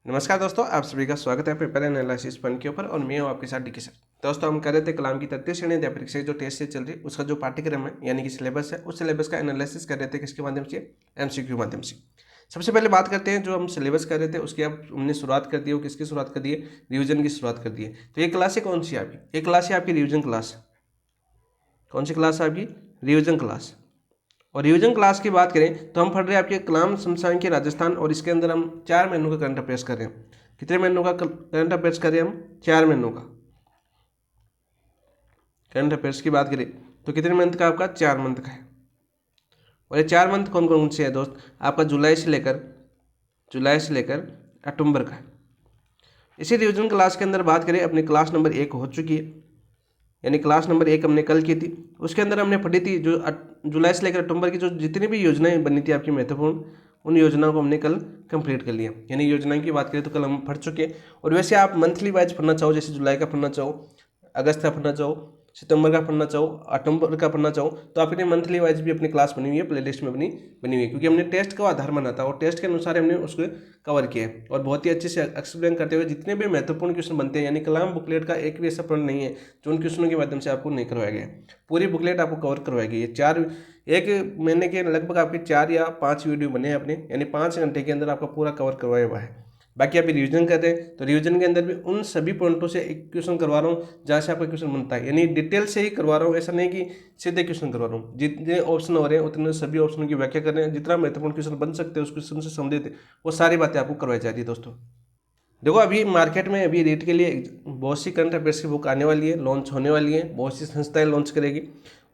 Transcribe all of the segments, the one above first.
नमस्कार दोस्तों, आप सभी का स्वागत है पेपर एनालिसिस पन के ऊपर और मैं हूं आपके साथ डीके सर। दोस्तों, हम कर रहे थे कलाम की तृतीय श्रेणी अध्याय परीक्षा जो टेस्ट से चल रही है उसका जो पाठ्यक्रम है यानी कि सिलेबस है, उस सिलेबस का एनालिसिस कर रहे थे किसके माध्यम से, एमसीक्यू माध्यम से। सबसे पहले बात करते हैं जो हम सिलेबस कर रहे थे उसकी अब हमने शुरुआत कर दी है। वो किसकी शुरुआत कर दी है? रिविजन की शुरुआत कर दी है। तो ये क्लास है कौन सी है आपकी? ये क्लास है आपकी रिविजन क्लास। कौन सी क्लास है आपकी? Revision class. और रिवीजन क्लास की बात करें तो हम पढ़ रहे हैं आपके कलाम समसामयिक के राजस्थान, और इसके अंदर हम 4 महीनों का करंट अफेयर्स कर रहे हैं। कितने महीनों का करंट अफेयर्स कर रहे हैं हम? 4 महीनों का करंट अफेयर्स की बात करें तो कितने मंथ का आपका? 4 मंथ का है। और ये 4 मंथ कौन कौन से है दोस्त? आपका जुलाई से लेकर अक्टूबर का है। इसी रिवीजन क्लास के अंदर बात करें, अपनी क्लास नंबर 1 हो चुकी है, यानी क्लास नंबर 1 हमने कल की थी। उसके अंदर हमने पढ़ी थी जो जुलाई से लेकर अक्टूबर की जो जितनी भी योजनाएं बनी थी आपकी महत्वपूर्ण, उन योजनाओं को हमने कल कंप्लीट कर लिया। यानी योजनाओं की बात करें तो कल हम पढ़ चुके हैं। और वैसे आप मंथली वाइज पढ़ना चाहो, जैसे जुलाई का पढ़ना चाहो, अगस्त का पढ़ना चाहो, सितंबर का पढ़ना चाहो, अक्टूबर का पढ़ना चाहो, तो आपने मंथली वाइज भी अपनी क्लास बनी हुई है, प्लेलिस्ट में बनी हुई है, क्योंकि हमने टेस्ट का आधार माना था और टेस्ट के अनुसार हमने उसको कवर किया है। और बहुत ही अच्छे से एक्सप्लेन करते हुए जितने भी महत्वपूर्ण क्वेश्चन बनते हैं, यानी कलाम बुकलेट का एक भी ऐसा प्रश्न नहीं है जो उन क्वेश्चनों के माध्यम से आपको नहीं करवाया गया है। पूरी बुकलेट आपको कवर करवाई गई है। एक महीने के लगभग आपके 4 या 5 वीडियो बने हैं अपने, यानी 5 घंटे के अंदर आपका पूरा कवर करवाया हुआ है। बाकी अभी रिवीजन कर रहे हैं तो रिवीजन के अंदर भी उन सभी पॉइंटों से एक क्वेश्चन करवा रहा हूँ जहाँ से आपका क्वेश्चन बनता है, यानी डिटेल से ही करवा रहा हूँ। ऐसा नहीं कि सीधे क्वेश्चन करवा रहा हूँ। जितने ऑप्शन हो रहे हैं उतने सभी ऑप्शनों की व्याख्या कर रहे हैं, जितना महत्वपूर्ण क्वेश्चन बन सकते हैं उस क्वेश्चन से संबंधित वो सारी बातें आपको करवाई जा रही है। दोस्तों देखो, अभी मार्केट में अभी रीड के लिए बहुत सी करंट अफेयर्स की बुक आने वाली है, लॉन्च होने वाली है, बहुत सी संस्थाएं लॉन्च करेगी।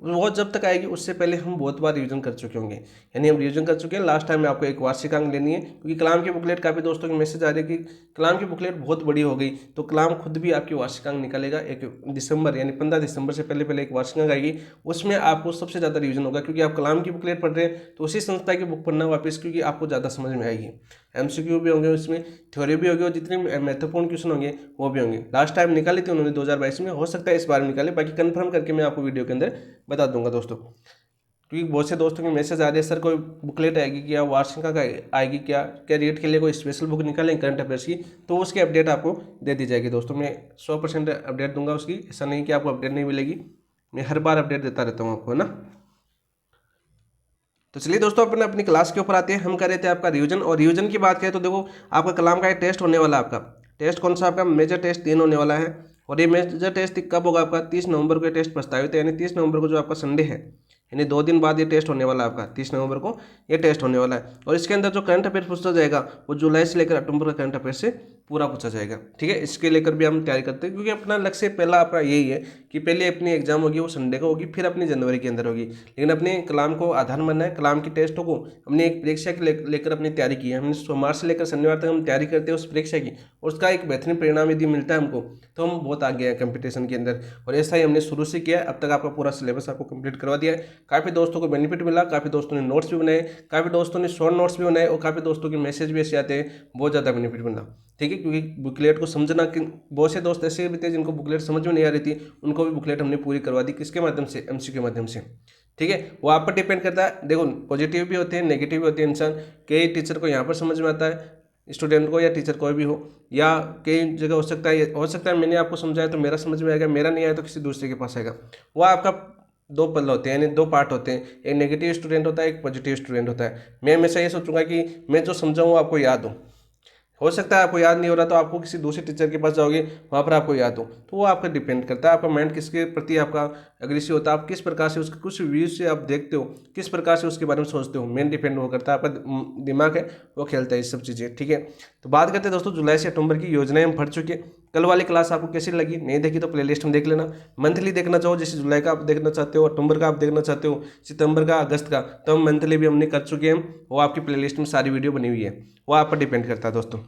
वो जब तक आएगी उससे पहले हम बहुत बार रिवीजन कर चुके होंगे, यानी हम रिवीजन कर चुके हैं। लास्ट टाइम में आपको एक वार्षिकांक लेनी है, क्योंकि कलाम की बुकलेट काफ़ी दोस्तों के मैसेज आ रहे हैं कि कलाम की बुकलेट बहुत बड़ी हो गई, तो कलाम खुद भी आपकी वार्षिकांक निकालेगा 1 दिसंबर, यानी 15 दिसंबर से पहले पहले एक वार्षिकांक आएगी। उसमें आपको सबसे ज़्यादा रिवीजन होगा, क्योंकि आप कलाम की बुकलेट पढ़ रहे हैं तो उसी संस्था की बुक पढ़ना वापस, क्योंकि आपको ज़्यादा समझ में आएगी। एमसीक्यू भी होंगे उसमें, थ्योरी भी होगी, और जितने महत्वपूर्ण क्वेश्चन होंगे वो भी होंगे। लास्ट टाइम निकाली थी उन्होंने 2022 में, हो सकता है इस बार निकाले, बाकी कंफर्म करके मैं आपको वीडियो के अंदर बता दूंगा दोस्तों। क्योंकि बहुत से दोस्तों के मैसेज आ रहे हैं, सर कोई बुकलेट आएगी क्या, वार्षिका का आएगी क्या, क्या रेट के लिए कोई स्पेशल बुक निकालें करंट अफेयर्स की, तो उसकी अपडेट आपको दे दी जाएगी दोस्तों। मैं 100% अपडेट दूंगा उसकी, ऐसा नहीं कि आपको अपडेट नहीं मिलेगी, मैं हर बार अपडेट देता रहता हूँ आपको, है ना। तो चलिए दोस्तों, अपन अपनी क्लास के ऊपर आते हैं। हम कर रहे थे आपका रिवीजन, और रिवीजन की बात करें तो देखो, आपका कलाम का एक टेस्ट होने वाला है। आपका टेस्ट कौन सा? आपका मेजर टेस्ट 3 होने वाला है। और ये मेजर टेस्ट कब होगा? आपका 30 नवंबर को टेस्ट प्रस्तावित है, यानी 30 नवंबर को जो आपका संडे है, यानी 2 दिन बाद ये टेस्ट होने वाला है आपका। 30 नवंबर को ये टेस्ट होने वाला है। और इसके अंदर जो करंट अफेयर पूछा जाएगा वो जुलाई से लेकर अक्टूबर का करंट अफेयर से पूरा पूछा जाएगा। ठीक है, इसके लेकर भी हम तैयारी करते हैं, क्योंकि अपना लक्ष्य पहला आपका यही है कि पहले अपनी एग्जाम होगी वो संडे को होगी, फिर अपनी जनवरी के अंदर होगी। लेकिन अपने कलाम को आधार मानना है, कलाम की टेस्टों को हमने एक परीक्षा के लेकर अपनी तैयारी की है। हमने सोमवार से लेकर शनिवार तक हम तैयारी करते हैं उस परीक्षा की, और उसका एक बेहतरीन परिणाम यदि मिलता है हमको तो हम बहुत आगे हैं कंपटीशन के अंदर। और ऐसा ही हमने शुरू से किया है, अब तक आपका पूरा सिलेबस आपको कंप्लीट करवा दिया है। काफ़ी दोस्तों को बेनिफिट मिला, काफ़ी दोस्तों ने नोट्स भी बनाए, काफ़ी दोस्तों ने शॉर्ट नोट्स भी बनाए, और काफ़ी दोस्तों के मैसेज भी ऐसे आते हैं, बहुत ज़्यादा बेनिफिट मिला। ठीक है, क्योंकि बुकलेट को समझना कि बहुत से दोस्त ऐसे भी थे जिनको बुकलेट समझ में नहीं आ रही थी, उनको भी बुकलेट हमने पूरी करवा दी। किसके माध्यम से? एमसीक्यू के माध्यम से। ठीक है, वो आप पर डिपेंड करता है। देखो, पॉजिटिव भी होते हैं, नेगेटिव भी होते हैं इंसान। कई टीचर को यहाँ पर समझ में आता है, स्टूडेंट को या टीचर कोई भी हो, या कई जगह हो सकता है मैंने आपको समझाया तो मेरा समझ में आएगा, मेरा नहीं आया तो किसी दूसरे के पास आएगा। वो आपका 2 पल होते हैं, यानी 2 पार्ट होते हैं, एक नेगेटिव स्टूडेंट होता है, एक पॉजिटिव स्टूडेंट होता है। मैं हमेशा ये सोचूंगा कि मैं जो समझाऊँ आपको याद हो सकता है आपको याद नहीं हो रहा तो आपको किसी दूसरे टीचर के पास जाओगे, वहाँ पर आपको याद हो, तो वो आपका डिपेंड करता है, आपका माइंड किसके प्रति आपका अग्रेसिव होता है, आप किस प्रकार से उसके कुछ व्यूज से आप देखते हो, किस प्रकार से उसके बारे में सोचते हो, मेन डिपेंड वो करता है। आपका दिमाग है वो खेलता है ये सब चीज़ें। ठीक है, तो बात करते हैं दोस्तों जुलाई से अक्टूबर की योजनाएं हम पढ़ चुके हैं। कल वाली क्लास आपको कैसी लगी? नहीं देखी तो प्लेलिस्ट में देख लेना। मंथली देखना चाहो, जैसे जुलाई का आप देखना चाहते हो, अक्टूबर का आप देखना चाहते हो, सितंबर का, अगस्त का, तो हम मंथली भी हमने कर चुके हैं। वो आपकी प्लेलिस्ट में सारी वीडियो बनी हुई है, वो आप पर डिपेंड करता है दोस्तों।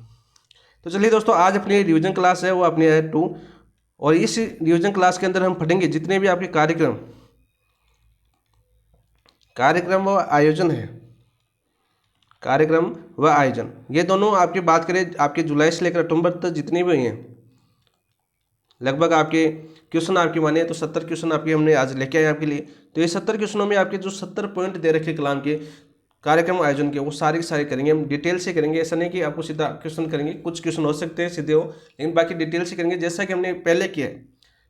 तो चलिए दोस्तों, आज अपनी रिवीजन क्लास है वो अपनी है 2, और इस रिवीजन क्लास के अंदर हम पढ़ेंगे जितने भी आपके कार्यक्रम व आयोजन है, कार्यक्रम व आयोजन, ये दोनों आपकी बात करें आपके जुलाई से लेकर अक्टूबर तक जितने भी हैं, लगभग आपके क्वेश्चन आपकी माने तो 70 क्वेश्चन आपके हमने आज लेके आए आपके लिए। तो ये 70 क्वेश्चनों में आपके जो 70 पॉइंट दे रखे कलाम के, कार्यक्रम आयोजन के, वो सारे के सारे करेंगे हम, डिटेल से करेंगे। ऐसा नहीं कि आपको सीधा क्वेश्चन करेंगे, कुछ क्वेश्चन हो सकते हैं सीधे हो, लेकिन बाकी डिटेल से करेंगे। जैसा कि हमने पहले किया है,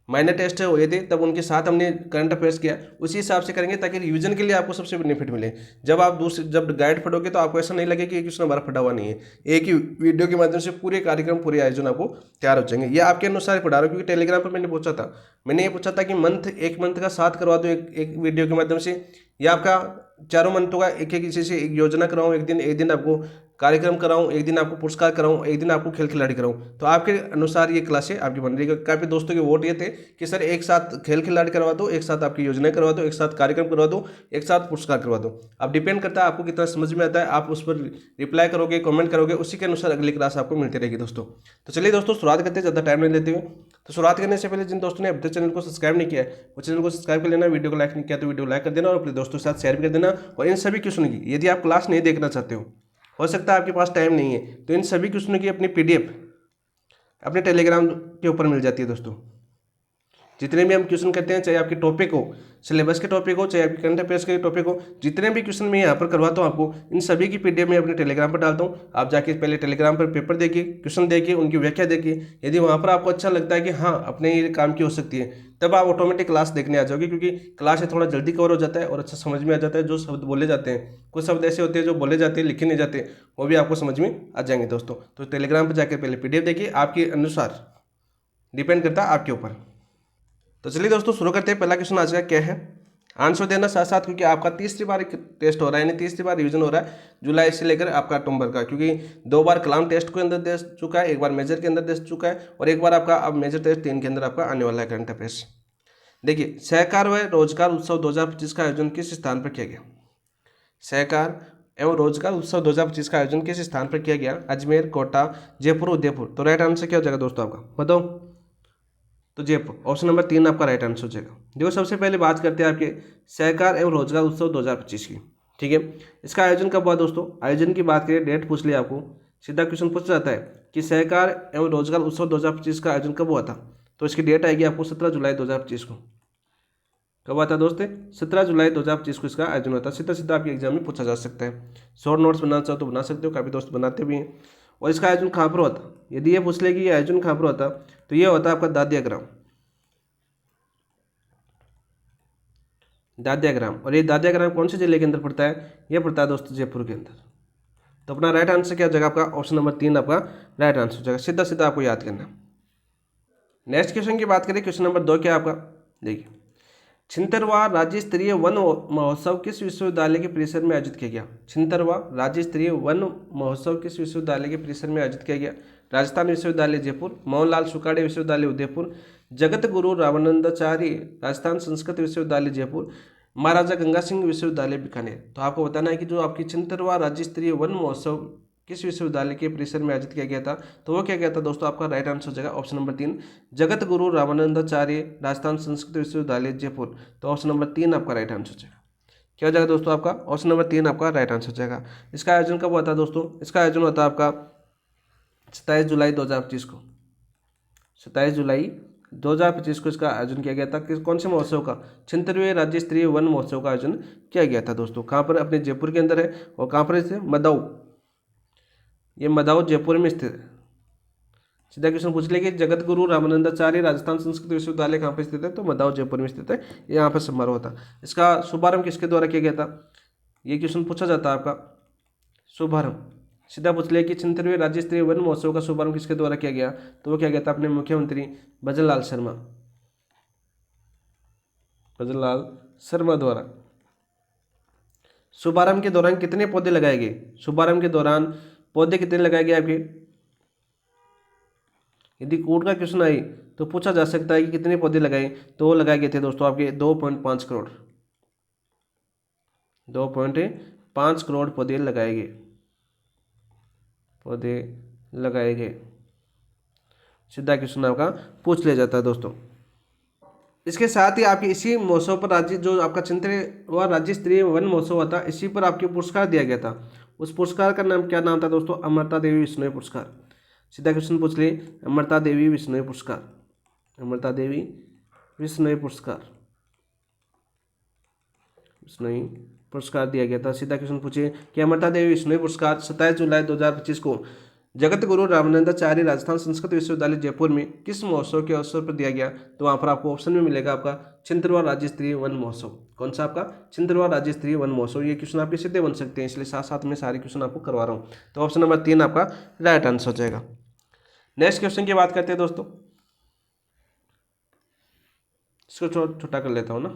माइनर टेस्ट हुए थे तब उनके साथ हमने करंट अफेयर्स किया, उसी हिसाब से करेंगे ताकि रिवीजन के लिए आपको सबसे बेनिफिट मिले। जब गाइड पढ़ोगे तो आपको ऐसा नहीं लगे कि ये क्वेश्चन हमारा फटा हुआ नहीं है, एक ही वीडियो के माध्यम से पूरे कार्यक्रम, पूरे आयोजन आपको तैयार हो जाएंगे। ये आपके अनुसार पढ़ा रहा हूँ, क्योंकि टेलीग्राम पर मैंने ये पूछा था कि एक मंथ का 7 करवा दो एक वीडियो के माध्यम से, या आपका चारों मंथों का एक किसी से एक योजना कराऊँ, एक दिन आपको कार्यक्रम कराऊं, एक दिन आपको पुरस्कार कराऊं, एक दिन आपको खेल खिलाड़ी कराऊं। तो आपके अनुसार ये क्लासें आपकी बन रही है। काफ़ी दोस्तों के वोट ये थे कि सर एक साथ खेल खिलाड़ी करवा दो, एक साथ आपकी योजनाएं करवा दो, एक साथ कार्यक्रम करवा दो, एक साथ पुरस्कार करवा दो। अब डिपेंड करता है आपको कितना समझ में आता है, आप उस पर रिप्लाई करोगे, कमेंट करोगे, उसी के अनुसार अगली क्लास आपको मिलती रहेगी दोस्तों। तो चलिए दोस्तों शुरुआत करते हैं ज़्यादा टाइम नहीं लेते हुए। तो शुरुआत करने से पहले जिन दोस्तों ने अब तक चैनल को सब्सक्राइब नहीं किया है वो चैनल को सब्सक्राइब कर लेना, वीडियो को लाइक नहीं किया तो वीडियो लाइक कर देना और अपने दोस्तों के साथ शेयर भी कर देना। और इन सभी क्वेश्चन की यदि आप क्लास नहीं देखना चाहते हो सकता है आपके पास टाइम नहीं है, तो इन सभी क्वेश्चनों की अपनी PDF अपने टेलीग्राम के ऊपर मिल जाती है दोस्तों। जितने भी हम क्वेश्चन करते हैं, चाहे आपके टॉपिक हो, सिलेबस के टॉपिक हो, चाहे आपके करंट अफेयर्स के टॉपिक हो, जितने भी क्वेश्चन मैं यहाँ पर करवाता हूँ आपको, इन सभी की PDF मैं अपने टेलीग्राम पर डालता हूँ। आप जाके पहले टेलीग्राम पर पेपर देखिए, क्वेश्चन देखिए, उनकी व्याख्या देखिए। यदि वहाँ पर आपको अच्छा लगता है कि हाँ अपने ये काम की हो सकती है, तब आप ऑटोमेटिक क्लास देखने आ जाओगे, क्योंकि क्लास में थोड़ा जल्दी कवर हो जाता है और अच्छा समझ में आ जाता है। जो शब्द बोले जाते हैं, कुछ शब्द ऐसे होते हैं जो बोले जाते हैं लिखे नहीं जाते, वो भी आपको समझ में आ जाएंगे दोस्तों। तो टेलीग्राम पर जाकर पहले PDF देखिए, आपके अनुसार डिपेंड करता है आपके ऊपर। तो चलिए दोस्तों शुरू करते हैं। पहला क्वेश्चन आज का क्या है, आंसर देना साथ साथ, क्योंकि आपका तीसरी बार टेस्ट हो रहा है, यानी तीसरी बार रिवीजन हो रहा है जुलाई से लेकर आपका अक्टूबर का, क्योंकि 2 बार कलाम टेस्ट के अंदर दे चुका है, एक बार मेजर के अंदर दे चुका है, और एक बार आपका अब मेजर टेस्ट 3 के अंदर आपका आने वाला है करंट अफेयर्स। देखिए, सहकार व रोजगार उत्सव 2025 का आयोजन किस स्थान पर किया गया? सहकार एवं रोजगार उत्सव 2025 का आयोजन किस स्थान पर किया गया? अजमेर, कोटा, जयपुर, उदयपुर। तो राइट आंसर क्या हो जाएगा दोस्तों आपका, बताओ? तो जयपुर, ऑप्शन नंबर 3 आपका राइट आंसर हो जाएगा। देखो सबसे पहले बात करते हैं आपके सहकार एवं रोजगार उत्सव 2025 की, ठीक है। इसका आयोजन कब हुआ दोस्तों? आयोजन की बात करें, डेट पूछ लिया आपको, सीधा क्वेश्चन पूछ जाता है कि सहकार एवं रोजगार उत्सव 2025 का आयोजन कब हुआ था, तो इसकी डेट आएगी आपको 17 जुलाई 2025 को। कब हुआ था दोस्त? 17 जुलाई 2025 को इसका आयोजन हुआ था। सीधा सीधा आपके एग्जाम में पूछा जा सकता है। शॉर्ट नोट्स बनाना चाहो तो बना सकते हो, काफ़ी दोस्त बनाते भी हैं। और इसका आयोजन कहाँ पर होता? यदि ये पूछ ले कि ये आयोजन कहाँ पर होता, तो ये होता है आपका दादिया ग्राम। और ये दादिया ग्राम कौन से जिले के अंदर पड़ता है? ये पड़ता है दोस्तों जयपुर के अंदर। तो अपना राइट आंसर क्या हो जाएगा आपका? ऑप्शन नंबर 3 आपका राइट आंसर हो जाएगा। सीधा सीधा आपको याद करना। नेक्स्ट क्वेश्चन की बात करें, क्वेश्चन नंबर 2 क्या आपका, देखिए, छिंतरवा राज्य स्तरीय वन महोत्सव किस विश्वविद्यालय के परिसर में आयोजित किया गया? छिंतरवा राज्य स्तरीय वन महोत्सव किस विश्वविद्यालय के परिसर में आयोजित किया गया? राजस्थान विश्वविद्यालय जयपुर, मोहनलाल सुखाड़े विश्वविद्यालय उदयपुर, जगत गुरु रामानंदाचार्य राजस्थान संस्कृत विश्वविद्यालय जयपुर, महाराजा गंगा सिंह विश्वविद्यालय बीकानेर। तो आपको बताना है कि जो आपकी छिंतरवा राज्य स्तरीय वन महोत्सव किस विश्वविद्यालय के परिसर में आयोजित किया गया था, तो वो क्या गया था दोस्तों? आपका राइट आंसर हो जाएगा ऑप्शन नंबर 3, जगत गुरु रामानंदाचार्य राजस्थान संस्कृत विश्वविद्यालय जयपुर। तो ऑप्शन नंबर 3 आपका राइट आंसर हो जाएगा। क्या हो जाएगा दोस्तों आपका? ऑप्शन नंबर 3 आपका राइट आंसर हो जाएगा। इसका आयोजन कब हुआ था दोस्तों? इसका आयोजन हुआ था आपका 27 जुलाई 2025 को। 27 जुलाई 2025 को इसका आयोजन किया गया था। किस कौन से महोत्सव का? 76वें राज्य स्तरीय वन महोत्सव का आयोजन किया गया था दोस्तों। कहाँ पर? अपने जयपुर के अंदर है। और कहाँ पर इसे? मदाऊ, ये मदाऊ जयपुर में स्थित है। सीधा क्वेश्चन पूछ ले कि जगत गुरु रामानंदाचार्य राजस्थान संस्कृत विश्वविद्यालय कहाँ पर स्थित है, तो मदाऊ जयपुर में स्थित है। यहाँ पर समारोह था। इसका शुभारंभ किसके द्वारा किया गया था? ये क्वेश्चन पूछा जाता है आपका। शुभारंभ सीधा पूछ लिया कि 76वें राज्य स्तरीय वन महोत्सव का शुभारंभ किसके द्वारा किया गया, तो वो किया गया था अपने मुख्यमंत्री भजनलाल शर्मा द्वारा। शुभारंभ के दौरान कितने पौधे लगाए गए? शुभारंभ के दौरान पौधे कितने लगाए गए आपके? यदि कोर्ट का क्वेश्चन आई तो पूछा जा सकता है कि कितने पौधे लगाए, तो वो लगाए गए थे दोस्तों आपके 2.5 करोड़। 2.5 करोड़ पौधे लगाए गए। सीधा क्वेश्चन आपका पूछ लिया जाता है दोस्तों। इसके साथ ही आपके इसी महोत्सव पर राज्य जो आपका 76वां राज्य स्तरीय वन महोत्सव हुआ था, इसी पर आपके पुरस्कार दिया गया था। उस पुरस्कार का नाम क्या नाम था दोस्तों? अमृता देवी विश्नोई पुरस्कार। सीधा क्वेश्चन पूछ लिए, अमृता देवी विश्नोई पुरस्कार। अमृता देवी विश्नोई पुरस्कार, विश्नोई पुरस्कार दिया गया था। सीधा क्वेश्चन पूछिए कि अमृता देवी विश्नोई पुरस्कार 27 जुलाई 2025 को जगत गुरु रामानंदाचार्य राजस्थान संस्कृत विश्वविद्यालय जयपुर में किस महोत्सव के अवसर पर दिया गया? तो वहाँ पर आपको ऑप्शन में मिलेगा आपका छिंदवाड़ा राज्य स्तरीय वन महोत्सव। कौन सा आपका? छिंदवाड़ा राज्य स्तरीय वन महोत्सव। ये क्वेश्चन आपके सीधे बन सकते हैं, इसलिए साथ साथ में सारे क्वेश्चन आपको करवा रहा हूँ। तो ऑप्शन नंबर 3 आपका राइट आंसर हो जाएगा। नेक्स्ट क्वेश्चन की बात करते हैं दोस्तों, इसको छोटा कर लेता हूँ ना।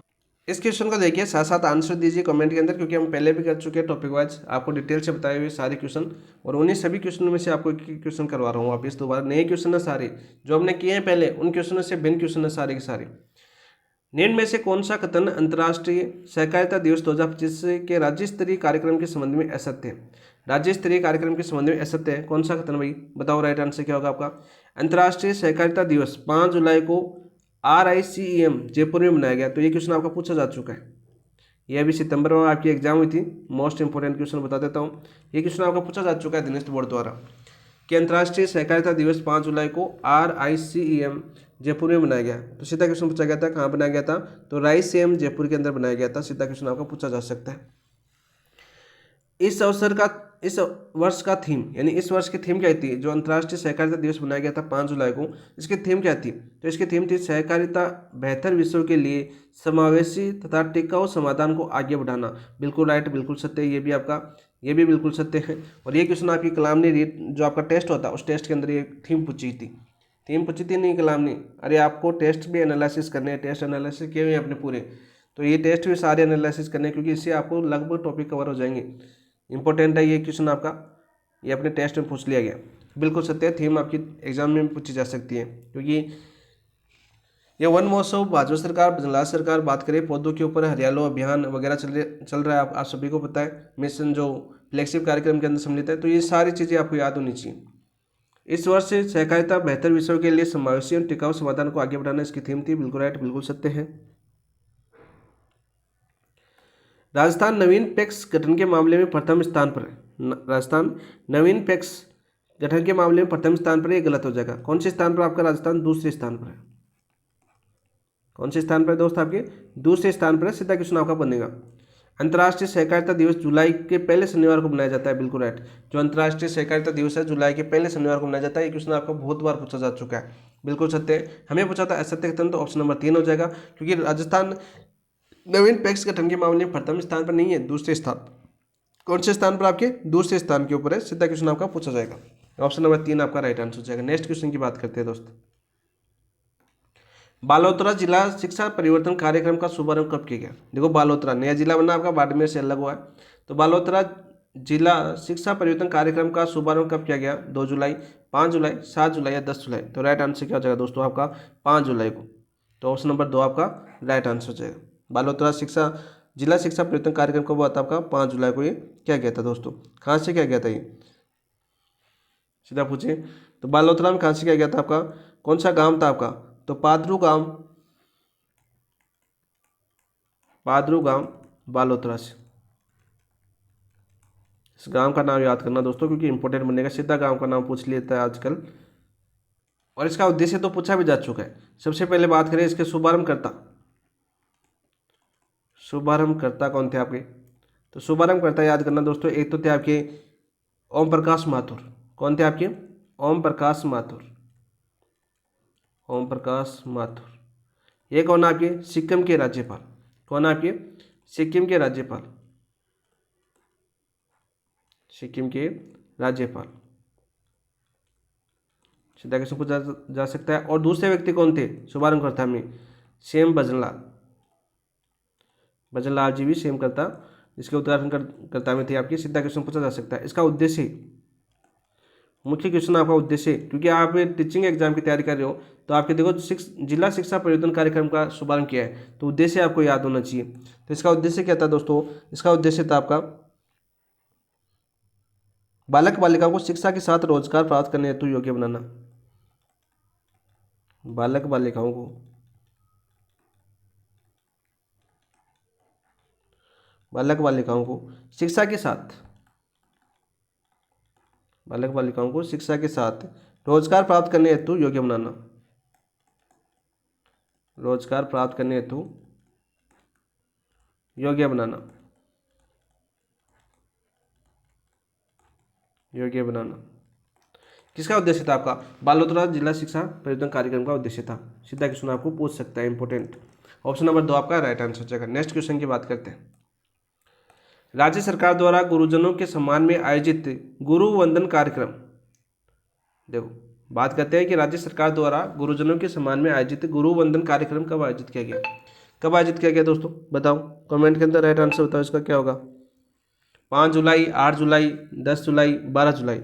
इस क्वेश्चन को देखिए, साथ साथ आंसर दीजिए कमेंट के अंदर, क्योंकि हम पहले भी कर चुके हैं टॉपिक वाइज, आपको डिटेल से बताए हुए सारे क्वेश्चन, और उन्हीं सभी क्वेश्चनों में से आपको एक क्वेश्चन करवा रहा हूँ वापस दोबारा। नए क्वेश्चन है सारे जो हमने किए हैं पहले, उन क्वेश्चनों से भिन्न क्वेश्चन है सारे के सारे। निम्न में से कौन सा कथन अंतर्राष्ट्रीय सहकारिता दिवस 2025 के राज्य स्तरीय कार्यक्रम के संबंध में असत्य है? राज्य स्तरीय कार्यक्रम के संबंध में असत्य है, कौन सा कथन भाई? बताओ राइट आंसर क्या होगा आपका? अंतर्राष्ट्रीय सहकारिता दिवस 5 जुलाई को RICEM जयपुर में मनाया गया। तो ये क्वेश्चन आपका पूछा जा चुका है, ये अभी सितंबर में आपकी एग्जाम हुई थी। मोस्ट इंपोर्टेंट क्वेश्चन बता देता हूँ, ये क्वेश्चन आपका पूछा जा चुका है दिनेश बोर्ड द्वारा कि अंतर्राष्ट्रीय सहकारिता दिवस 5 जुलाई को RICEM जयपुर में बनाया गया। तो सीधा क्वेश्चन पूछा गया था कहाँ बनाया गया था? तो राइसेम जयपुर के अंदर बनाया गया था। सीधा क्वेश्चन आपका पूछा जा सकता है। इस वर्ष का थीम, यानी इस वर्ष की थीम क्या थी? जो अंतर्राष्ट्रीय सहकारिता दिवस बनाया गया था 5 जुलाई को, इसकी थीम क्या थी? तो इसकी थीम थी सहकारिता बेहतर विश्व के लिए समावेशी तथा टिकाऊ समाधान को आगे बढ़ाना। बिल्कुल राइट, बिल्कुल सत्य, ये भी आपका, ये भी बिल्कुल सत्य है। और ये क्वेश्चन आपकी कलामनी रीट जो आपका टेस्ट होता है, उस टेस्ट के अंदर ये थीम पूछी थी। थीम पूछी थी नहीं कलामनी, अरे आपको टेस्ट भी एनालिसिस करने हैं, टेस्ट एनालिसिस किए हुए अपने पूरे, तो ये टेस्ट भी सारे एनालिसिस करने हैं, क्योंकि इससे आपको लगभग टॉपिक कवर हो जाएंगे। इंपॉर्टेंट है ये क्वेश्चन आपका, ये अपने टेस्ट में पूछ लिया गया। बिल्कुल सत्य है, थीम आपकी एग्जाम में पूछी जा सकती है, क्योंकि ये वन महोत्सव भाजपा सरकार, बंगला सरकार बात करें पौधों के ऊपर हरियालो अभियान वगैरह चल रहा है, आप सभी को पता है। मिशन जो फ्लैगशिप कार्यक्रम के अंदर सम्मिलित है, तो ये सारी चीज़ें आपको याद होनी चाहिए। इस वर्ष से सहकारिता बेहतर विषयों के लिए समावेशी और टिकाऊ समाधान को आगे बढ़ाना इसकी थीम थी। बिल्कुल राइट, बिल्कुल सत्य है। राजस्थान नवीन पैक्स गठन के मामले में प्रथम स्थान पर है। राजस्थान नवीन पैक्स गठन के मामले में प्रथम स्थान पर, ये गलत हो जाएगा। कौन से स्थान पर आपका राजस्थान? दूसरे स्थान पर है। कौन से स्थान पर है दोस्त? आपके दूसरे स्थान पर है। सीधा क्वेश्चन आपका बनेगा। अंतर्राष्ट्रीय सहकारिता दिवस जुलाई के पहले शनिवार को मनाया जाता है। बिल्कुल राइट, जो अंतर्राष्ट्रीय सहकारिता दिवस है जुलाई के पहले शनिवार को मनाया जाता है। ये क्वेश्चन आपका बहुत बार पूछा जा चुका है। बिल्कुल सत्य है, हमें पूछा था असत्य कथन, तो ऑप्शन नंबर 3 हो जाएगा, क्योंकि राजस्थान नवीन पैक्स गठन के मामले में प्रथम स्थान पर नहीं है, दूसरे स्थान। कौन से स्थान पर? आपके दूसरे स्थान के ऊपर है। सीधा क्वेश्चन आपका पूछा जाएगा, ऑप्शन नंबर 3 आपका राइट आंसर हो जाएगा। नेक्स्ट क्वेश्चन की बात करते हैं दोस्त, बालोतरा जिला शिक्षा परिवर्तन कार्यक्रम का शुभारंभ कब किया गया? देखो बालोतरा नया जिला बना आपका, बाड़मेर से अलग हुआ है, तो बालोतरा जिला शिक्षा परिवर्तन कार्यक्रम का शुभारंभ कब किया गया? 2 जुलाई, 5 जुलाई, 7 जुलाई या 10 जुलाई? तो राइट आंसर क्या हो जाएगा दोस्तों आपका? 5 जुलाई को। तो ऑप्शन नंबर 2 आपका राइट आंसर हो जाएगा। बालोतरा जिला शिक्षा परिवर्तन कार्यक्रम कब हुआ था आपका? 5 जुलाई को ये क्या गया था दोस्तों? कहाँ से क्या गया था ये? सीधा पूछे तो बालोतरा में कहाँ से क्या गया था आपका? कौन सा गांव था आपका? तो पादरू गांव बालोतरा से। इस गांव का नाम याद करना दोस्तों, क्योंकि इंपॉर्टेंट बनेगा। सीधा गांव का नाम पूछ लेता है आजकल, और इसका उद्देश्य तो पूछा भी जा चुका है। सबसे पहले बात करें इसके शुभारंभकर्ता कौन थे आपके? तो शुभारंभकर्ता याद करना दोस्तों, एक तो थे आपके ओम प्रकाश माथुर। कौन थे आपके? ओम प्रकाश माथुर। ये कौन आपके? सिक्किम के राज्यपाल। कौन आपके? सिक्किम के राज्यपाल। सीधा क्वेश्चन पूछा जा सकता है। और दूसरे व्यक्ति कौन थे शुभारंभकर्ता में? सेम भजनलाल जी भी सेम करता, इसके उद्घाटन करता में थे आपके। सीधा क्वेश्चन पूछा जा सकता है। इसका उद्देश्य, मुख्य क्वेश्चन आपका उद्देश्य, क्योंकि आप टीचिंग एग्जाम की तैयारी कर रहे हो, तो आपके देखो जिला शिक्षा परिवर्तन कार्यक्रम का शुभारंभ किया है, तो उद्देश्य आपको याद होना चाहिए। तो इसका उद्देश्य क्या था दोस्तों? इसका उद्देश्य था आपका बालक बालिकाओं को शिक्षा के साथ रोजगार प्राप्त करने हेतु योग्य बनाना। बालक बालिकाओं को शिक्षा के साथ रोजगार प्राप्त करने हेतु योग्य बनाना। योग्य बनाना किसका उद्देश्य था आपका? बालोतरा जिला शिक्षा परिवर्तन कार्यक्रम का उद्देश्य था। सीधा क्वेश्चन आपको पूछ सकता है, इंपॉर्टेंट। ऑप्शन नंबर 2 आपका राइट आंसर हो जाएगा। नेक्स्ट क्वेश्चन की बात करते हैं। राज्य सरकार द्वारा गुरुजनों के सम्मान में आयोजित गुरु वंदन कार्यक्रम, देखो बात करते हैं कि राज्य सरकार द्वारा गुरुजनों के सम्मान में आयोजित गुरु वंदन कार्यक्रम कब आयोजित किया गया? कब आयोजित किया गया दोस्तों, बताओ कमेंट के अंदर राइट आंसर बताओ, इसका क्या होगा? 5 जुलाई, 8 जुलाई, 10 जुलाई, 12 जुलाई।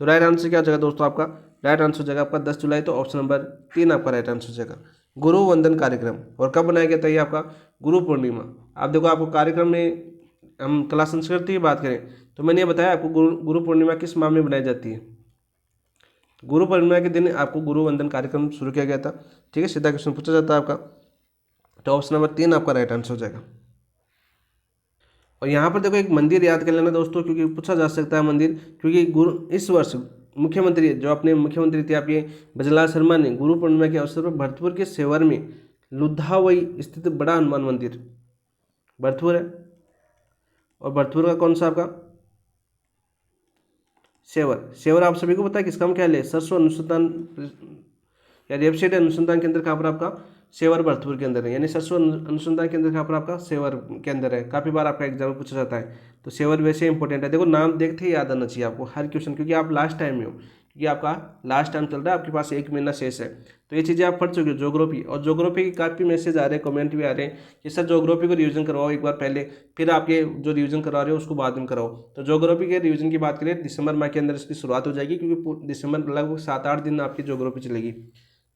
तो राइट आंसर क्या हो जाएगा दोस्तों आपका? राइट आंसर हो जाएगा आपका 10 जुलाई। तो ऑप्शन नंबर 3 आपका राइट आंसर हो जाएगा, गुरु वंदन कार्यक्रम। और कब बनाया गया था ये आपका? गुरु पूर्णिमा। आप देखो आपको कार्यक्रम में, हम कला संस्कृति की बात करें तो मैंने ये बताया आपको गुरु पूर्णिमा किस माह में बनाई जाती है? गुरु पूर्णिमा के दिन आपको गुरु वंदन कार्यक्रम शुरू किया गया था। ठीक है, सीधा क्वेश्चन पूछा जाता है आपका। तो ऑप्शन नंबर 3 आपका राइट आंसर हो जाएगा। और यहाँ पर देखो एक मंदिर याद कर लेना दोस्तों, क्योंकि पूछा जा सकता है मंदिर, क्योंकि गुरु इस वर्ष मुख्यमंत्री, जो अपने मुख्यमंत्री थे आपके भजनलाल शर्मा ने गुरु पूर्णिमा के अवसर पर भरतपुर के सेवर में लुधावई स्थित बड़ा हनुमान मंदिर, भरतपुर है, और भरतपुर का कौन सा आपका? सेवर। सेवर आप सभी को पता है किसका मुख्यालय है? सरसों अनुसंधान या रेपसेड अनुसंधान केंद्र कहाँ पर आपका? सेवर भरतपुर के अंदर है, यानी सरसों अनुसंधान केंद्र कहाँ पर आपका? सेवर के अंदर है। काफ़ी बार आपका एग्जाम में पूछा जाता है, तो सेवर वैसे इंपॉर्टेंट है। देखो नाम देखते ही याद आना चाहिए आपको हर क्वेश्चन, क्योंकि आप लास्ट टाइम में हो, क्योंकि आपका लास्ट टाइम चल रहा है, आपके पास 1 महीना शेष है। तो ये चीज़ें आप पढ़ चुके हो। ज्योग्राफी, और ज्योग्राफी की काफ़ी मैसेज आ रहे हैं, कमेंट भी आ रहे हैं कि सर ज्योग्राफी को रिवीजन करवाओ एक बार पहले, फिर आपके जो रिवीजन करवा रहे हो उसको बाद में कराओ। तो ज्योग्राफी के रिवीजन की बात करें, दिसंबर माह के अंदर इसकी शुरुआत हो जाएगी, क्योंकि दिसंबर लगभग 7-8 दिन आपकी ज्योग्राफी चलेगी।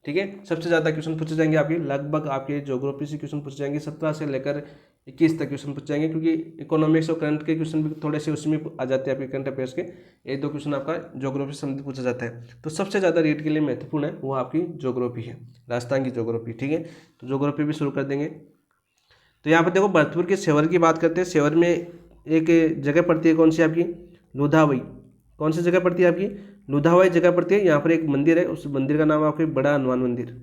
ठीक है, सबसे ज़्यादा क्वेश्चन पूछे जाएंगे आपके, लगभग आपके ज्योग्राफी से क्वेश्चन पूछे जाएंगे, 17 से लेकर 21 तक क्वेश्चन पूछे जाएंगे, क्योंकि इकोनॉमिक्स और करंट के क्वेश्चन भी थोड़े से उसमें आ जाते हैं आपके, करंट अफेयर्स के 1-2 क्वेश्चन आपका ज्योग्राफी से संबंधित पूछा जाता है। तो सबसे ज़्यादा रीड के लिए महत्वपूर्ण है वो आपकी ज्योग्राफी है, राजस्थान की ज्योग्राफी। ठीक है, तो ज्योग्राफी भी शुरू कर देंगे। तो यहाँ पर देखो भरतपुर के सेवर की बात करते हैं। सेवर में एक जगह पड़ती है, कौन सी आपकी? लुधावई। कौन सी जगह पड़ती है आपकी? लुधावई जगह पड़ती है। यहाँ पर एक मंदिर है, उस मंदिर का नाम आपके बड़ा हनुमान मंदिर,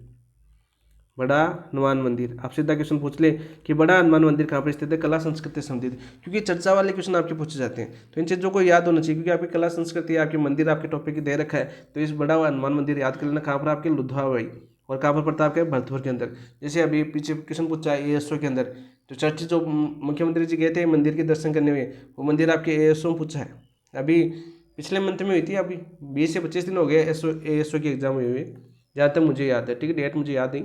बड़ा हनुमान मंदिर। आप सीधा क्वेश्चन पूछ ले कि बड़ा हनुमान मंदिर कहाँ पर स्थित है? कला संस्कृति से संबंधित, क्योंकि चर्चा वाले क्वेश्चन आपके पूछे जाते हैं, तो इन चीज़ों को याद होना चाहिए, क्योंकि आपकी कला संस्कृति, आपके मंदिर आपके टॉपिक दे रखा है। तो इस बड़ा हनुमान मंदिर याद कर लेना, कहाँ पर आपके? लुधावई। और कहाँ पर पड़ता है आपके? भरतपुर के अंदर। जैसे अभी पीछे क्वेश्चन पूछा है एएसओ के अंदर, तो चर्चित जो मुख्यमंत्री जी गए थे मंदिर के दर्शन करने हुए, वो मंदिर आपके एएसओ में पूछा है। अभी पिछले मंथ में हुई थी, अभी 20 से 25 दिन हो गए एएसओ की एग्जाम हुई हुई, जहाँ तक मुझे याद है। ठीक है, डेट मुझे याद नहीं,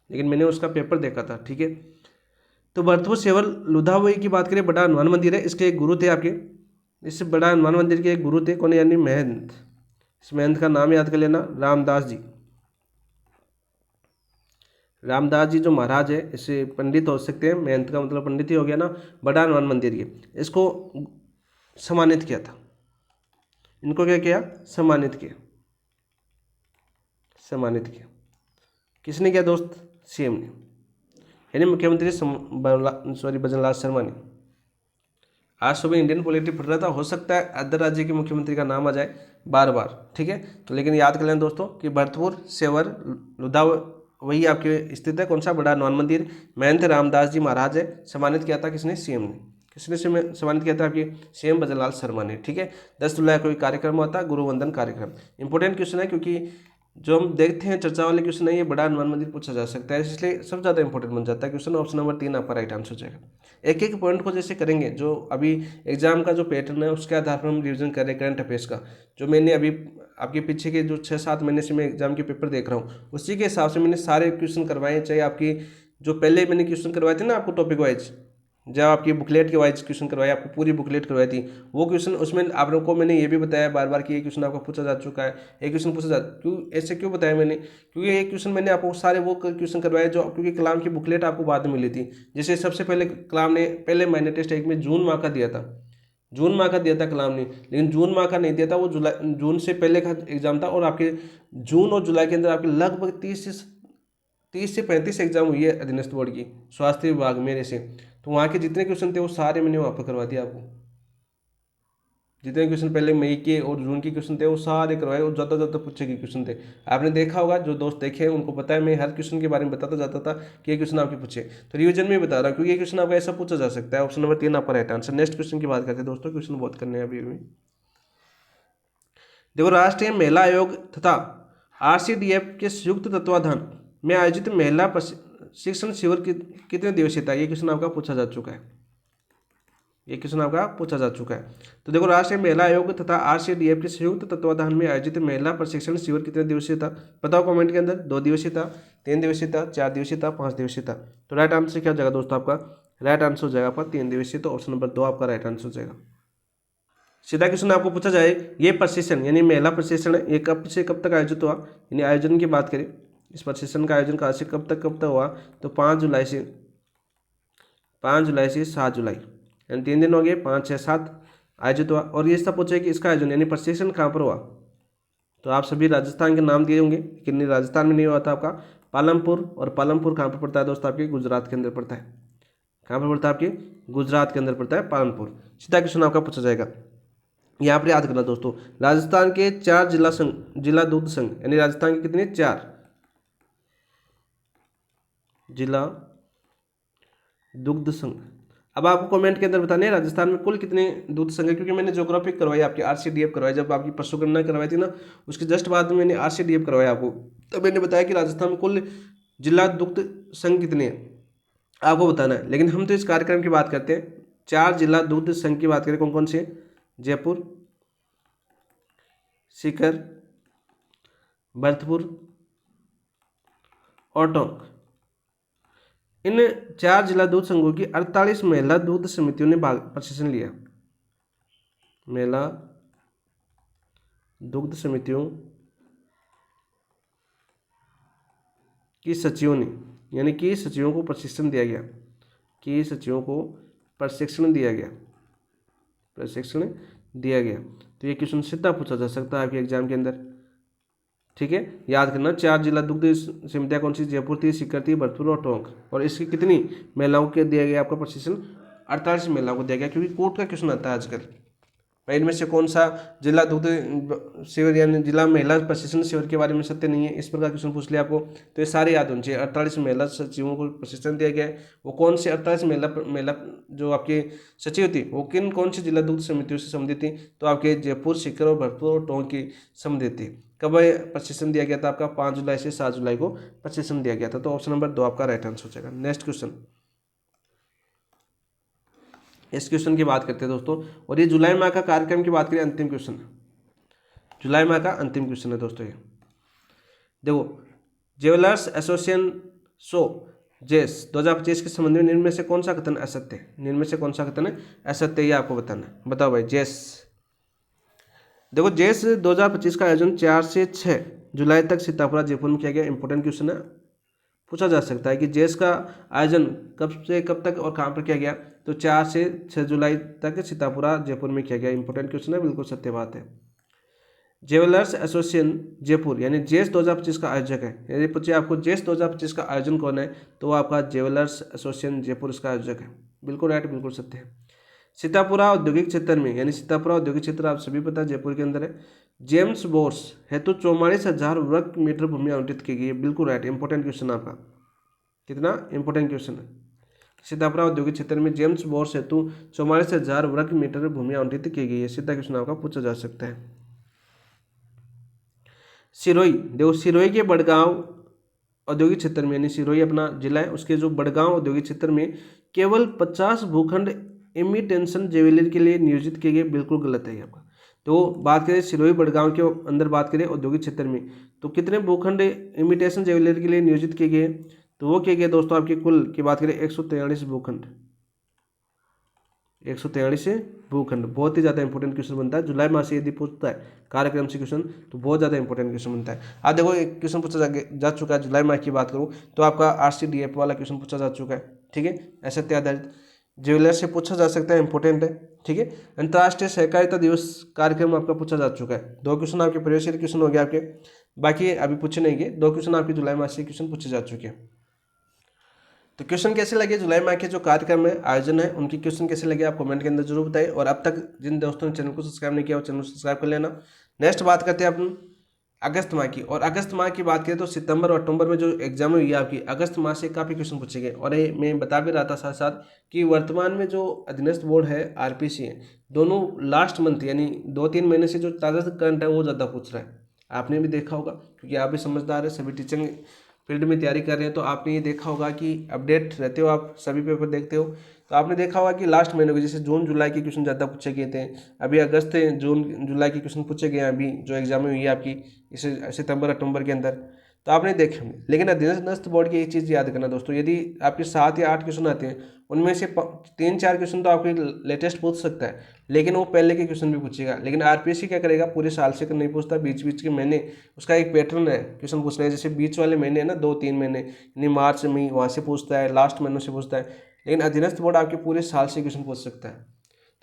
लेकिन मैंने उसका पेपर देखा था। ठीक है, तो भरतपुर सेवर लुधावई की बात करें, बड़ा हनुमान मंदिर है, इसके एक गुरु थे आपके, इस बड़ा हनुमान मंदिर के एक गुरु थे, कौन? यानी महंत। इस महंत का नाम याद कर लेना, रामदास जी। रामदास जी जो महाराज है, इसे पंडित हो सकते हैं, महंत का मतलब पंडित ही हो गया ना। बड़ा हनुमान मंदिर ये, इसको सम्मानित किया था, इनको क्या किया? सम्मानित किया, सम्मानित किया। किसने किया दोस्त? सीएम ने, यानी मुख्यमंत्री भजनलाल शर्मा ने। आज सुबह इंडियन पॉलिटी पढ़ रहा था, हो सकता है अदर राज्य के मुख्यमंत्री का नाम आ जाए बार बार। ठीक है, तो लेकिन याद कर लें दोस्तों कि भरतपुर सेवर लुधावई आपके स्थित है, कौन सा? बड़ा हनुमान मंदिर। महंत रामदास जी महाराज है, सम्मानित किया था किसने? सीएम ने। किसने सम्मानित किया था? आपके सीएम भजनलाल शर्मा ने। ठीक है, 10 जुलाई को कार्यक्रम हुआ था, गुरु वंदन कार्यक्रम। इंपॉर्टेंट क्वेश्चन है, क्योंकि जो हम देखते हैं चर्चा वाले क्वेश्चन है, ये बड़ा हनुमान मंदिर पूछा जा सकता है, इसलिए सबसे ज़्यादा इंपॉर्टेंट बन जाता है क्वेश्चन। ऑप्शन नंबर 3 आपका राइट आंसर हो जाएगा। एक एक पॉइंट को जैसे करेंगे, जो अभी एग्जाम का जो पैटर्न है उसके आधार पर हम रिवीजन कर रहे हैं करंट अफेयर्स का। जो मैंने अभी आपके पीछे के जो 6-7 महीने से मैं एग्जाम के पेपर देख रहा हूँ, उसी के हिसाब से मैंने सारे क्वेश्चन करवाए। चाहे आपकी जो पहले मैंने क्वेश्चन करवाए थे ना आपको टॉपिक वाइज, जब आपकी बुकलेट के वाइज क्वेश्चन करवाए, आपको पूरी बुकलेट करवाई थी, वो क्वेश्चन उसमें आप लोगों को मैंने ये भी बताया बार बार कि ये क्वेश्चन आपका पूछा जा चुका है, एक क्वेश्चन पूछा जा, क्यों ऐसे क्यों बताया मैंने? क्योंकि एक क्वेश्चन मैंने आपको सारे वो क्वेश्चन करवाए जो, क्योंकि कलाम की बुकलेट आपको बाद में मिली थी। जैसे सबसे पहले कलाम ने पहले महीने टेस्ट 1 में जून माह का दिया था, जून माह का दिया था कलाम ने, लेकिन जून माह का नहीं दिया था, वो जुलाई, जून से पहले का एग्जाम था। और आपके जून और जुलाई के अंदर आपके लगभग 30 से 35 एग्जाम हुई है अधीनस्थ बोर्ड की, स्वास्थ्य विभाग मेरे से। तो वहाँ के जितने क्वेश्चन थे वो सारे मैंने वहाँ पर करवा दिया आपको। जितने क्वेश्चन पहले मई के और जून के क्वेश्चन थे वो सारे करवाए, और ज़्यादा ज़्यादा पूछे गए क्वेश्चन थे। आपने देखा होगा, जो दोस्त देखे हैं उनको पता है, मैं हर क्वेश्चन के बारे में बताता जाता था कि ये क्वेश्चन आपके पूछे। तो रिवीजन में बता रहा हूँ, क्योंकि ये क्वेश्चन आपका ऐसा पूछा जा सकता है। ऑप्शन नंबर 3 आपका राइट आंसर। नेक्स्ट क्वेश्चन की बात करते हैं दोस्तों, क्वेश्चन बहुत करने हैं अभी भी। देखो, राष्ट्रीय महिला आयोग तथा RCDF के संयुक्त तत्वाधान में आयोजित महिला प्रशिक्षण शिविर कितने दिवसीय था? ये क्वेश्चन आपका पूछा जा चुका है। ये क्वेश्चन आपका पूछा जा चुका है। तो देखो, राष्ट्रीय महिला आयोग तथा RCDF के संयुक्त तत्वाधान में आयोजित महिला प्रशिक्षण शिविर कितने दिवसीय था? बताओ कमेंट के अंदर। 2 दिवसीय था, 3 दिवसीय था, 4 दिवसीय था, 5 दिवसीय था। तो राइट आंसर क्या हो जाएगा दोस्तों? आपका राइट आंसर हो जाएगा आपका 3 दिवसीय। तो ऑप्शन नंबर 2 आपका राइट आंसर हो जाएगा। सीधा क्वेश्चन आपको पूछा जाए, ये प्रशिक्षण यानी महिला प्रशिक्षण ये कब से कब तक आयोजित हुआ? यानी आयोजन की बात करें, इस प्रशिक्षण का आयोजन कहाँ से कब तक हुआ? तो 5 जुलाई से 7 जुलाई, यानी 3 दिन हो गए, 5, 6, 7 आयोजित हुआ। और ये सब पूछे कि इसका आयोजन यानी प्रशिक्षण कहाँ पर हुआ? तो आप सभी राजस्थान के नाम दिए होंगे, लेकिन राजस्थान में नहीं हुआ था आपका, पालमपुर। और पालमपुर कहाँ पर पड़ता है दोस्तों? आपके गुजरात के अंदर पड़ता है। कहाँ पर पड़ता है? आपके गुजरात के अंदर पड़ता है पालमपुर। सीधा क्वेश्चन आपका पूछा जाएगा। यहाँ पर याद करना दोस्तों, राजस्थान के 4 जिला दुग्ध संघ, यानी राजस्थान के कितने? 4 जिला दुग्ध संघ। अब आपको कमेंट के अंदर बताना है राजस्थान में कुल कितने दुग्ध संघ है, क्योंकि मैंने ज्योग्राफी करवाई आपकी, RCDF करवाई। जब आपकी पशुगणना करवाई थी ना, उसके जस्ट बाद में मैंने RCDF करवाया आपको, तब मैंने बताया कि राजस्थान में कुल जिला दुग्ध संघ कितने हैं आपको बताना है। लेकिन हम तो इस कार्यक्रम की बात करते हैं, 4 जिला दुग्ध संघ की बात करें, कौन कौन से? जयपुर, सीकर, भरतपुर और टोंक। इन 4 जिला दूध संघों की 48 महिला दूध समितियों ने प्रशिक्षण लिया। महिला दुग्ध समितियों की सचिवों ने, यानी कि सचिवों को प्रशिक्षण दिया गया, कि सचिवों को प्रशिक्षण दिया गया, प्रशिक्षण दिया गया। तो ये क्वेश्चन सीधा पूछा जा सकता है आपके एग्जाम के अंदर। ठीक है, याद करना, 4 जिला दुग्ध समितियाँ कौन सी? जयपुर थी, सीकर थी, भरतपुर और टोंक। और इसकी कितनी महिलाओं को दिया गया आपका प्रशिक्षण? 48 महिलाओं को दिया गया, क्योंकि कोर्ट का क्वेश्चन आता है आजकल। भाई इनमें से कौन सा जिला दुग्ध शिविर यानी जिला महिला प्रशिक्षण शिविर के बारे में सत्य नहीं है, इस प्रकार क्वेश्चन पूछ लिया आपको, तो ये सारे याद होने चाहिए। 48 महिला सचिवों को प्रशिक्षण दिया गया है। वो कौन से 48 महिला जो आपके सचिव थी, वो किन कौन सी जिला दुग्ध समितियों से संबंधित थी? तो आपके जयपुर, सीकर और भरतपुर और टोंक की संबंधित थी। कब प्रशिक्षण दिया गया था? आपका 5 जुलाई से 7 जुलाई को प्रशिक्षण दिया गया था। तो ऑप्शन नंबर 2 आपका राइट आंसर हो जाएगा। नेक्स्ट क्वेश्चन, इस क्वेश्चन की बात करते हैं दोस्तों, और ये जुलाई माह का कार्यक्रम की बात करें, अंतिम क्वेश्चन, जुलाई माह का अंतिम क्वेश्चन है दोस्तों। ये देखो, ज्वेलर्स एसोसिएशन शो जेस 2025 के संबंध में निम्न में से कौन सा कथन असत्य है? निम्न में से कौन सा कथन है असत्य, ये आपको बताना है। बताओ भाई, जेस। देखो, जेस 2025 का आयोजन 4 से 6 जुलाई तक सीतापुरा जयपुर में किया गया। इंपॉर्टेंट क्वेश्चन है, पूछा जा सकता है कि जेस का आयोजन कब से कब तक और कहाँ पर किया गया? तो 4 से 6 जुलाई तक सीतापुरा जयपुर में किया गया। इंपॉर्टेंट क्वेश्चन है, बिल्कुल सत्य बात है। ज्वेलर्स एसोसिएशन जयपुर यानी जेस 2025 का आयोजक है। यदि पूछे आपको जेस 2025 का आयोजन कौन है, तो आपका ज्वेलर्स एसोसिएशन जयपुर इसका आयोजक है। बिल्कुल राइट, बिल्कुल सत्य है। सीतापुरा औद्योगिक क्षेत्र में, यानी सीतापुरा औद्योगिक क्षेत्र आप सभी पता है जयपुर के अंदर है, जेम्स बोर्स हेतु 44,000 वर्ग मीटर भूमि आवंटित की गई है। बिल्कुल राइट, इंपॉर्टेंट क्वेश्चन आपका, कितना इंपॉर्टेंट क्वेश्चन है। सीतापुरा औद्योगिक क्षेत्र में जेम्स बोर्स हेतु 44,000 वर्ग मीटर भूमि आवंटित की गई है। सीधा क्वेश्चन आपका पूछा जा सकता है। सिरोही, देखो सिरोही के बड़गांव औद्योगिक क्षेत्र में, यानी सिरोही अपना जिला है, उसके जो बड़गांव औद्योगिक क्षेत्र में केवल 50 भूखंड इमिटेशन ज्वेलरी के लिए नियोजित किए गए। बिल्कुल गलत है आपका। तो बात करें सिरोही बड़गांव के अंदर, बात करें औद्योगिक क्षेत्र में, तो कितने भूखंड इमिटेशन ज्वेलरी के लिए नियोजित किए गए? तो वो किए गए दोस्तों आपके कुल की बात करें 143 भूखंड, 143 भूखंड। बहुत ही ज़्यादा इंपॉर्टेंट क्वेश्चन बनता है। जुलाई माह से यदि पूछता है कार्यक्रम से क्वेश्चन, तो बहुत ज़्यादा इंपॉर्टेंट क्वेश्चन बनता है। आप देखो, एक क्वेश्चन पूछा जा चुका है जुलाई माह की बात करूँ तो आपका RCDF वाला क्वेश्चन पूछा जा चुका है। ठीक है, ऐसे आधारित ज्वेलर से पूछा जा सकता है, इंपॉर्टेंट है। ठीक है, अंतर्राष्ट्रीय सहकारिता दिवस कार्यक्रम आपका पूछा जा चुका है। 2 क्वेश्चन आपके प्रीवियस ईयर क्वेश्चन हो गए आपके, बाकी अभी पूछे नहीं गए। 2 क्वेश्चन आपके जुलाई माह से क्वेश्चन पूछे जा चुके हैं। तो क्वेश्चन कैसे लगे जुलाई माह के जो कार्यक्रम है, आयोजन है, उनकी क्वेश्चन कैसे लगे आप कमेंट के अंदर जरूर बताइए। और अब तक जिन दोस्तों ने चैनल को सब्सक्राइब नहीं किया वो चैनल को सब्सक्राइब कर लेना। नेक्स्ट बात करते हैं अपन अगस्त माह की। और अगस्त माह की बात करें तो सितंबर और अक्टूबर में जो एग्जाम हुई है आपकी, अगस्त माह से काफ़ी क्वेश्चन पूछे गए। और ये मैं बता भी रहा था साथ साथ कि वर्तमान में जो अधीनस्थ बोर्ड है आरपीसी है, दोनों लास्ट मंथ यानी 2-3 महीने से जो ताज़ा करंट है वो ज़्यादा पूछ रहा है। आपने भी देखा होगा क्योंकि आप भी समझदार है, सभी टीचिंग फील्ड में तैयारी कर रहे हैं, तो आपने ये देखा होगा कि अपडेट रहते हो, आप सभी पेपर देखते हो, तो आपने देखा होगा कि लास्ट महीने को जैसे जून जुलाई के क्वेश्चन ज़्यादा पूछे गए थे। अभी अगस्त जून जुलाई के क्वेश्चन पूछे गए हैं अभी जो एग्जाम हुई है आपकी इस सितंबर अक्टूबर के अंदर, तो आपने देखे होंगे। लेकिन अधीनस्थ बोर्ड की एक चीज़ याद करना दोस्तों, यदि आपके 7 या 8 क्वेश्चन आते हैं, उनमें से 3-4 क्वेश्चन तो आपके लेटेस्ट पूछ सकता है, लेकिन वो पहले के क्वेश्चन भी पूछेगा। लेकिन आरपीएससी क्या करेगा, पूरे साल से नहीं पूछता, बीच बीच के महीने उसका एक पैटर्न है क्वेश्चन पूछना है। जैसे बीच वाले महीने है ना 2-3 महीने, यानी मार्च में वहाँ से पूछता है, लास्ट महीनों से पूछता है। लेकिन अधीनस्थ बोर्ड आपके पूरे साल से क्वेश्चन पूछ सकता है।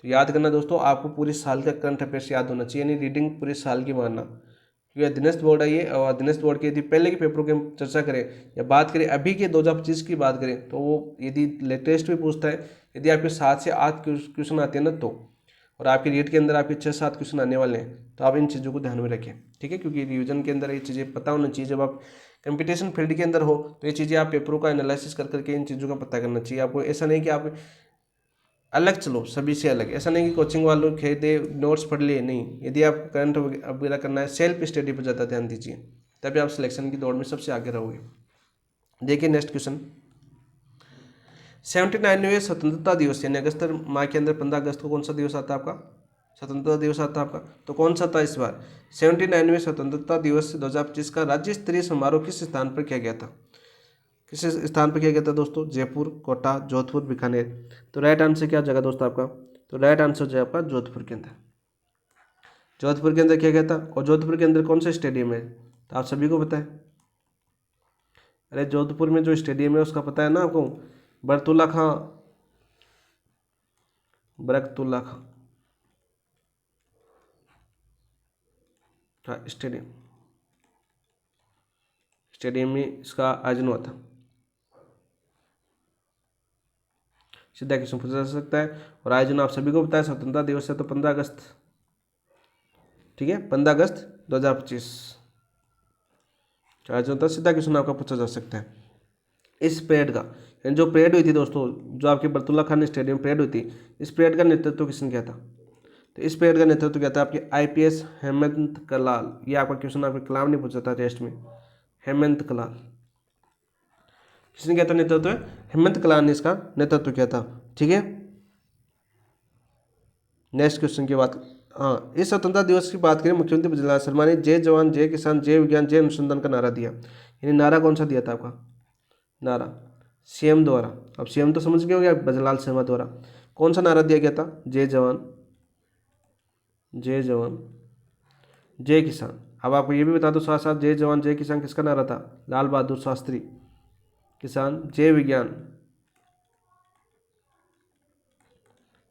तो याद करना दोस्तों, आपको पूरे साल का करंट अफेयर्स याद होना चाहिए, यानी रीडिंग पूरे साल की मानना, क्योंकि अधीनस्थ बोर्ड है ये। और अधीनस्थ बोर्ड के यदि पहले के पेपरों की हम चर्चा करें या बात करें अभी के 2025 की बात करें, तो वो यदि लेटेस्ट भी पूछता है, यदि आपके 7 से 8 क्वेश्चन आते हैं ना तो, और आपके रीट के अंदर आपके 6-7 क्वेश्चन आने वाले हैं, तो आप इन चीज़ों को ध्यान में रखें, ठीक है। क्योंकि रिवीजन के अंदर ये चीज़ें पता होना चाहिए। जब आप कंपटीशन फील्ड के अंदर हो तो ये चीज़ें आप पेपरों का एनालिसिस कर करके इन चीज़ों का पता करना चाहिए आपको। ऐसा नहीं कि आप अलग चलो सभी से अलग, ऐसा नहीं कि कोचिंग वालों खरीदे नोट्स पढ़ लिए, नहीं। यदि आप करंट वगैरह करना है, सेल्फ स्टडी पर ज़्यादा ध्यान दीजिए, तभी आप सिलेक्शन की दौड़ में सबसे आगे रहोगे। देखिए नेक्स्ट क्वेश्चन, 79वें स्वतंत्रता दिवस यानी अगस्त माह के अंदर 15 अगस्त को कौन सा दिवस आता है आपका, स्वतंत्रता दिवस आता है आपका, तो कौन सा था इस बार। 79वें स्वतंत्रता दिवस 2025 का राज्य स्तरीय समारोह किस स्थान पर किया गया था, किस स्थान पर किया गया था दोस्तों, जयपुर, कोटा, जोधपुर, बीकानेर। तो राइट आंसर क्या हो जाएगा दोस्तों आपका, तो राइट आंसर हो जाएगा आपका जोधपुर के अंदर। जोधपुर के अंदर किया गया था। और जोधपुर के अंदर कौन सा स्टेडियम है, तो आप सभी को पता है। अरे जोधपुर में जो स्टेडियम है उसका पता है ना आपको, बरतुल्ला खां, बरकतुल्ला खां, हाँ स्टेडियम, स्टेडियम में इसका आयोजन हुआ था। सीधा क्वेश्चन पूछा जा सकता है। और आयोजन आप सभी को पता है, स्वतंत्रता दिवस है तो 15 अगस्त, ठीक है, 15 अगस्त 2025 आयोजन होता है। सीधा क्वेश्चन आपका पूछा जा सकता है। इस परेड का यानी जो परेड हुई थी दोस्तों, जो आपके बरतुल्ला खान स्टेडियम परेड हुई थी, इस परेड का नेतृत्व किसने किया था, तो इस परेड का नेतृत्व किया था आपके आईपीएस हेमंत कलाल। ये आपका क्वेश्चन आपके कलाम ने पूछा था टेस्ट में, हेमंत कलाल किसने किया था नेतृत्व, हेमंत कलाल ने इसका नेतृत्व किया था, ठीक है। नेक्स्ट क्वेश्चन की बात, हाँ, इस स्वतंत्रता दिवस की बात करें, मुख्यमंत्री बजरलाल शर्मा ने जय जवान जय किसान जय विज्ञान जय अनुसंधान का नारा दिया, यानी नारा कौन सा दिया था आपका, नारा सीएम द्वारा, अब सीएम तो समझ गए हो गया, बजरलाल शर्मा द्वारा कौन सा नारा दिया गया था, जय जवान जय किसान। अब आपको ये भी बता दो साथ साथ, जय जवान जय किसान किसका नारा था, लाल बहादुर शास्त्री। किसान जय विज्ञान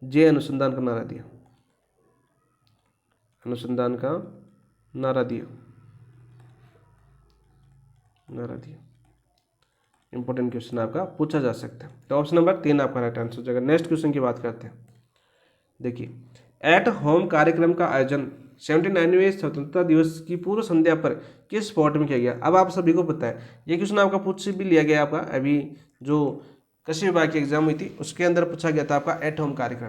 जय अनुसंधान का नारा दिया, अनुसंधान का नारा दिया, इंपॉर्टेंट क्वेश्चन आपका पूछा जा सकता है। तो ऑप्शन नंबर 3 आपका राइट आंसर हो जाएगा। नेक्स्ट क्वेश्चन की बात करते हैं। देखिए, एट होम कार्यक्रम का आयोजन 79वें स्वतंत्रता दिवस की पूर्व संध्या पर किस स्पॉट में किया गया। अब आप सभी को पता है, ये क्वेश्चन आपका पूछ भी लिया गया आपका अभी जो कृषि विभाग की एग्जाम हुई थी उसके अंदर पूछा गया था आपका एट होम कार्यक्रम।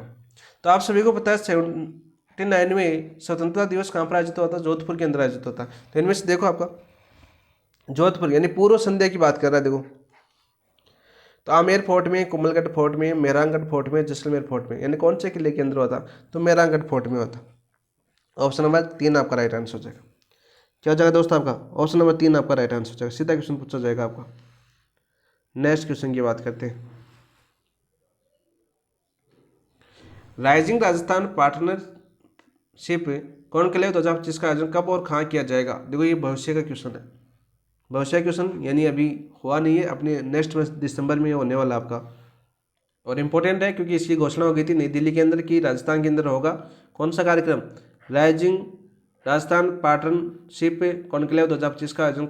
तो आप सभी को पता है 79वें स्वतंत्रता दिवस कहाँ पर आयोजित होता है, जोधपुर के अंदर आयोजित होता है। तो इनमें से देखो आपका जोधपुर यानी पूर्व संध्या की बात कर रहा है, देखो तो आमेर फोर्ट में, कुंभलगढ़ फोर्ट में, मेहरानगढ़ फोर्ट में, जैसलमेर फोर्ट में, यानी कौन से किले के अंदर होता, तो मेहरानगढ़ फोर्ट में होता। ऑप्शन नंबर 3 आपका राइट आंसर हो जाएगा। क्या हो जाएगा दोस्त आपका, ऑप्शन नंबर 3 आपका राइट आंसर हो जाएगा। सीधा क्वेश्चन पूछा जाएगा आपका। नेक्स्ट क्वेश्चन की बात करते हैं। राइजिंग राजस्थान पार्टनरशिप कॉन्क्लेव 2025 का आयोजन कब और कहाँ किया जाएगा। देखो ये भविष्य का क्वेश्चन है, भविष्य क्वेश्चन यानी अभी हुआ नहीं है, अपने नेक्स्ट मंथ दिसंबर में होने वाला आपका। और इम्पोर्टेंट है क्योंकि इसकी घोषणा हो गई थी नई दिल्ली के अंदर कि राजस्थान के अंदर होगा कौन सा कार्यक्रम, राइजिंग राजस्थान पार्टनरशिप कॉन्क्लेव 2025 का आयोजन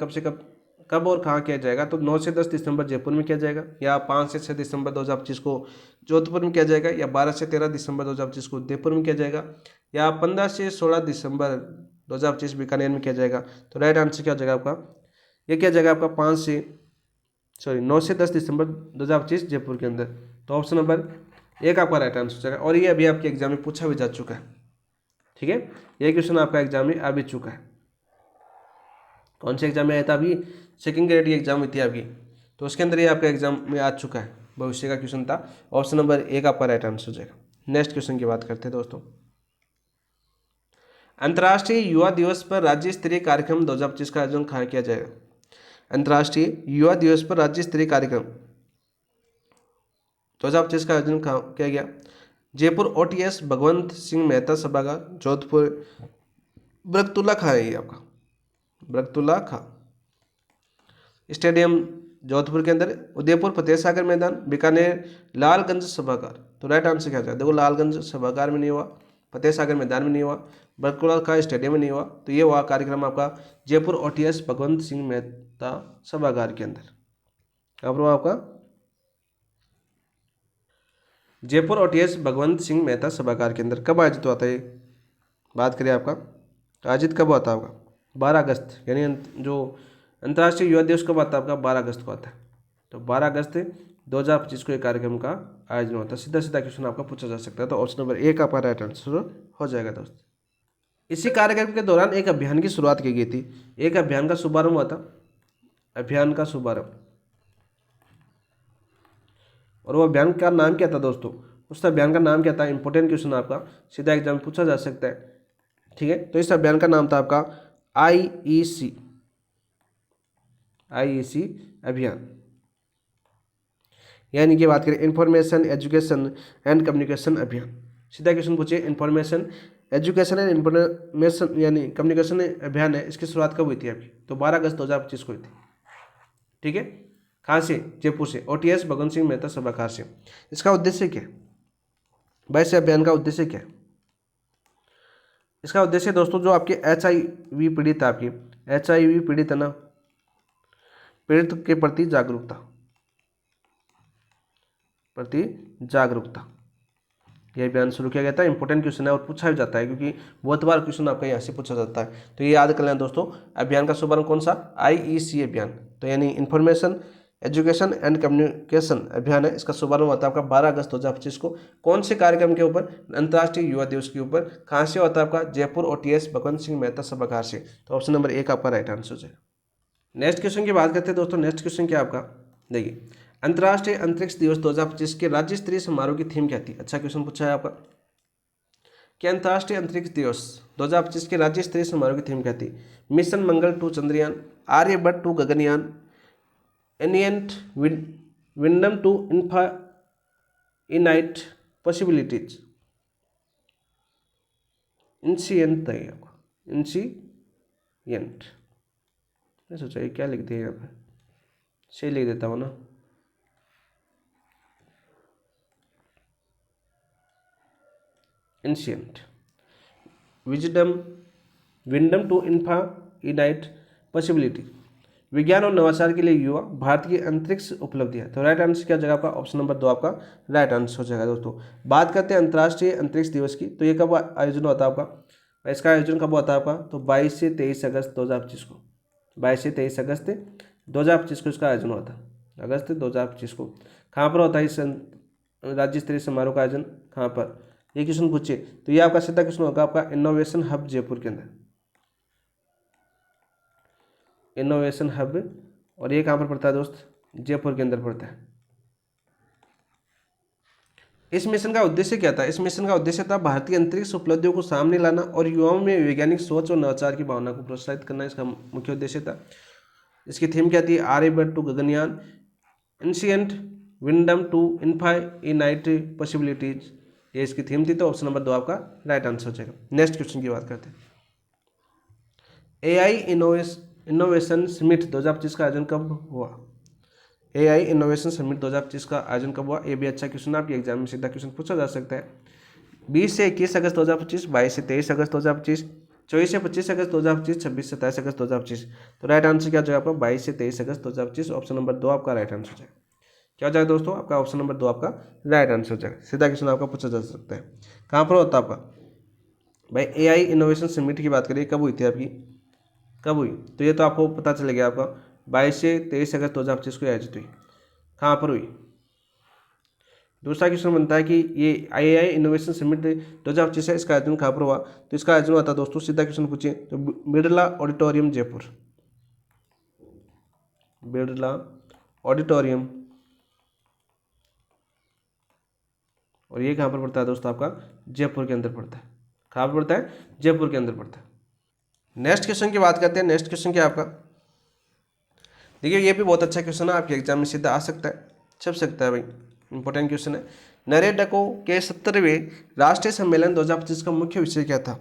कब और कहाँ किया जाएगा। तो 9 से 10 दिसंबर जयपुर में किया जाएगा, या 5 से 6 दिसंबर 2025 को जोधपुर में किया जाएगा, या 12 से 13 दिसंबर 2025 को उदयपुर में किया जाएगा, या 15 से 16 दिसंबर 2025 बीकानेर में किया जाएगा। तो राइट आंसर क्या हो जाएगा आपका, ये क्या जाएगा आपका 9 से 10 दिसंबर 2025 जयपुर के अंदर। तो ऑप्शन नंबर एक आपका राइट आंसर हो जाएगा। और ये अभी आपके एग्जाम में पूछा भी जा चुका है, ठीक है, ये क्वेश्चन आपका एग्जाम में आ भी चुका है। कौन से एग्जाम में आया था, अभी सेकंड ग्रेड की एग्जाम हुई थी आपकी, तो उसके अंदर ये आपका एग्जाम में आ चुका है, भविष्य का क्वेश्चन था। ऑप्शन नंबर एक आपका राइट आंसर हो जाएगा। नेक्स्ट क्वेश्चन की बात करते हैं दोस्तों। अंतर्राष्ट्रीय युवा दिवस पर राज्य स्तरीय कार्यक्रम 2025 का आयोजन कहाँ किया जाएगा। अंतर्राष्ट्रीय युवा दिवस पर राज्य स्तरीय कार्यक्रम 2025 का आयोजन कहाँ किया गया। जयपुर OTS भगवंत सिंह मेहता सभागार, जोधपुर बरकतुल्ला खां है ये आपका, बरकतुल्ला खां स्टेडियम जोधपुर के अंदर, उदयपुर फतेह सागर मैदान, बीकानेर लालगंज सभागार। तो राइट आंसर क्या जाए, देखो लालगंज सभागार में नहीं हुआ, फतेह सागर मैदान में नहीं हुआ, बरकतुल्ला खां स्टेडियम में नहीं हुआ, तो ये हुआ कार्यक्रम आपका जयपुर OTS भगवंत सिंह मेहता सभागार के अंदर। कहाँ पर हुआ आपका, जयपुर OTS भगवंत सिंह मेहता सभागार के अंदर। कब आयोजित हुआ था ये, बात करें आपका आयोजित कब हुआ था आपका 12 अगस्त, यानी जो अंतर्राष्ट्रीय युवा दिवस कब आता है आपका 12 अगस्त को आता है। तो 12 अगस्त 2025 को एक कार्यक्रम का आयोजन होता है। सीधा सीधा क्वेश्चन आपका पूछा जा सकता है। तो ऑप्शन नंबर एक आपका राइट आंसर हो जाएगा दोस्त। इसी कार्यक्रम के दौरान एक अभियान की शुरुआत की गई थी, एक अभियान का शुभारंभ हुआ था, अभियान का शुभारंभ, और वो अभियान का नाम क्या था दोस्तों, उस अभियान का नाम क्या था। इंपॉर्टेंट क्वेश्चन आपका सीधा एग्जाम पूछा जा सकता है, ठीक है। तो इस अभियान का नाम था आपका IEC अभियान, यानी कि बात करें इंफॉर्मेशन एजुकेशन एंड कम्युनिकेशन अभियान। सीधा क्वेश्चन पूछिए, इंफॉर्मेशन एजुकेशन एंड इंफॉर्मेशन यानी कम्युनिकेशन अभियान है, इसकी शुरुआत कब हुई थी आपकी, तो 12 अगस्त 2025 को हुई थी, ठीक है। कहाँ से, जयपुर से, OTS भगवंत सिंह मेहता सभागार से। इसका उद्देश्य क्या है भाई, इस अभियान का उद्देश्य क्या है। इसका उद्देश्य दोस्तों जो आपके HIV पीड़ित है, आपकी HIV पीड़ित है ना, पीड़ित के प्रति जागरूकता, यह अभियान शुरू किया गया था। इंपॉर्टेंट क्वेश्चन है और पूछा भी जाता है, क्योंकि बहुत बार क्वेश्चन आपका यहाँ से पूछा जाता है। तो ये याद कर लेना दोस्तों, अभियान का शुभारंभ कौन सा, IEC अभियान, तो यानी इंफॉर्मेशन एजुकेशन एंड कम्युनिकेशन अभियान है। इसका शुभारंभ होता है आपका 12 अगस्त 2025 को। कौन से कार्यक्रम के ऊपर, अंतर्राष्ट्रीय युवा दिवस के ऊपर। कहाँ से होता है आपका, जयपुर OTS भगवंत सिंह मेहता सभागार से। तो ऑप्शन नंबर एक आपका राइट आंसर हो जाएगा। नेक्स्ट क्वेश्चन की बात करते हैं दोस्तों। नेक्स्ट क्वेश्चन क्या आपका, देखिए, अंतर्राष्ट्रीय अंतरिक्ष दिवस 2025 के राज्य स्तरीय समारोह की थीम क्या थी। अच्छा क्वेश्चन पूछा है आपका कि अंतर्राष्ट्रीय अंतरिक्ष दिवस 2025 के राज्य स्तरीय समारोह की थीम क्या थी। मिशन मंगल 2 Chandrayaan, Aryabhata 2 Gaganyaan, एनियंट विंडम 2 infinite possibilities. Ancient है आपका, इंसियंट, मैं सोचा ये क्या लिख दिया यहाँ पे, सही लिख देता हूँ ना। एंशियंट विंडम टू इनफाइनाइट पॉसिबिलिटी, विज्ञान और नवाचार के लिए युवा, भारत की अंतरिक्ष उपलब्धियां। तो राइट आंसर क्या जगह आपका, ऑप्शन नंबर 2 आपका राइट आंसर हो जाएगा दोस्तों। बात करते हैं अंतर्राष्ट्रीय अंतरिक्ष दिवस की, तो ये कब आयोजन होता है आपका, इसका आयोजन कब होता है आपका, तो 22 से 23 अगस्त 2025 को, 22 से 23 अगस्त 2025 को इसका आयोजन होता है, अगस्त 2025 को। कहाँ पर होता है इस राज्य स्तरीय समारोह का आयोजन, कहाँ पर, ये क्वेश्चन पूछिए। तो ये आपका सीधा क्वेश्चन होगा आपका इनोवेशन हब जयपुर के अंदर, इनोवेशन हब, और ये कहाँ पर पड़ता है दोस्त, जयपुर के अंदर पड़ता है। इस मिशन का उद्देश्य क्या था, इस मिशन का उद्देश्य था भारतीय अंतरिक्ष उपलब्धियों को सामने लाना और युवाओं में वैज्ञानिक सोच और नवाचार की भावना को प्रोत्साहित करना, इसका मुख्य उद्देश्य था। इसकी थीम क्या थी, Aryabhata 2 Gaganyaan, ancient wisdom 2 infinite possibilities, ये इसकी थीम थी। तो ऑप्शन नंबर 2 आपका राइट आंसर हो जाएगा। नेक्स्ट क्वेश्चन की बात करते हैं। AI इनोवेशन समिट 2025 का आयोजन कब हुआ, AI इनोवेशन समिट 2025 का आयोजन कब हुआ। ये भी अच्छा क्वेश्चन, आपके एग्जाम में सीधा क्वेश्चन पूछा जा सकता है। 20 से 21 अगस्त 2025, 22 से 23 अगस्त 2025, 24 से 25 अगस्त 2025, 26 से 27 अगस्त 2025। तो राइट आंसर क्या हो जाएगा आपका, 22 से 23 अगस्त 2025, ऑप्शन नंबर 2 आपका राइट आंसर हो जाएगा। क्या हो जाएगा दोस्तों, आपका ऑप्शन नंबर 2 आपका राइट आंसर हो जाएगा। सीधा क्वेश्चन आपका पूछा जा सकता है। कहाँ पर होता है आपका, भाई एआई इनोवेशन समिट की बात करिए, कब हुई थी आपकी, कब हुई, तो ये तो आपको पता चलेगा आपका 22 से 23 अगस्त 2025 को आयोजित हुई। कहाँ पर हुई। दूसरा क्वेश्चन बनता है कि ये आई इनोवेशन समिट 2025 है, इसका आयोजन कहाँ पर हुआ, तो इसका आयोजन हुआ था दोस्तों, सीधा क्वेश्चन पूछिए तो बिरला ऑडिटोरियम जयपुर, बिरला ऑडिटोरियम, और ये कहाँ पर पड़ता है दोस्तों, आपका जयपुर के अंदर पड़ता है। कहाँ पर पड़ता है, जयपुर के अंदर पड़ता है। नेक्स्ट क्वेश्चन की बात करते हैं। नेक्स्ट क्वेश्चन क्या आपका, देखिए ये भी बहुत अच्छा क्वेश्चन है, आपके एग्जाम में सीधा आ सकता है, छप सकता है भाई, इंपॉर्टेंट क्वेश्चन है। नरेडको के 70वें राष्ट्रीय सम्मेलन 2025 का मुख्य विषय क्या था।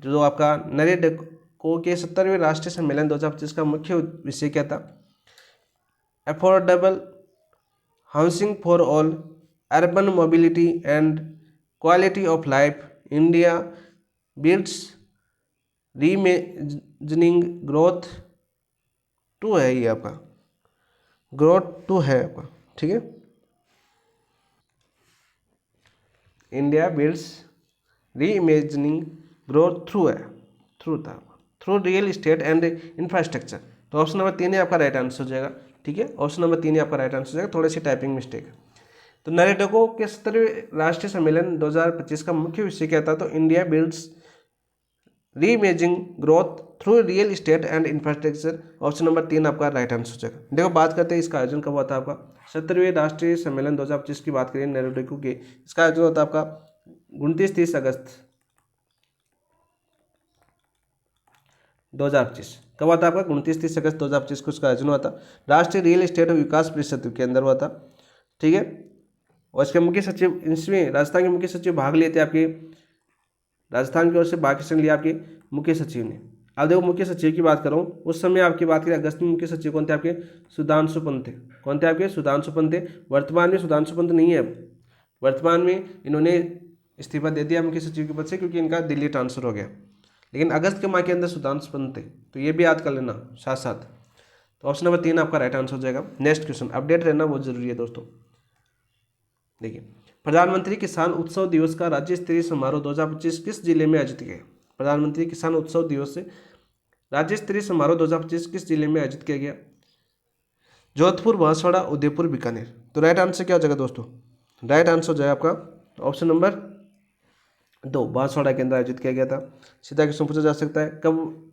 जो आपका नरेडको के 70वें राष्ट्रीय सम्मेलन 2025 का मुख्य विषय क्या था। Affordable housing for all, urban mobility and quality of life, India builds reimagining growth to है, ये आपका ग्रोथ टू है आपका, ठीक है। India builds reimagining growth through है, थ्रू था, through real estate and infrastructure. तो ऑप्शन नंबर 3 ही आपका राइट आंसर हो जाएगा, ठीक है। ऑप्शन नंबर 3 ही आपका राइट आंसर हो जाएगा, थोड़ी सी टाइपिंग मिस्टेक है। तो नरेडको के 70वें राष्ट्रीय सम्मेलन 2025 का मुख्य विषय क्या था, तो India builds reimagining growth through real estate and infrastructure. Option number 3 आपका राइट आंसर हो जाएगा। देखो बात करते हैं इसका आयोजन कब हुआ था आपका, 70वें राष्ट्रीय सम्मेलन 2025 की बात करें नरेडको के, इसका आयोजन होता है आपका 29-30 अगस्त 2025। कब हुआ था आपका, 29-30 अगस्त 2025 को इसका आयोजन हुआ था। राष्ट्रीय रियल एस्टेट विकास परिषद के अंदर हुआ था, ठीक है। और इसके मुख्य सचिव, इसमें राजस्थान के मुख्य सचिव भाग लिए थे आपके, राजस्थान की ओर से भाषण लिया आपके मुख्य सचिव ने। अब देखो मुख्य सचिव की बात करूँ, उस समय आपकी बात करें अगस्त में मुख्य सचिव कौन थे आपके, सुधांशु पंत थे। कौन थे आपके, सुधांशु पंत थे। वर्तमान में सुधांशु पंत नहीं है अब, वर्तमान में इन्होंने इस्तीफा दे दिया मुख्य सचिव के पद से, क्योंकि इनका दिल्ली ट्रांसफर हो गया। लेकिन अगस्त के माह के अंदर सुधांशु पंत थे, तो ये भी याद कर लेना साथ साथ। तो ऑप्शन नंबर 3 आपका राइट आंसर हो जाएगा। नेक्स्ट क्वेश्चन, अपडेट रहना बहुत जरूरी है दोस्तों। देखिए प्रधानमंत्री किसान उत्सव दिवस का राज्य स्तरीय समारोह 2025 किस जिले में आयोजित किया गया। प्रधानमंत्री किसान उत्सव दिवस से राज्य स्तरीय समारोह 2025 किस जिले में आयोजित किया गया। जोधपुर, बांसवाड़ा, उदयपुर, बीकानेर। तो राइट आंसर क्या हो जाएगा दोस्तों, राइट आंसर हो जाएगा आपका ऑप्शन नंबर 2, बांसवाड़ा के अंदर आयोजित किया गया था। सीधा क्वेश्चन पूछा जा सकता है, कब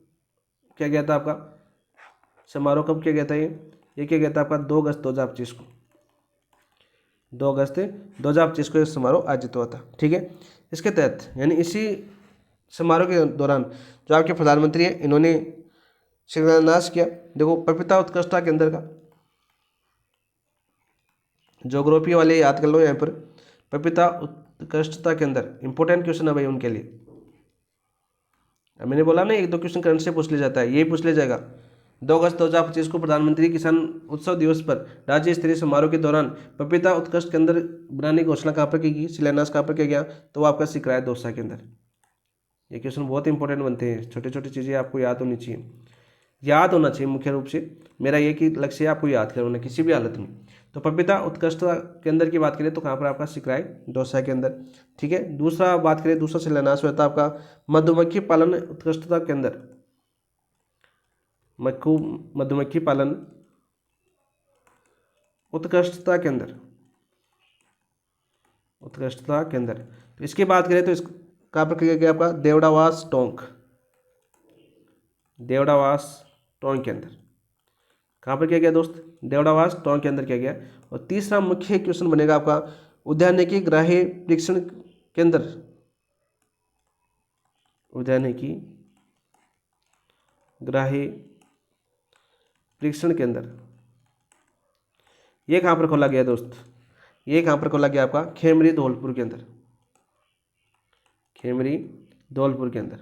किया गया था आपका समारोह, कब किया गया था ये किया गया था आपका 2 अगस्त 2025 को, 2 अगस्त 2025 को यह समारोह आयोजित हुआ था, ठीक है। इसके तहत यानी इसी समारोह के दौरान जो आपके प्रधानमंत्री हैं, इन्होंने शिलान्यास किया। देखो पपीता उत्कृष्टता केंद्र का, ज्योग्राफी वाले याद कर लो यहाँ पर, पपीता उत्कृष्टता केंद्र इंपॉर्टेंट क्वेश्चन है भाई उनके लिए। मैंने बोला ना 1-2 क्वेश्चन करंट से पूछ लिया जाता है, यही पूछ लिया जाएगा। 2 अगस्त 2025 को प्रधानमंत्री किसान उत्सव दिवस पर राज्य स्तरीय समारोह के दौरान पपीता उत्कृष्ट केंद्र बनाने की घोषणा कहाँ पर की गई, शिलान्यास कहाँ पर किया गया, तो वो आपका सिकराय दौसा के अंदर। ये क्वेश्चन बहुत इंपॉर्टेंट बनते हैं, छोटी छोटी चीज़ें आपको याद होनी चाहिए, याद होना चाहिए मुख्य रूप से। मेरा ये कि लक्ष्य है आपको याद करना किसी भी हालत में। तो पपीता उत्कृष्टता केंद्र की बात करें तो कहाँ पर आपका सिकराय दौसा के अंदर, ठीक है। दूसरा बात करें, दूसरा शिलान्यास हुआ था आपका मधुमक्खी पालन उत्कृष्टता केंद्र, मधुमक्खी पालन उत्कृष्टता केंद्र, उत्कृष्टता केंद्र। तो इसकी बात करें तो इस कहाँ पर किया गया आपका देवड़ावास टोंक, देवड़ावास टोंक के अंदर। कहाँ पर किया गया दोस्त, देवड़ावास टोंक के अंदर किया गया। और तीसरा मुख्य क्वेश्चन बनेगा आपका उद्यानिकी ग्राही परीक्षण केंद्र, उद्यानिकी ग्राही परीक्षण केंद्र, ये कहाँ पर खोला गया दोस्त, ये कहाँ पर खोला गया आपका खेमरी धौलपुर के अंदर, खेमरी धौलपुर के अंदर।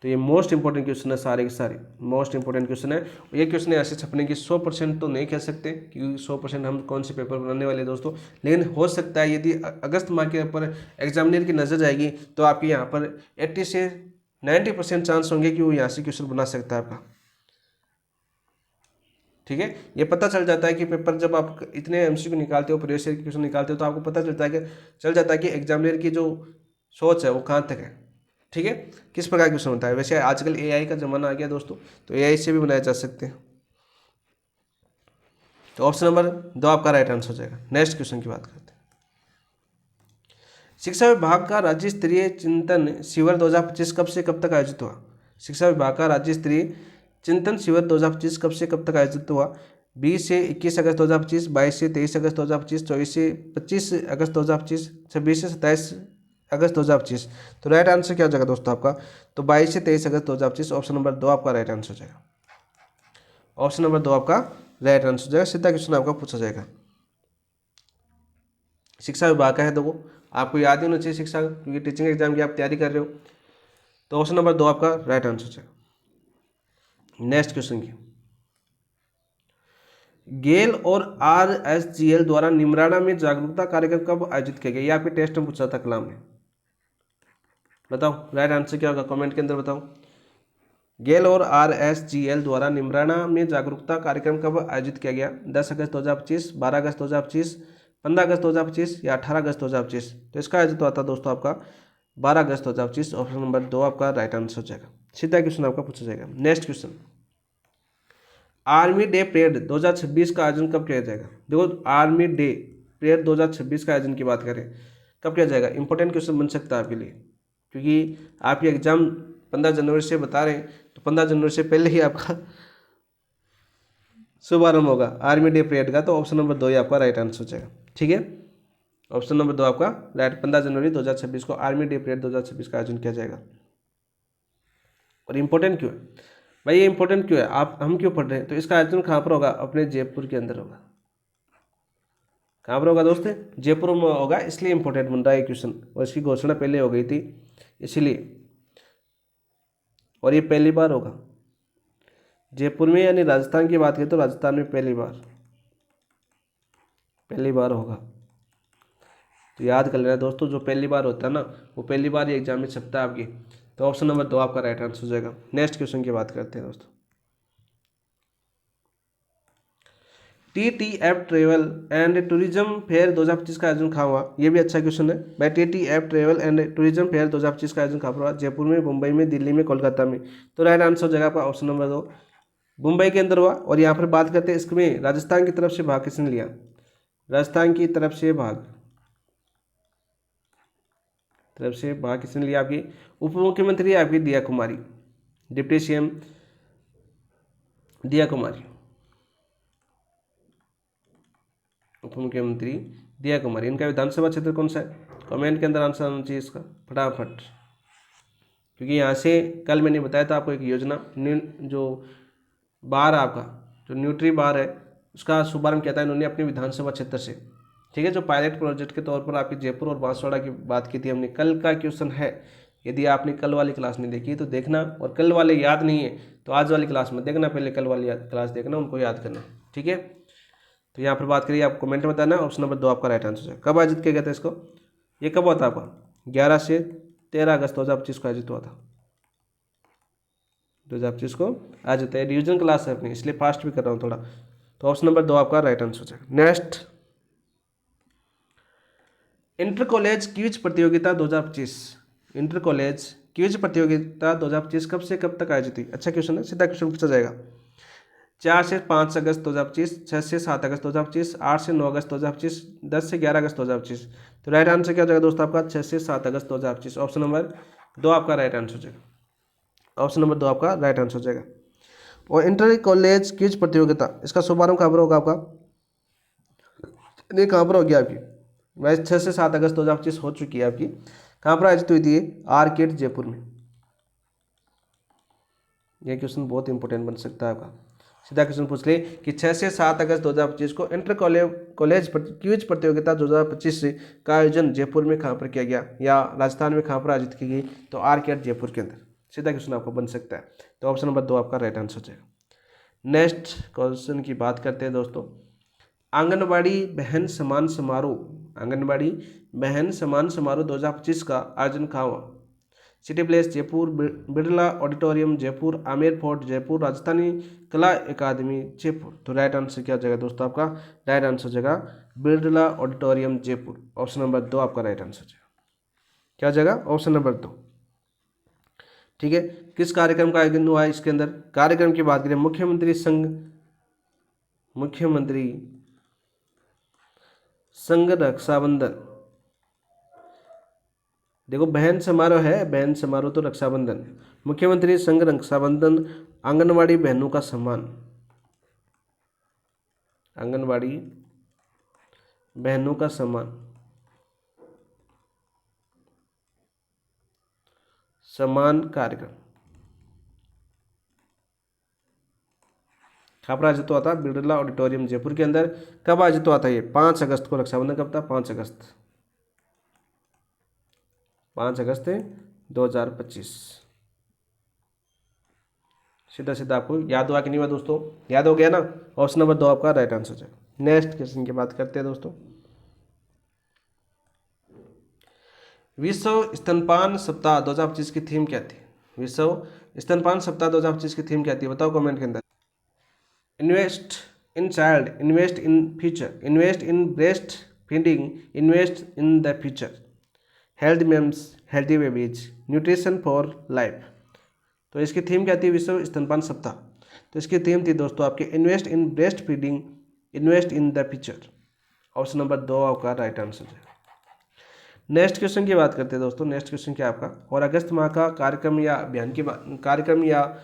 तो ये मोस्ट इंपॉर्टेंट क्वेश्चन है, सारे के सारे मोस्ट इंपॉर्टेंट क्वेश्चन है। ये क्वेश्चन ऐसे छपने की 100% तो नहीं कह सकते, क्योंकि 100% हम कौन से पेपर बनाने वाले दोस्तों, लेकिन हो सकता है यदि अगस्त माह के ऊपर एग्जामिनर की नज़र जाएगी तो आपके यहाँ पर 80 से 90% चांस होंगे कि वो यहाँ से क्वेश्चन बना सकता है आपका। ठीक है, ये पता चल जाता है कि पेपर जब आप इतने एमसीक्यू निकालते हो, प्रीवियस ईयर के क्वेश्चन निकालते हो, तो आपको पता चल जाता है कि एग्जामिनर की जो सोच है वो कहाँ तक है। ठीक है, किस प्रकार क्वेश्चन होता है। वैसे आजकल एआई का ज़माना आ गया दोस्तों, तो एआई से भी बनाए जा सकते हैं। तो ऑप्शन नंबर 2 आपका राइट आंसर हो जाएगा। नेक्स्ट क्वेश्चन की बात करते हैं। शिक्षा विभाग का राज्य स्तरीय चिंतन शिविर 2025 कब से कब तक आयोजित हुआ। शिक्षा विभाग का राज्य स्तरीय चिंतन शिविर 2025 कब से कब तक आयोजित हुआ। 20 से 21 अगस्त 2025, 22 से 23 अगस्त 2025, 24 से 25 अगस्त 2025, 26 से 27 अगस्त 2025। तो राइट आंसर क्या हो जाएगा दोस्तों आपका, तो 22 से 23 अगस्त 2025। ऑप्शन नंबर 2 आपका राइट आंसर हो जाएगा। ऑप्शन नंबर 2 आपका राइट आंसर हो जाएगा। सीधा क्वेश्चन आपका पूछा जाएगा। शिक्षा विभाग का है, देखो आपको याद ही होना चाहिए शिक्षा, क्योंकि टीचिंग एग्जाम की आप तैयारी कर रहे हो। तो ऑप्शन नंबर 2 आपका राइट आंसर हो जाएगा। नेक्स्ट क्वेश्चन की, गेल और RSGL द्वारा निमराना में जागरूकता कार्यक्रम कब आयोजित किया गया। ये आपके टेस्ट में पूछा था कलाम में। बताओ राइट आंसर क्या होगा, कमेंट के अंदर बताओ। गेल और RSGL द्वारा निमराना में जागरूकता कार्यक्रम कब आयोजित किया गया। 10 अगस्त 2025, 12 अगस्त 2025, 15 अगस्त 2025 या 18 अगस्त 2025। तो इसका आयोजित हुआ था दोस्तों आपका 12 अगस्त 2025। ऑप्शन नंबर 2 आपका राइट आंसर हो जाएगा। सीधा क्वेश्चन आपका पूछा जाएगा। Next question, army day parade 2026 का आयोजन कब किया जाएगा। देखो आर्मी डे परेड 2026 का आयोजन की बात करें कब किया जाएगा, इंपॉर्टेंट क्वेश्चन बन सकता है आपके लिए, क्योंकि आपके एग्जाम 15 जनवरी से बता रहे हैं, तो 15 जनवरी से पहले ही आपका शुभारंभ होगा आर्मी डे परेड का। तो ऑप्शन नंबर 2 ही आपका राइट आंसर हो जाएगा। ठीक है, ऑप्शन नंबर 2 आपका राइट। 15 जनवरी 2026 को आर्मी डे परेड 2026 का आयोजन किया जाएगा। और इम्पोर्टेंट क्यों है भाई, ये इंपॉर्टेंट क्यों है, आप हम क्यों पढ़ रहे हैं, तो इसका आयोजन कहाँ पर होगा, अपने जयपुर के अंदर होगा। कहाँ पर होगा दोस्त, जयपुर में होगा, इसलिए इंपॉर्टेंट बन रहा है क्वेश्चन। और इसकी घोषणा पहले हो गई थी इसलिए, और ये पहली बार होगा जयपुर में, यानी राजस्थान की बात करें तो राजस्थान में पहली बार होगा। तो याद कर लेना दोस्तों, जो पहली बार होता है ना, वो पहली बार ही एग्जाम में छपता है आपकी। तो ऑप्शन नंबर 2 आपका राइट आंसर हो जाएगा। नेक्स्ट क्वेश्चन की बात करते हैं दोस्तों। TTF travel and tourism fair 2025 का आयोजन कहाँ हुआ। ये भी अच्छा क्वेश्चन है भाई। TTF travel and tourism fair 2025 का आयोजन कहाँ पर हुआ, जयपुर में, मुंबई में, दिल्ली में, कोलकाता में। तो राइट आंसर हो जाएगा आपका ऑप्शन नंबर 2, मुंबई के अंदर हुआ। और यहाँ पर बात करते हैं इसमें राजस्थान की तरफ से भाग किसने लिया, राजस्थान की तरफ से भाग किसने लिया, आपकी उप मुख्यमंत्री आपकी दिया कुमारी, डिप्टी CM दिया कुमारी, उप मुख्यमंत्री दिया कुमारी। इनका विधानसभा क्षेत्र कौन सा है, कमेंट के अंदर आंसर आना चाहिए इसका फटाफट, क्योंकि यहाँ से कल मैंने बताया था आपको एक योजना, जो बार आपका जो न्यूट्री बार है उसका शुभारंभ किया था इन्होंने अपने विधानसभा क्षेत्र से। ठीक है, जो पायलट प्रोजेक्ट के तौर पर आपकी जयपुर और बांसवाड़ा की बात की थी हमने। कल का क्वेश्चन है, यदि आपने कल वाली क्लास नहीं देखी तो देखना, और कल वाले याद नहीं है तो आज वाली क्लास में देखना, पहले कल वाली क्लास देखना, उनको याद करना। ठीक है, तो यहाँ पर बात करिए, आप कमेंट में बताना। ऑप्शन नंबर 2 आपका राइट आंसर है। कब आयोजित किया गया था इसको, ये कब हुआ था आपका, 11 से 13 अगस्त 2025 को आयोजित हुआ था। 2025 को आयोजित है, रिविजन क्लास है अपनी, इसलिए फास्ट भी कर रहा हूँ थोड़ा। तो ऑप्शन नंबर 2 आपका राइट आंसर हो जाएगा। नेक्स्ट, इंटर कॉलेज क्विज प्रतियोगिता 2025, इंटर कॉलेज क्विज प्रतियोगिता 2025 कब से कब तक आयोजित हुई। अच्छा क्वेश्चन है, सीधा क्वेश्चन पूछा जाएगा। 4 से 5 अगस्त 2025, 6 से 7 अगस्त 2025, 8 से 9 अगस्त 2025, 10 से 11 अगस्त 2025। तो राइट आंसर क्या हो जाएगा दोस्तों आपका, 6 से 7 अगस्त 2025। ऑप्शन नंबर 2 आपका राइट आंसर हो जाएगा। ऑप्शन नंबर 2 आपका राइट आंसर हो जाएगा। और इंटर कॉलेज क्विज प्रतियोगिता, इसका शुभारंभ कहाँ पर होगा आपका, नहीं कहाँ पर होगी आपकी, वैसे 6 से 7 अगस्त 2025 हो चुकी है आपकी। कहाँ पर आयोजित हुई थी, आर्केड जयपुर में। यह क्वेश्चन बहुत इंपॉर्टेंट बन सकता है आपका। सीधा क्वेश्चन पूछ ले कि 6 से 7 अगस्त 2025 को इंटर कॉलेज क्विज प्रतियोगिता 2025 का आयोजन जयपुर में कहाँ पर किया गया, या राजस्थान में कहाँ पर आयोजित की गई, तो आर्केड जयपुर के अंदर। सीधा क्वेश्चन आपको बन सकता है। तो ऑप्शन नंबर 2 आपका राइट आंसर हो जाएगा। नेक्स्ट क्वेश्चन की बात करते हैं दोस्तों। आंगनबाड़ी बहन सम्मान समारोह 2025 का आयोजन कहाँ हुआ। City place Jaipur, Birla auditorium Jaipur, Amer fort Jaipur, Rajasthani कला अकादमी जयपुर। तो राइट आंसर क्या हो जाएगा दोस्तों आपका? राइट आंसर हो जाएगा Birla auditorium Jaipur. Option number 2 आपका राइट आंसर हो जाएगा। क्या हो जाएगा? Option number 2। ठीक है, किस कार्यक्रम का आयोजन हुआ है इसके अंदर? कार्यक्रम की बात करें, मुख्यमंत्री संघ रक्षाबंधन। देखो बहन समारोह है, बहन समारोह तो रक्षाबंधन। मुख्यमंत्री संघ रक्षाबंधन, आंगनवाड़ी बहनों का सम्मान, आंगनवाड़ी बहनों का सम्मान, सम्मान कार्यक्रम कहाँ पर आयोजित हुआ था? बिरला ऑडिटोरियम जयपुर के अंदर। कब आयोजित हुआ था ये? 5 अगस्त को। रक्षाबंधन कब था? 5 अगस्त, 5 अगस्त 2025। सीधा सीधा आपको याद हुआ कि नहीं हुआ दोस्तों? याद हो गया ना? ऑप्शन नंबर 2 आपका राइट आंसर है। नेक्स्ट क्वेश्चन की बात करते हैं दोस्तों। विश्व स्तनपान सप्ताह 2025 की थीम क्या थी? विश्व स्तनपान सप्ताह 2025 की थीम क्या थी? बताओ कमेंट के अंदर। Invest in child, invest in future, invest in breast feeding, invest in the future, health moms, healthy babies, nutrition for life. तो इसकी थीम क्या थी विश्व स्तनपान सप्ताह? तो इसकी थीम थी दोस्तों आपके invest in breast feeding, invest in the future. Option number 2 आपका राइट आंसर है। नेक्स्ट क्वेश्चन की बात करते हैं दोस्तों। नेक्स्ट क्वेश्चन क्या आपका? और अगस्त माह का कार्यक्रम या अभियान की कार्यक्रम या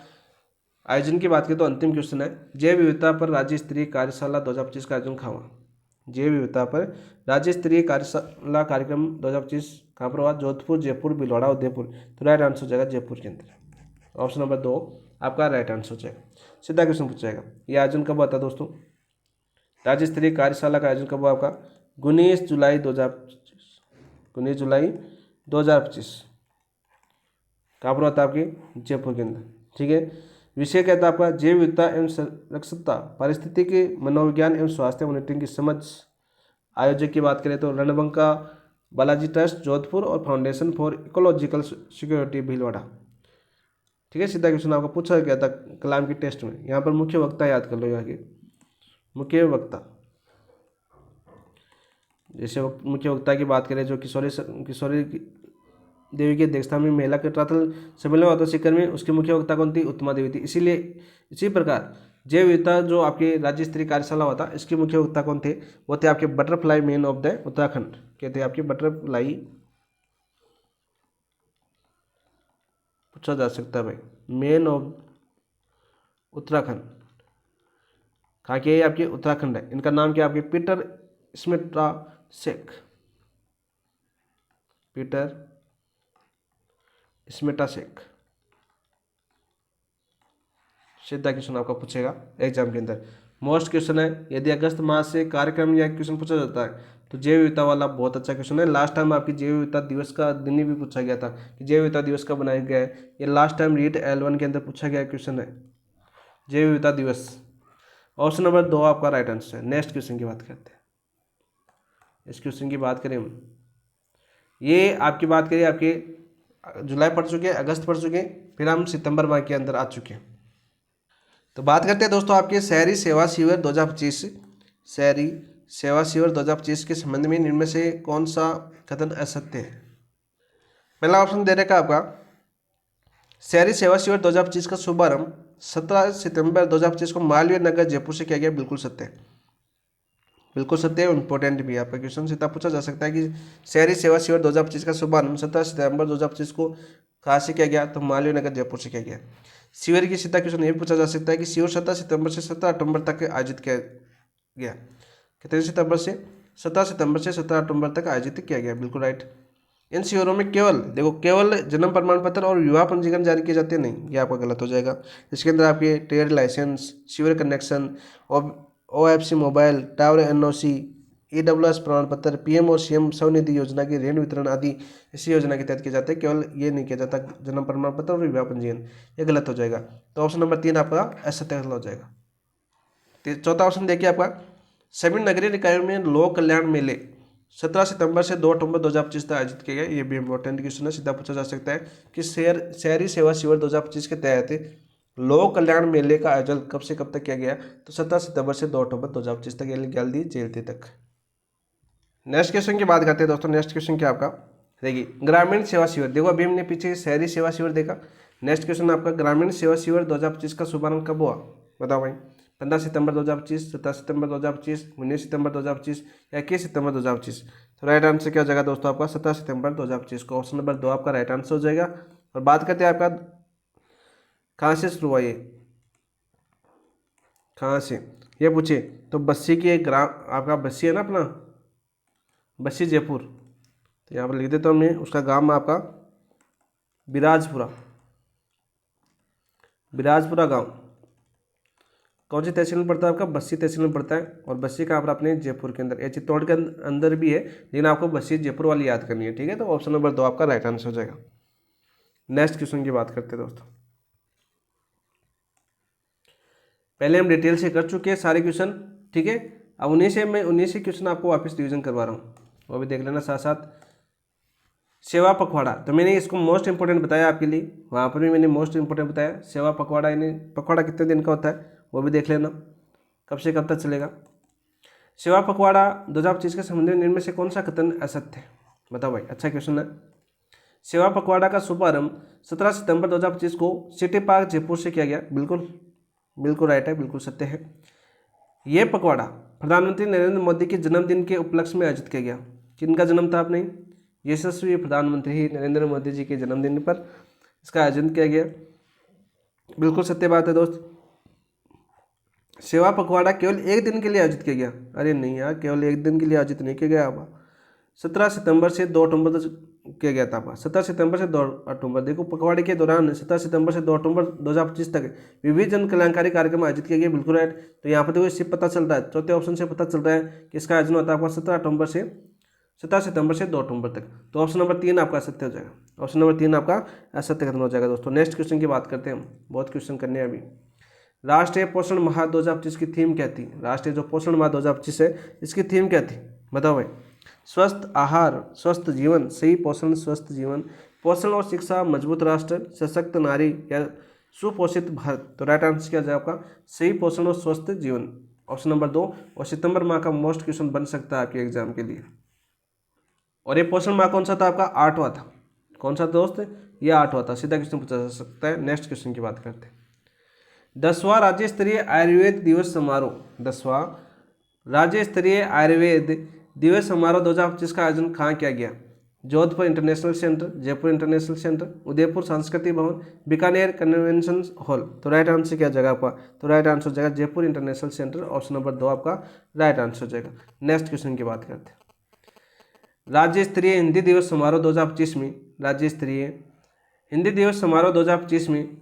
आयोजन की बात करें तो अंतिम क्वेश्चन है, जैव विविधता पर राज्य स्तरीय कार्यशाला 2025 का आयोजन कहाँ हुआ? जैव विविधता पर राज्य स्तरीय कार्यशाला कार्यक्रम 2025 कहाँ पर हुआ? जोधपुर, जयपुर, भीलवाड़ा, उदयपुर। तो राइट आंसर हो जाएगा जयपुर के अंदर। ऑप्शन नंबर 2 आपका राइट आंसर हो जाएगा। सीधा क्वेश्चन पूछा जाएगा, ये आयोजन कब हुआ था दोस्तों? राज्य स्तरीय कार्यशाला का आयोजन कब हुआ आपका? 19 जुलाई 2025। कहाँ पर हुआ था? आपकी जयपुर के अंदर। ठीक है, विषय क्या था आपका? जैव विविधता एवं संरक्षितता, पारिस्थितिकी, मनोविज्ञान एवं स्वास्थ्य मॉनिटरिंग की समझ। आयोजक की बात करें तो रणबंका बालाजी ट्रस्ट जोधपुर और foundation for ecological security Bhilwara. ठीक है, सीधा क्वेश्चन आपको पूछा गया था कलाम की टेस्ट में। यहाँ पर मुख्य वक्ता याद कर लो। यहाँ के मुख्य वक्ता, जैसे मुख्य वक्ता की बात करें जो किशोरी देवी की अध्यक्षता में महिला कटरातल सम्मेलन हुआ था सीकर में, उसकी मुख्य वक्ता कौन थी? उत्तमा देवी थी। इसीलिए इसी प्रकार जैव विविधता जो आपके राज्य स्तरीय कार्यशाला हुआ था, इसके मुख्य वक्ता कौन थे? वो थे आपके butterfly man of the Uttarakhand. कहते हैं आपके बटरफ्लाई, पूछा जा सकता है भाई, मैन ऑफ उत्तराखंड कहाँ के? ये आपके उत्तराखंड है। इनका नाम क्या? आपके पीटर स्मिटा शेख, पीटर स्मिटा शेख। सीधा क्वेश्चन आपका पूछेगा एग्जाम के अंदर। मोस्ट क्वेश्चन है, यदि अगस्त माह से कार्यक्रम या क्वेश्चन पूछा जाता है तो जैव विविधता वाला बहुत अच्छा क्वेश्चन है। लास्ट टाइम आपकी जैव विविधता दिवस का दिन भी पूछा गया था कि जैव विविधता दिवस कब बनाया गया है। ये लास्ट टाइम रीट L1 के अंदर पूछा गया क्वेश्चन है, जैव विविधता दिवस। ऑप्शन नंबर 2 आपका राइट आंसर है। नेक्स्ट क्वेश्चन की बात करते हैं। इस क्वेश्चन की बात करें हम, ये आपकी बात करें आपके जुलाई पढ़ चुके हैं, अगस्त पढ़ चुके हैं, फिर हम सितंबर माह के अंदर आ चुके हैं। तो बात करते हैं दोस्तों आपके शहरी सेवा शिविर 2025, शहरी सेवा शिविर 2025 के संबंध में इनमें से कौन सा कथन असत्य है? पहला ऑप्शन दे रखा आपका, शहरी सेवा शिविर 2025 का शुभारंभ 17 सितंबर 2025 को मालवीय नगर जयपुर से किया गया। बिल्कुल सत्य है, बिल्कुल सत्य है। इंपॉर्टेंट भी आपका क्वेश्चन सीधा पूछा जा सकता है कि शहरी सेवा शिविर 2025 का शुभारंभ 17 सितंबर 2025 को कहाँ से किया गया? तो मालवीय नगर जयपुर से किया गया। शिविर की सीधा क्वेश्चन ये पूछा जा सकता है कि शिविर 17 सितंबर से 17 अक्टूबर तक आयोजित किया गया। कितने सितंबर से? 17 सितंबर से 17 अक्टूबर तक आयोजित किया गया। बिल्कुल राइट। इन शिविरों में केवल जन्म प्रमाण पत्र और विवाह पंजीकरण जारी किए जाते हैं? नहीं, ये आपका गलत हो जाएगा। इसके अंदर आपके ट्रेड लाइसेंस, शिविर connection, OFC mobile tower NOC, EWS प्रमाण पत्र, PM और CM स्वनिधि योजना की ऋण वितरण आदि इसी योजना के तहत किए जाते हैं। केवल ये नहीं किया जाता जन्म प्रमाण पत्र और विवाह पंजीकरण, ये गलत हो जाएगा। तो ऑप्शन नंबर 3 आपका असत्य हो जाएगा। चौथा ऑप्शन देखिए आपका, सभी नगरीय निकायों में लोक कल्याण मेले 17 सितंबर से 2 अक्टूबर 2025 तक आयोजित किया गया। ये भी इंपॉर्टेंट क्वेश्चन है, सीधा पूछा जा सकता है कि शहरी सेवा शिविर 2025 के तहत लोक कल्याण मेले का आयोजन कब से कब तक किया गया? तो 17 सितंबर से 2 अक्टूबर 2025 तक, यानी जल्दी जयंती तक। नेक्स्ट क्वेश्चन की बात करते हैं दोस्तों। नेक्स्ट क्वेश्चन क्या आपका देखिए, ग्रामीण सेवा शिविर। देखो अभी हमने पीछे शहरी सेवा शिविर देखा, नेक्स्ट क्वेश्चन आपका ग्रामीण सेवा शिविर 2025 का शुभारंभ कब हुआ? बताओ भाई। 15 सितंबर 2025, 17 सितंबर 2025, 19 सितंबर 2025 या 21 सितंबर 2025? तो राइट आंसर क्या हो जाएगा दोस्तों आपका? 17 सितंबर 2025 को। ऑप्शन नंबर 2 आपका राइट आंसर हो जाएगा। और बात करते हैं आपका कहाँ से शुरू हुआ ये, कहाँ से ये पूछे तो बस्सी की एक ग्राम, आपका बस्सी है ना अपना, बस्सी जयपुर, तो यहाँ पर लिख देता हूँ मैं, उसका गांव आपका बिराजपुरा, बिराजपुरा गांव कौन सी तहसील में पड़ता है आपका? बस्सी तहसील में पड़ता है। और बस्सी कहाँ पर? अपने जयपुर के अंदर, ये चित्तौड़ के अंदर भी है, लेकिन आपको बस्सी जयपुर वाली याद करनी है, ठीक है। तो ऑप्शन नंबर 2 आपका राइट आंसर हो जाएगा। नेक्स्ट क्वेश्चन की बात करते हैं दोस्तों। पहले हम डिटेल से कर चुके हैं सारे क्वेश्चन, ठीक है। अब उन्हीं से क्वेश्चन आपको वापस रिविजन करवा रहा हूँ, वो भी देख लेना साथ साथ। सेवा पखवाड़ा, तो मैंने इसको मोस्ट इंपोर्टेंट बताया आपके लिए, वहाँ पर भी मैंने मोस्ट इंपोर्टेंट बताया। सेवा पखवाड़ा यानी पखवाड़ा कितने दिन का होता है वो भी देख लेना, कब से कब तक चलेगा। सेवा पखवाड़ा 2025 के संबंध में इनमें से कौन सा कथन असत्य है? बताओ भाई, अच्छा क्वेश्चन है। सेवा पखवाड़ा का शुभारंभ 17 सितंबर 2025 को सिटी पार्क जयपुर से किया गया। बिल्कुल बिल्कुल राइट है, बिल्कुल सत्य है। ये पखवाड़ा प्रधानमंत्री नरेंद्र मोदी के जन्मदिन के उपलक्ष्य में आयोजित किया गया। किनका जन्म था? आपने यशस्वी प्रधानमंत्री नरेंद्र मोदी जी के जन्मदिन पर इसका आयोजन किया गया। बिल्कुल सत्य बात है दोस्त। सेवा पखवाड़ा केवल एक दिन के लिए आयोजित किया गया? अरे नहीं यार, केवल एक दिन के लिए आयोजित नहीं किया गया आपका, 17 सितंबर से 2 अक्टूबर तक किया गया था आपका। 17 सितंबर से 2 अक्टूबर, देखो पखवाड़े के दौरान 17 सितंबर से 2 अक्टूबर 2025 तक विविध जन कल्याणकारी कार्यक्रम आयोजित किया गया। बिल्कुल राइट। तो यहाँ पर देखो इससे पता चल रहा है, चौथे ऑप्शन से पता चल रहा है कि इसका आयोजन होता है आपका 17 सितंबर से 2 अक्टूबर तक। तो ऑप्शन नंबर 3 आपका असत्य हो जाएगा। ऑप्शन नंबर 3 आपका असत्य कथन हो जाएगा दोस्तों। नेक्स्ट क्वेश्चन की बात करते हैं हम, बहुत क्वेश्चन करने हैं अभी। राष्ट्रीय पोषण माह 2025 की थीम क्या थी? राष्ट्रीय जो पोषण माह 2025 है, इसकी थीम क्या थी? बताओ भाई। स्वस्थ आहार, स्वस्थ जीवन, सही पोषण, स्वस्थ जीवन, पोषण और शिक्षा, मजबूत राष्ट्र, सशक्त नारी या सुपोषित भारत? तो राइट आंसर क्या जाए आपका? सही पोषण और स्वस्थ जीवन, ऑप्शन नंबर 2। और सितंबर माह का मोस्ट क्वेश्चन बन सकता है आपके एग्जाम के लिए। और ये पोषण माह कौन सा था आपका? 8वां था। कौन सा दोस्त? ये 8वां था। सीधा क्वेश्चन पूछा जा सकता है। नेक्स्ट क्वेश्चन की बात करते हैं। 10वां राज्य स्तरीय आयुर्वेद दिवस समारोह, 10वां राज्य स्तरीय आयुर्वेद दिवस समारोह 2025 का आयोजन कहाँ किया गया? Jodhpur international centre, Jaipur international centre, Udaipur सांस्कृतिक भवन, बीकानेर कन्वेंशन हॉल? तो राइट आंसर क्या जगह आपका? तो राइट आंसर हो जाएगा Jaipur international centre, option number 2 आपका राइट आंसर हो जाएगा। नेक्स्ट क्वेश्चन की बात करते हैं। राज्य स्तरीय हिंदी दिवस समारोह 2025 में, राज्य स्तरीय हिंदी दिवस समारोह 2025 में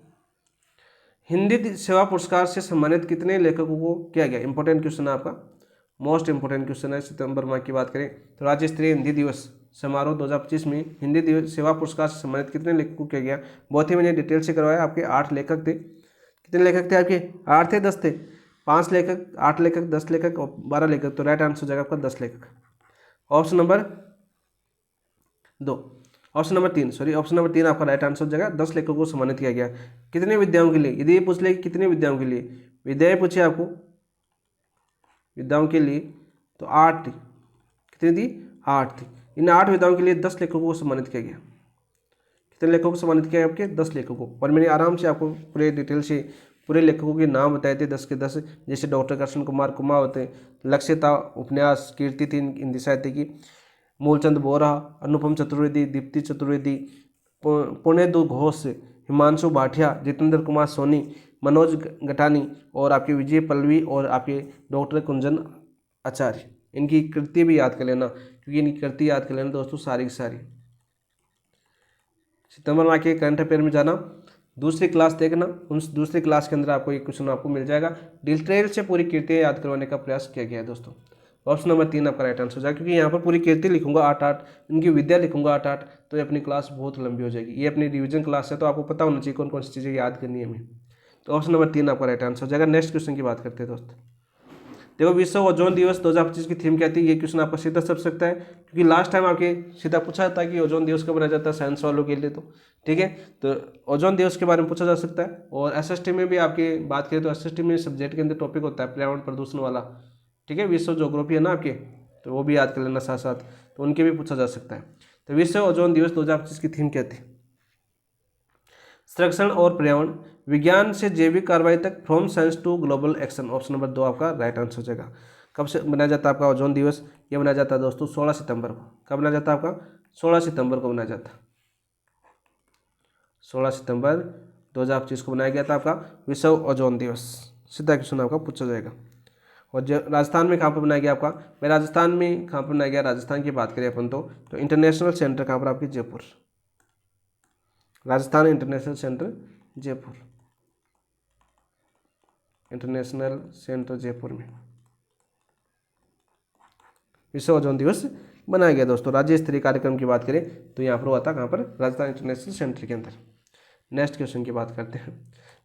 हिंदी सेवा पुरस्कार से सम्मानित कितने लेखकों को किया गया? इंपॉर्टेंट क्वेश्चन है आपका, मोस्ट इंपॉर्टेंट क्वेश्चन है। सितंबर माह की बात करें तो राज्य स्तरीय हिंदी दिवस समारोह 2025 में हिंदी दिवस सेवा पुरस्कार से सम्मानित कितने लेखकों को किया गया? बहुत ही मैंने डिटेल से करवाया। आपके 8 लेखक थे। कितने लेखक थे आपके? 8 थे, 10 थे? 5 लेखक, 8 लेखक, 10 लेखक और 12 लेखक। तो राइट आंसर हो जाएगा आपका 10 लेखक, option number 2, option number 3, sorry option number 3 आपका राइट आंसर हो जाएगा। 10 लेखकों को सम्मानित किया गया। कितने विद्याओं के लिए? यदि ये पूछ ले कितने विद्याओं के लिए, विद्याएं पूछे आपको विद्याओं के लिए, तो 8 थी। कितनी थी? 8 थी। इन 8 विद्याओं के लिए 10 लेखकों को सम्मानित किया गया। कितने लेखकों को सम्मानित किया गया? आपके 10 लेखकों। और मैंने आराम से आपको पूरे डिटेल से पूरे लेखकों के नाम बताए थे 10 के 10, जैसे डॉक्टर कृष्ण कुमार कुमार होते, लक्ष्यता उपन्यास, कीर्ति थी हिंदी साहित्य की, मूलचंद बोरा, अनुपम चतुर्वेदी, दीप्ति चतुर्वेदी, पुणेदु घोष, हिमांशु भाटिया, जितेंद्र कुमार सोनी, मनोज गटानी और आपके विजय पल्लवी और आपके डॉक्टर कुंजन आचार्य। इनकी कृति भी याद कर लेना, क्योंकि इनकी कृति याद कर लेना दोस्तों सारी की सारी। सितंबर माह के करंट अफेयर में जाना, दूसरी क्लास देखना, उन दूसरी क्लास के अंदर आपको ये क्वेश्चन आपको मिल जाएगा। डिटेल से पूरी कीर्तियाँ याद करवाने का प्रयास किया गया है दोस्तों। ऑप्शन नंबर 3 आपका राइट आंसर हो जाएगा, क्योंकि यहाँ पर पूरी कीर्ति लिखूंगा 8-8, इनकी विद्या लिखूंगा 8-8, तो ये अपनी क्लास बहुत लंबी हो जाएगी। ये अपनी रिवीजन क्लास है, तो आपको पता होना चाहिए कौन कौन सी चीज़ें याद करनी है हमें। तो ऑप्शन नंबर 3 आपका राइट आंसर हो जाएगा। नेक्स्ट क्वेश्चन की बात करते हैं दोस्त। देखो विश्व ओजोन दिवस 2025 की थीम क्या थी, ये क्वेश्चन आपका सीधा सब सकता है, क्योंकि लास्ट टाइम आपके सीधा पूछा था कि ओजोन दिवस कब मनाया जाता है साइंस वालों के लिए, तो ठीक है, तो ओजोन दिवस के बारे में पूछा जा सकता है। और एसएसटी में भी आपकी बात करें तो एसएसटी में सब्जेक्ट के अंदर टॉपिक होता है पर्यावरण प्रदूषण वाला, ठीक है, विश्व ज्योग्राफी है ना आपके, तो वो भी याद कर लेना साथ साथ, तो उनके भी पूछा जा सकता है। तो विश्व ओजोन दिवस 2025 की थीम क्या थी, संरक्षण और पर्यावरण, विज्ञान से जैविक कार्रवाई तक, from science to global action. Option number 2 आपका राइट आंसर हो जाएगा। कब से मनाया जाता है आपका ओजोन दिवस, ये मनाया जाता है दोस्तों 16 सितंबर को। कब मनाया जाता है आपका, 16 सितंबर को मनाया जाता है। 16 सितंबर 2025 को बनाया गया था आपका विश्व ओजोन दिवस। सीधा क्वेश्चन आपका पूछा जाएगा। और जो राजस्थान में कहाँ पर बनाया गया आपका, मैं राजस्थान में कहाँ पर बनाया गया, राजस्थान की बात करें अपन तो इंटरनेशनल सेंटर कहाँ पर आपकी, Jaipur, Rajasthan international centre Jaipur, international centre Jaipur में विश्व ओजोन दिवस मनाया गया दोस्तों। राज्य स्तरीय कार्यक्रम की बात करें तो यहाँ पर हुआ था कहाँ पर, राजस्थान इंटरनेशनल सेंटर के अंदर। नेक्स्ट क्वेश्चन की बात करते हैं।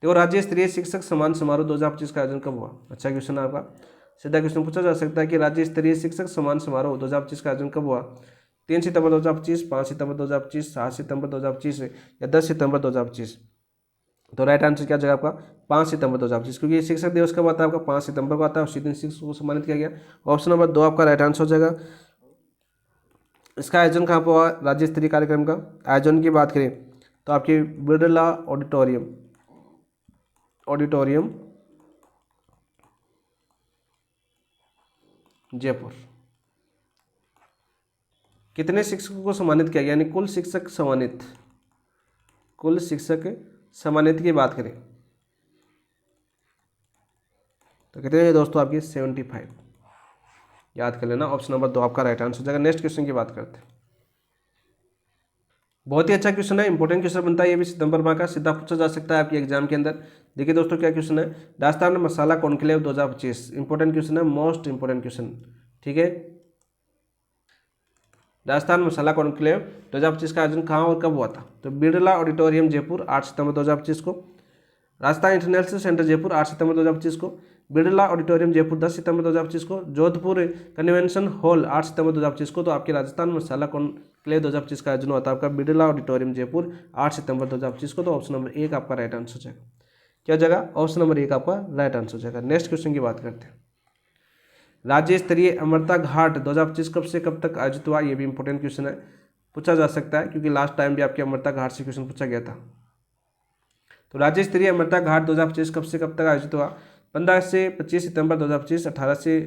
देखो राज्य स्तरीय शिक्षक सम्मान समारोह 2025 का आयोजन कब हुआ, अच्छा क्वेश्चन है आपका। सीधा क्वेश्चन पूछा जा सकता है कि राज्य स्तरीय शिक्षक सम्मान समारोह 2025 का आयोजन कब हुआ, 3 सितंबर 2025, 5 सितंबर 2025, 7 सितंबर 2025 या 10 सितंबर 2025। तो राइट आंसर क्या जगह आपका 5 सितंबर 2025, क्योंकि शिक्षक दिवस कब आता है आपका, 5 सितंबर को आता है, उसी दिन शिक्षकों को सम्मानित किया गया। ऑप्शन नंबर 2 आपका राइट आंसर हो जाएगा। इसका आयोजन कहाँ पर हुआ, राज्य स्तरीय कार्यक्रम का आयोजन की बात करें तो आपकी बिरला ऑडिटोरियम जयपुर। कितने शिक्षकों को सम्मानित किया गया, यानी कुल शिक्षक सम्मानित की बात करें तो कितने हैं दोस्तों आपकी 75, याद कर लेना। ऑप्शन नंबर 2 आपका राइट आंसर हो जाएगा। नेक्स्ट क्वेश्चन की बात करते हैं। बहुत ही अच्छा क्वेश्चन है, इंपॉर्टेंट क्वेश्चन बनता है, ये भी सितंबर माह का, सीधा पूछा जा सकता है आपके एग्जाम के अंदर। देखिए दोस्तों क्या क्वेश्चन है, राजस्थान मसाला कॉन्क्लेव 2025, इंपॉर्टेंट क्वेश्चन है, मोस्ट इंपॉर्टेंट क्वेश्चन, ठीक है। राजस्थान मसाला कॉन्क्लेव 2025 का आयोजन कहाँ और कब हुआ था, तो बिरला ऑडिटोरियम जयपुर 8 सितंबर 2025 को, राजस्थान इंटरनेशनल सेंटर जयपुर 8 सितंबर 2025 को, बिरला ऑडिटोरियम जयपुर 10 सितंबर 2025 को, जोधपुर कन्वेंशन हॉल 8 सितंबर 2025 को। तो आपके राजस्थान मसाला कॉन्क्लेव 2025 का आयोजन हुआ था आपका बिरला ऑडिटोरियम जयपुर 8 सितंबर 2025 को। तो ऑप्शन नंबर 1 आपका राइट आंसर हो जाएगा। क्या जगह, ऑप्शन नंबर 1 आपका राइट आंसर हो जाएगा। नेक्स्ट क्वेश्चन की बात करते हैं। राज्य स्तरीय अमरता घाट 2025 कब से कब तक आयोजित हुआ, ये भी इंपॉर्टेंट क्वेश्चन है, पूछा जा सकता है, क्योंकि लास्ट टाइम भी आपके अमरता घाट से क्वेश्चन पूछा गया था। तो राज्य स्तरीय अमरता घाट 2025 कब से कब तक आयोजित हुआ, 15 से 25 सितंबर 2025, 18 से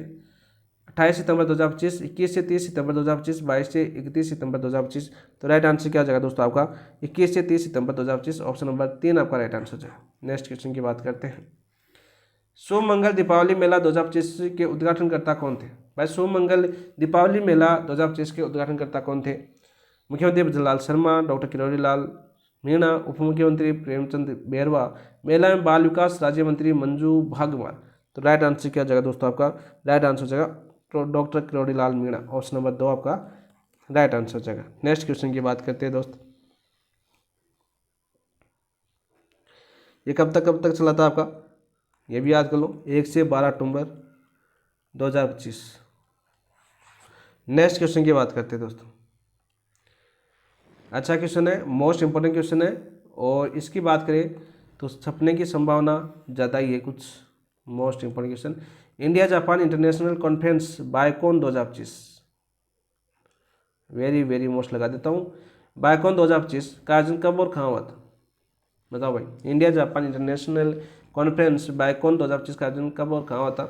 28 सितंबर 2025, 21 से 30 सितंबर 2025, 22 से 31 सितंबर 2025। तो राइट आंसर क्या जाएगा दोस्तों आपका 21 से 30 सितंबर 2025, ऑप्शन नंबर 3 आपका राइट आंसर जाएगा। नेक्स्ट क्वेश्चन की बात करते हैं। सोमंगल दीपावली मेला 2025 के उद्घाटनकर्ता कौन थे, भाई सोमंगल दीपावली मेला 2025 के उद्घाटनकर्ता कौन थे, मुख्यमंत्री ब्रजलाल शर्मा, डॉक्टर किरोड़ी लाल मीणा, उप मुख्यमंत्री प्रेमचंद बैरवा, महिला एवं बाल विकास राज्य मंत्री मंजू भागवत। तो राइट आंसर क्या जाएगा दोस्तों आपका, राइट आंसर हो जाएगा doctor Kirori Lal Meena, option number 2 आपका राइट आंसर हो जाएगा। नेक्स्ट क्वेश्चन की बात करते हैं दोस्त। ये कब तक चला था आपका, ये भी याद कर लो, 1 से 12 अक्टूबर 2025। नेक्स्ट क्वेश्चन की बात करते हैं दोस्तों। अच्छा क्वेश्चन है, मोस्ट इंपॉर्टेंट क्वेश्चन है, और इसकी बात करें तो छपने की संभावना ज़्यादा ही है कुछ। Most important question, India Japan international conference Biocon 2025, very most लगा देता हूँ। बायकॉन 2025 का आयोजन कब और कहाँ हुआ था, बताओ भाई। India Japan international conference Biocon 2025 का आयोजन कब और कहाँ हुआ था,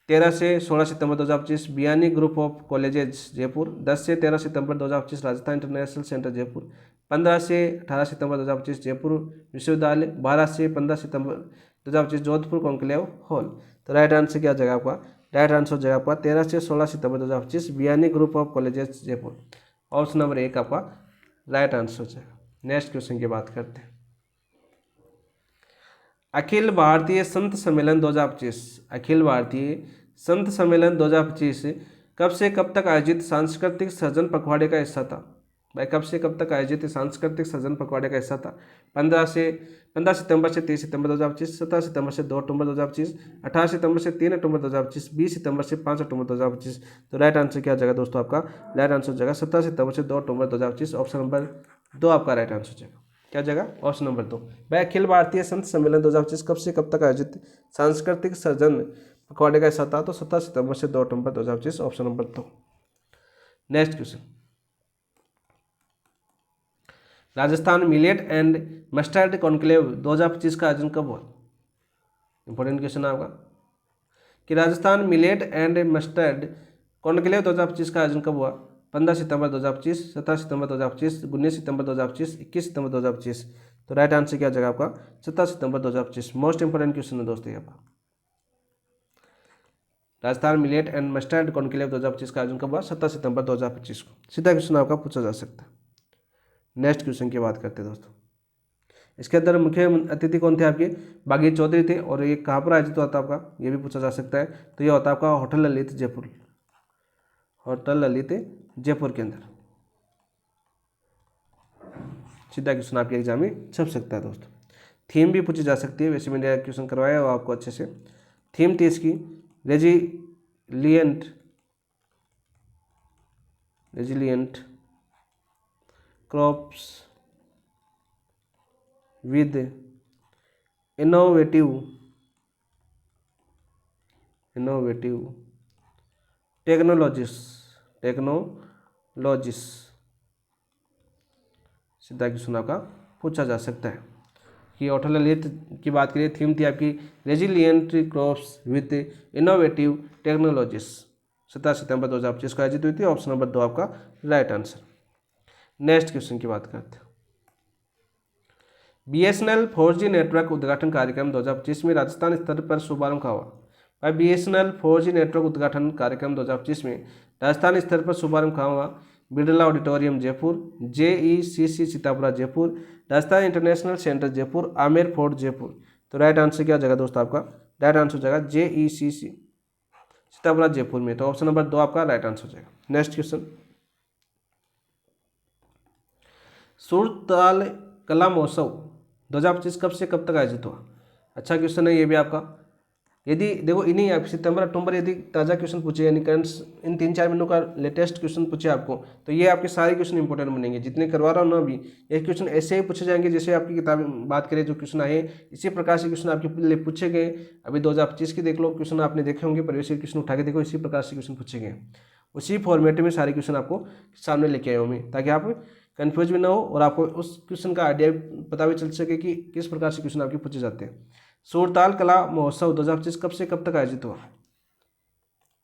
13 से 16 सितंबर 2025 Biyani group of colleges Jaipur, 10 से 13 सितंबर 2025 राजस्थान इंटरनेशनल सेंटर जयपुर, 15 से 18 सितंबर 2025 जयपुर विश्वविद्यालय, 12 से 15 सितंबर 2025 जोधपुर कॉन्क्लेव हॉल। तो राइट आंसर क्या जगह आपका, राइट आंसर जगह आपका 13 से 16 सितंबर 2025 Biyani group of colleges Jaipur, option number 1 आपका राइट आंसर हो जाएगा। नेक्स्ट क्वेश्चन की बात करते हैं। अखिल भारतीय संत सम्मेलन 2025, अखिल भारतीय संत सम्मेलन 2025 कब से कब तक आयोजित सांस्कृतिक सृजन पखवाड़े का हिस्सा था, भाई कब से कब तक आयोजित सांस्कृतिक सृजन पखवाड़े का हिस्सा था? 15 सितंबर से 30 सितंबर 2025, 17 सितंबर से 2 अक्टूबर 2025, 18 सितंबर से 3 अक्टूबर 2025, 20 सितंबर से 5 अक्टूबर 2025। तो राइट आंसर क्या हो जाएगा दोस्तों आपका? राइट आंसर हो जाएगा 17 सितंबर से 2 अक्टूबर 2025। ऑप्शन नंबर 2 आपका राइट आंसर हो जाएगा। क्या जगह? Option number 2। भाई अखिल भारतीय संत सम्मेलन 2025 कब से कब तक आयोजित सांस्कृतिक सृजन पखवाड़े का हिस्सा था? तो 17 सितंबर से 2 अक्टूबर 2025। Option number 2। Next question, Rajasthan millet and mustard conclave 2025 का आयोजन कब हुआ? इंपॉर्टेंट क्वेश्चन है आपका कि Rajasthan millet and mustard conclave 2025 का आयोजन कब हुआ? 15 सितंबर 2025, 17 सितंबर 2025, 19 सितंबर 2025, 21 सितंबर 2025। तो राइट आंसर क्या जगह आपका? 17 सितंबर 2025। मोस्ट इंपॉर्टेंट क्वेश्चन है दोस्तों यहाँ पर। Rajasthan millet and mustard conclave 2025 का आयोजन कब हुआ? 17 सितंबर 2025 को। सीधा क्वेश्चन आपका पूछा जा सकता है। नेक्स्ट क्वेश्चन की बात करते हैं दोस्तों। इसके अंदर मुख्य अतिथि कौन थे आपके? बागी चौधरी थे। और ये कहाँ पर आयोजित हुआ था आपका? ये भी पूछा जा सकता है। तो ये होता है आपका होटल ललित जयपुर, होटल ललित जयपुर के अंदर। सीधा क्वेश्चन आपके एग्जाम में छप सकता है दोस्तों। थीम भी पूछी जा सकती है, वैसे मैंने क्वेश्चन करवाया हो आपको अच्छे से। थीम थी इसकी resilient crops with innovative technologies. सीधा क्वेश्चन आपका पूछा जा सकता है कि होटल ललित की बात करिए, थीम थी आपकी resilient crops with innovative technologies. 17 सितंबर 2025 को आयोजित हुई थी। ऑप्शन नंबर 2 आपका राइट आंसर। नेक्स्ट क्वेश्चन की बात करते हैं। BSNL 4G नेटवर्क उद्घाटन कार्यक्रम 2025 में राजस्थान स्तर पर शुभारंभ हुआ। भाई BSNL 4G नेटवर्क उद्घाटन कार्यक्रम 2025 में राजस्थान स्तर पर शुभारंभ हुआ। Birla auditorium Jaipur, JECC Sitapura Jaipur, Rajasthan international centre Jaipur, Amer fort Jaipur. तो राइट आंसर क्या जगह दोस्तों आपका? राइट आंसर हो जाएगा JECC सीतापुरा जयपुर में। तो ऑप्शन नंबर 2 आपका राइट आंसर हो जाएगा। नेक्स्ट क्वेश्चन, सूरताल कला महोत्सव 2025 कब से कब तक आयोजित हुआ? अच्छा क्वेश्चन है ये भी आपका। यदि देखो इन्हीं आप सितंबर अक्टूबर यदि ताज़ा क्वेश्चन पूछे, यानी करंट्स इन 3-4 महीनों का लेटेस्ट क्वेश्चन पूछे आपको, तो ये आपके सारे क्वेश्चन इंपॉर्टेंट बनेंगे। जितने करवा रहा हूँ ना अभी, ये क्वेश्चन ऐसे ही पूछे जाएंगे जैसे आपकी किताब बात करें जो क्वेश्चन आए, इसी प्रकार से क्वेश्चन आपके लिए पूछे गए। अभी 2025 की देख लो, क्वेश्चन आपने देखे होंगे, परिवेश के क्वेश्चन उठा के देखो, इसी प्रकार से क्वेश्चन पूछे गए। उसी फॉर्मेट में सारे क्वेश्चन आपको सामने लेके आए हूँ मैं, ताकि आप कन्फ्यूज भी ना हो और आपको उस क्वेश्चन का आइडिया पता भी चल सके कि किस प्रकार से क्वेश्चन आपके पूछे जाते हैं। सूरताल कला महोत्सव 2025 कब से कब तक आयोजित हुआ?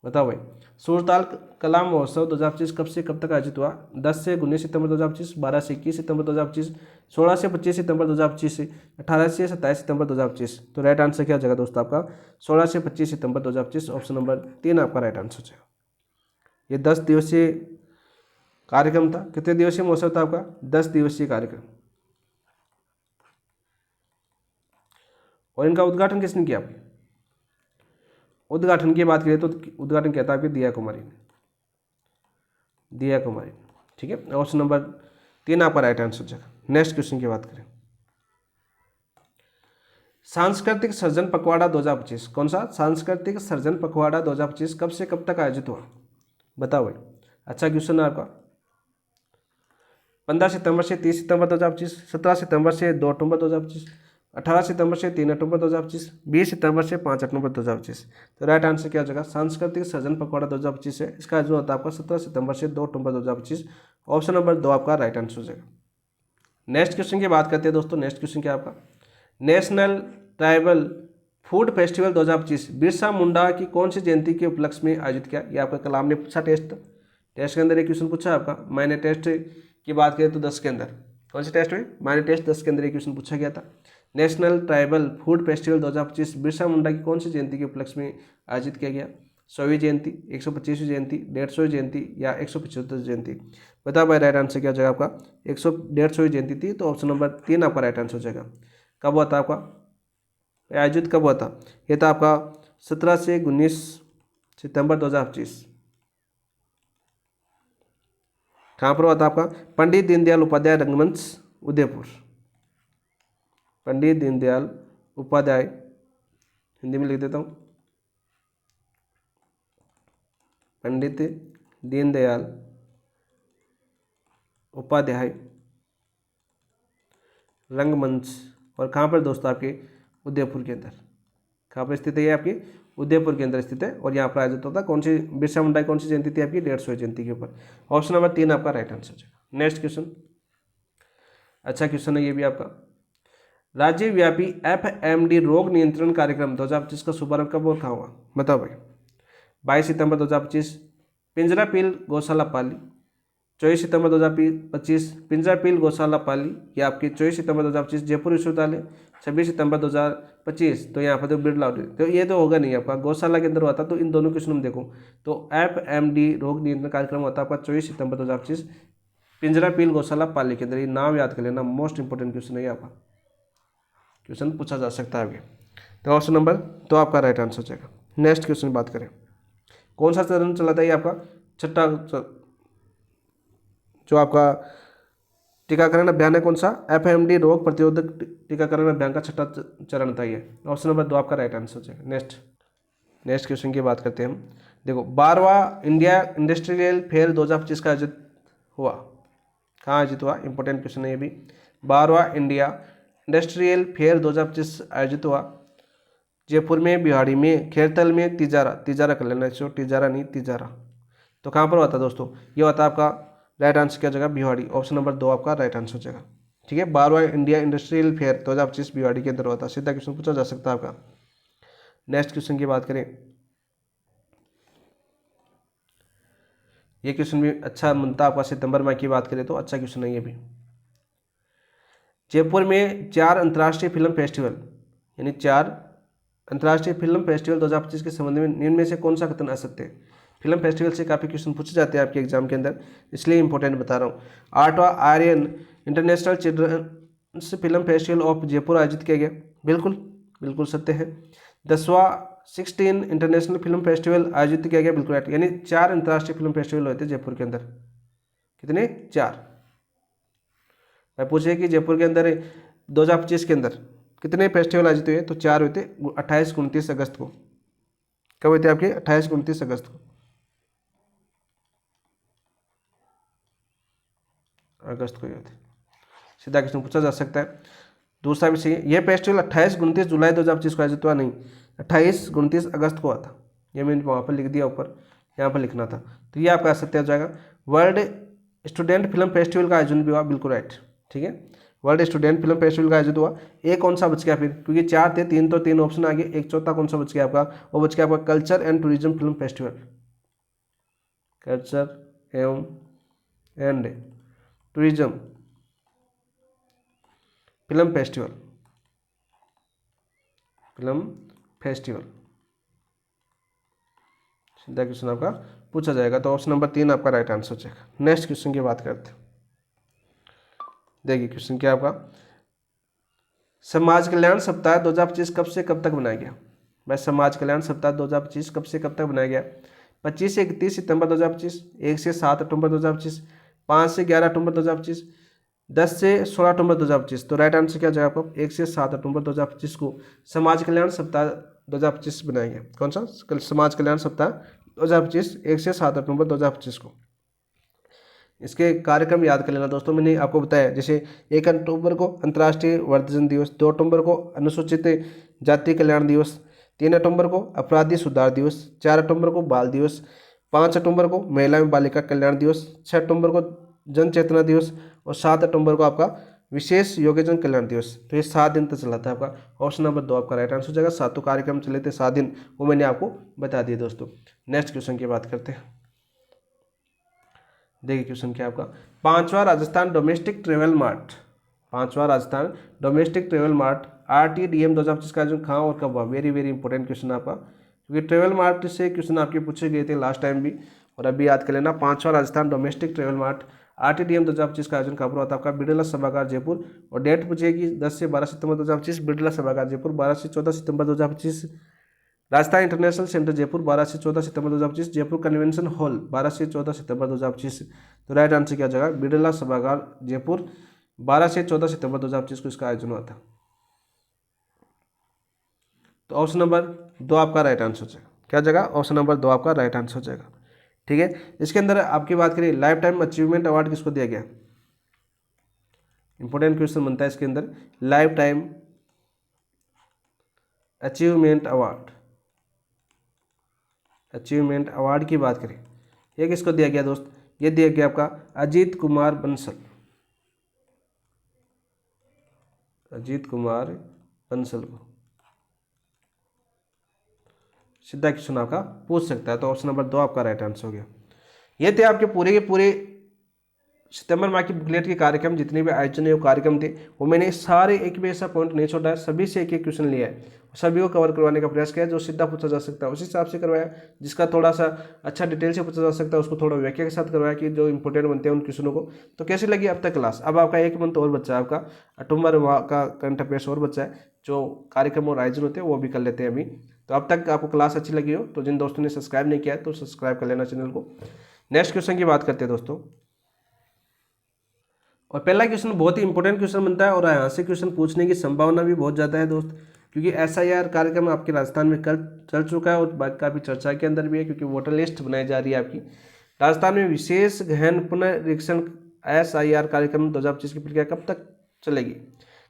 बताओ भाई। सूरताल कला महोत्सव 2025 कब से कब तक आयोजित हुआ? 10 से 19 सितंबर 2025, 12 से 21 सितंबर 2025, 16 से 25 सितंबर 2025, 18 से 27 सितंबर 2025। तो राइट आंसर क्या जगह दोस्तों आपका? 16 से 25 सितंबर 2025। ऑप्शन नंबर 3 आपका राइट आंसर है। ये 10 दिवसीय कार्यक्रम था। कितने दिवसीय महोत्सव था आपका? 10 दिवसीय कार्यक्रम। और इनका उद्घाटन किसने किया? उद्घाटन की बात करें तो उद्घाटन किया था आपकी दिया कुमारी ने, दिया कुमारी। ठीक है, ऑप्शन नंबर 3 आपका राइट आंसर जाएगा। नेक्स्ट क्वेश्चन की बात करें, सांस्कृतिक सर्जन पखवाड़ा 2025, कौन सा सांस्कृतिक सर्जन पखवाड़ा 2025 कब से कब तक आयोजित हुआ? बताओ भाई। अच्छा क्वेश्चन है आपका। 15 सितंबर से 30 सितंबर 2025, 17 सितंबर से 2 अक्टूबर 2025, 18 सितंबर से 3 अक्टूबर 2025, 20 सितंबर से 5 अक्टूबर 2025। तो राइट आंसर क्या हो जाएगा? सांस्कृतिक सर्जन पखवाड़ा 2025 है। इसका जो होता है आपका 17 सितंबर से 2 अक्टूबर 2025। ऑप्शन नंबर 2 आपका राइट आंसर हो जाएगा। नेक्स्ट क्वेश्चन की बात करते हैं दोस्तों। नेक्स्ट क्वेश्चन क्या आपका? National tribal food festival 2025 Birsa Munda की कौन सी जयंती के उपलक्ष्य में आयोजित किया? ये आपका कलाम ने पूछा। टेस्ट के अंदर एक क्वेश्चन पूछा आपका। मैंने टेस्ट की बात करें तो 10 के अंदर, कौन से टेस्ट में? मैंने टेस्ट 10 के अंदर एक क्वेश्चन पूछा गया था। National tribal food festival 2025 Birsa Munda की कौन सी जयंती के उपलक्ष्य में आयोजित किया गया? 100वीं जयंती, 125वीं जयंती, 150वीं जयंती या 175वीं जयंती? बताओ भाई राइट आंसर क्या हो जाएगा आपका? 150वीं जयंती थी। तो ऑप्शन नंबर 3 आपका राइट आंसर हो जाएगा। कब हुआ था आपका आयोजित? कब हुआ था? ये था आपका 17 से 19 सितंबर 2025। कहाँ पर हुआ था आपका? पंडित दीनदयाल उपाध्याय रंगमंच उदयपुर। पंडित दीनदयाल उपाध्याय, हिंदी में लिख देता हूँ, पंडित दीनदयाल उपाध्याय रंगमंच, और कहाँ पर दोस्तों? आपके उदयपुर के अंदर। कहाँ पर स्थित है ये? आपकी उदयपुर के अंदर स्थित है। और यहाँ पर आयोजित होता कौन सी, बिरसा मुंडा कौन सी जयंती थी आपकी? 150 जयंती के ऊपर। ऑप्शन नंबर 3 आपका राइट आंसर हो जाएगा। नेक्स्ट क्वेश्चन, अच्छा क्वेश्चन है ये भी आपका। राज्यव्यापी FMD रोग नियंत्रण कार्यक्रम 2025 का शुभारंभ कब और कहाँ हुआ? बताओ भाई। 22 सितंबर 2025 पिंजरा पील गौशाला पाली, 24 सितंबर 2025 पिंजरा पील गौशाला पाली, या आपकी 24 सितंबर 2025 जयपुर विश्वविद्यालय, 26 सितंबर 2025 तो यहाँ पर तो बिरला, तो ये तो होगा नहीं आपका, गौशाला के अंदर हुआ था। तो इन दोनों क्वेश्चन में देखो तो FMD रोग नियंत्रण कार्यक्रम होता है आपका 24 सितंबर 2025 पिंजरा पील गौशाला पाली के अंदर। ये नाम याद कर लेना, मोस्ट इंपोर्टेंट क्वेश्चन है आपका, क्वेश्चन पूछा जा सकता है आगे। तो ऑप्शन नंबर 2 आपका राइट आंसर हो जाएगा। नेक्स्ट क्वेश्चन की बात करें, कौन सा चरण चला था ये आपका? छठा जो आपका टीकाकरण अभियान है, कौन सा? FMD रोग प्रतिरोधक टीकाकरण अभियान का छठा चरण था ये। ऑप्शन नंबर 2 आपका राइट आंसर हो जाएगा। नेक्स्ट क्वेश्चन की बात करते हैं हम। देखो 12वां इंडिया इंडस्ट्रियल फेयर 2025 का आयोजित हुआ, कहाँ आयोजित हुआ? इंपॉर्टेंट क्वेश्चन है ये भी। 12वां इंडिया इंडस्ट्रियल फेयर 2025 आयोजित हुआ जयपुर में, बिहाड़ी में, खेरतल में, तिजारा कर लेना इसको, तिजारा नहीं तिजारा। तो कहाँ पर हुआ था दोस्तों? ये हुआ था आपका, राइट आंसर क्या जगह? बिहाड़ी। ऑप्शन नंबर 2 आपका राइट आंसर हो जाएगा। ठीक है, 12वां इंडिया इंडस्ट्रियल फेयर 2025 बिहाड़ी के अंदर हुआ था। सीधा क्वेश्चन पूछा जा सकता है आपका। नेक्स्ट क्वेश्चन की बात करें, ये क्वेश्चन भी अच्छा बनता आपका, सितंबर माह की बात करें तो अच्छा क्वेश्चन है ये भी। जयपुर में 4 अंतर्राष्ट्रीय फिल्म फेस्टिवल, यानी 4 अंतर्राष्ट्रीय फिल्म फेस्टिवल 2025 के संबंध में निम्न में से कौन सा कथन असत्य है? फिल्म फेस्टिवल से काफ़ी क्वेश्चन पूछे जाते हैं आपके एग्जाम के अंदर, इसलिए इंपॉर्टेंट बता रहा हूँ। 8वां Aryan international children's film festival of Jaipur आयोजित किया गया, बिल्कुल सत्य है। 10वां 16 इंटरनेशनल फिल्म फेस्टिवल आयोजित किया गया, बिल्कुल राइट। यानी 4 अंतर्राष्ट्रीय फिल्म फेस्टिवल हुए थे जयपुर के अंदर। कितने? 4। मैं पूछे कि जयपुर के अंदर 2025 के अंदर कितने फेस्टिवल आयोजित हुए, तो 4 हुए थे। 28 29 अगस्त को। कब हुए थे आपके? 28 29 अगस्त को। अगस्त को हुए थे। सीधा क्वेश्चन पूछा जा सकता है। दूसरा विषय, यह फेस्टिवल 28 29 जुलाई 2025 को आयोजित हुआ, नहीं 28 29 अगस्त को हुआ था। ये मैंने वहाँ पर लिख दिया, ऊपर यहाँ पर लिखना था। तो ये आपका सत्य हो जाएगा। वर्ल्ड स्टूडेंट फिल्म फेस्टिवल का आयोजन भी हुआ, बिल्कुल राइट। ठीक है, वर्ल्ड स्टूडेंट फिल्म फेस्टिवल का आयोजित हुआ। एक कौन सा बच गया फिर, क्योंकि 4 थे, 3 तो 3 ऑप्शन आ गए, एक चौथा कौन सा बच गया आपका? वो बच गया आपका culture and tourism film festival. Culture एवं एंड टूरिज्म फिल्म फेस्टिवल सीधा क्वेश्चन आपका पूछा जाएगा। तो ऑप्शन नंबर 3 आपका राइट आंसर हो जाएगा। नेक्स्ट क्वेश्चन की बात करते हैं। देखिए क्वेश्चन क्या आपका, समाज कल्याण सप्ताह 2025 कब से कब तक बनाया गया? भाई समाज कल्याण सप्ताह 2025 कब से कब तक बनाया गया? 25 से 31 सितंबर 2025, 1 से 7 अक्टूबर 2025, 5 से 11 अक्टूबर 2025, 10 से 16 अक्टूबर 2025। तो राइट आंसर क्या हो जाएगा आपको? 1 से 7 अक्टूबर 2025 को समाज कल्याण सप्ताह 2025 बनाया गया। कौन सा? समाज कल्याण सप्ताह 2025, 1 से 7 अक्टूबर 2025 को। इसके कार्यक्रम याद कर लेना दोस्तों, मैंने आपको बताया, जैसे 1 अक्टूबर को अंतर्राष्ट्रीय वृद्धजन दिवस, 2 अक्टूबर को अनुसूचित जाति कल्याण दिवस, 3 अक्टूबर को अपराधी सुधार दिवस, 4 अक्टूबर को बाल दिवस, 5 अक्टूबर को महिला एवं बालिका कल्याण दिवस, 6 अक्टूबर को जन चेतना दिवस, और 7 अक्टूबर को आपका विशेष योग्यजन कल्याण दिवस। तो ये 7 दिन तक चला था आपका। ऑप्शन नंबर 2 आपका राइट आंसर हो जाएगा। 7 कार्यक्रम चले थे 7 दिन, वो मैंने आपको बता दिए दोस्तों। नेक्स्ट क्वेश्चन की बात करते हैं। देखिए क्वेश्चन क्या आपका, 5वां राजस्थान डोमेस्टिक ट्रेवल मार्ट, 5वां Rajasthan domestic travel mart RTDM 2025 का आयोजन कहाँ और कब हुआ? वेरी इंपॉर्टेंट क्वेश्चन आपका, क्योंकि ट्रेवल मार्ट से क्वेश्चन आपके पूछे गए थे लास्ट टाइम भी, और अभी याद कर लेना। 5वां Rajasthan domestic travel mart RTDM 2025 का आयोजन कब हुआ था? आपका बिरला सभागार जयपुर, और डेट पूछेगी 10 से 12 सितंबर 2025 बिरला सभागार जयपुर, 12 से 14 सितंबर 2025 राजस्थान इंटरनेशनल सेंटर जयपुर 12 से 14 सितंबर 2025, जयपुर कन्वेंशन हॉल 12 से 14 सितंबर 2025। तो राइट आंसर क्या हो जाएगा, बिरला सभागार जयपुर 12 से 14 सितंबर 2025 को इसका आयोजन हुआ था। तो ऑप्शन नंबर 2 आपका राइट आंसर हो जाएगा। क्या हो जाएगा, ऑप्शन नंबर 2 आपका राइट आंसर हो जाएगा। ठीक है, इसके अंदर आपकी बात करें लाइफ टाइम अचीवमेंट अवार्ड किसको दिया गया, इंपॉर्टेंट क्वेश्चन बनता है इसके अंदर। Life time achievement award, achievement award की बात करें, ये किसको दिया गया दोस्त, ये दिया गया आपका अजीत कुमार बंसल, अजीत कुमार बंसल को। सीधा क्वेश्चन आपका पूछ सकता है, तो ऑप्शन नंबर 2 आपका राइट आंसर हो गया। ये थे आपके पूरे के पूरे सितंबर माह की बुकलेट के कार्यक्रम, जितने भी आयोजन है वो कार्यक्रम थे, वो मैंने सारे एक भी ऐसा पॉइंट नहीं छोड़ा है, सभी से एक एक क्वेश्चन लिया है, सभी को कवर करवाने का प्रयास किया। जो सीधा पूछा जा सकता है उस हिसाब से करवाया, जिसका थोड़ा सा अच्छा डिटेल से पूछा जा सकता है उसको थोड़ा व्याख्या के साथ करवाया, कि जो इंपॉर्टेंट बनते हैं उन क्वेश्चनों को। तो कैसी लगी अब तक क्लास, अब आपका 1 मंथ और बच्चा है, आपका अक्टूबर का करंट अफेयर्स और बच्चा है, जो कार्यक्रम और आयोजन होते हैं वो भी कर लेते हैं अभी। तो अब तक आपको क्लास अच्छी लगी हो तो जिन दोस्तों ने सब्सक्राइब नहीं किया है तो सब्सक्राइब कर लेना चैनल को। नेक्स्ट क्वेश्चन की बात करते हैं दोस्तों, और पहला क्वेश्चन बहुत ही इंपॉर्टेंट क्वेश्चन बनता है और यहाँ से क्वेश्चन पूछने की संभावना भी बहुत ज़्यादा है दोस्त, क्योंकि SIR कार्यक्रम आपके राजस्थान में कल चल चुका है और काफ़ी चर्चा के अंदर भी है, क्योंकि वोटर लिस्ट बनाई जा रही है आपकी। राजस्थान में विशेष गहन पुनरीक्षण SIR कार्यक्रम 2025 की प्रक्रिया कब तक चलेगी,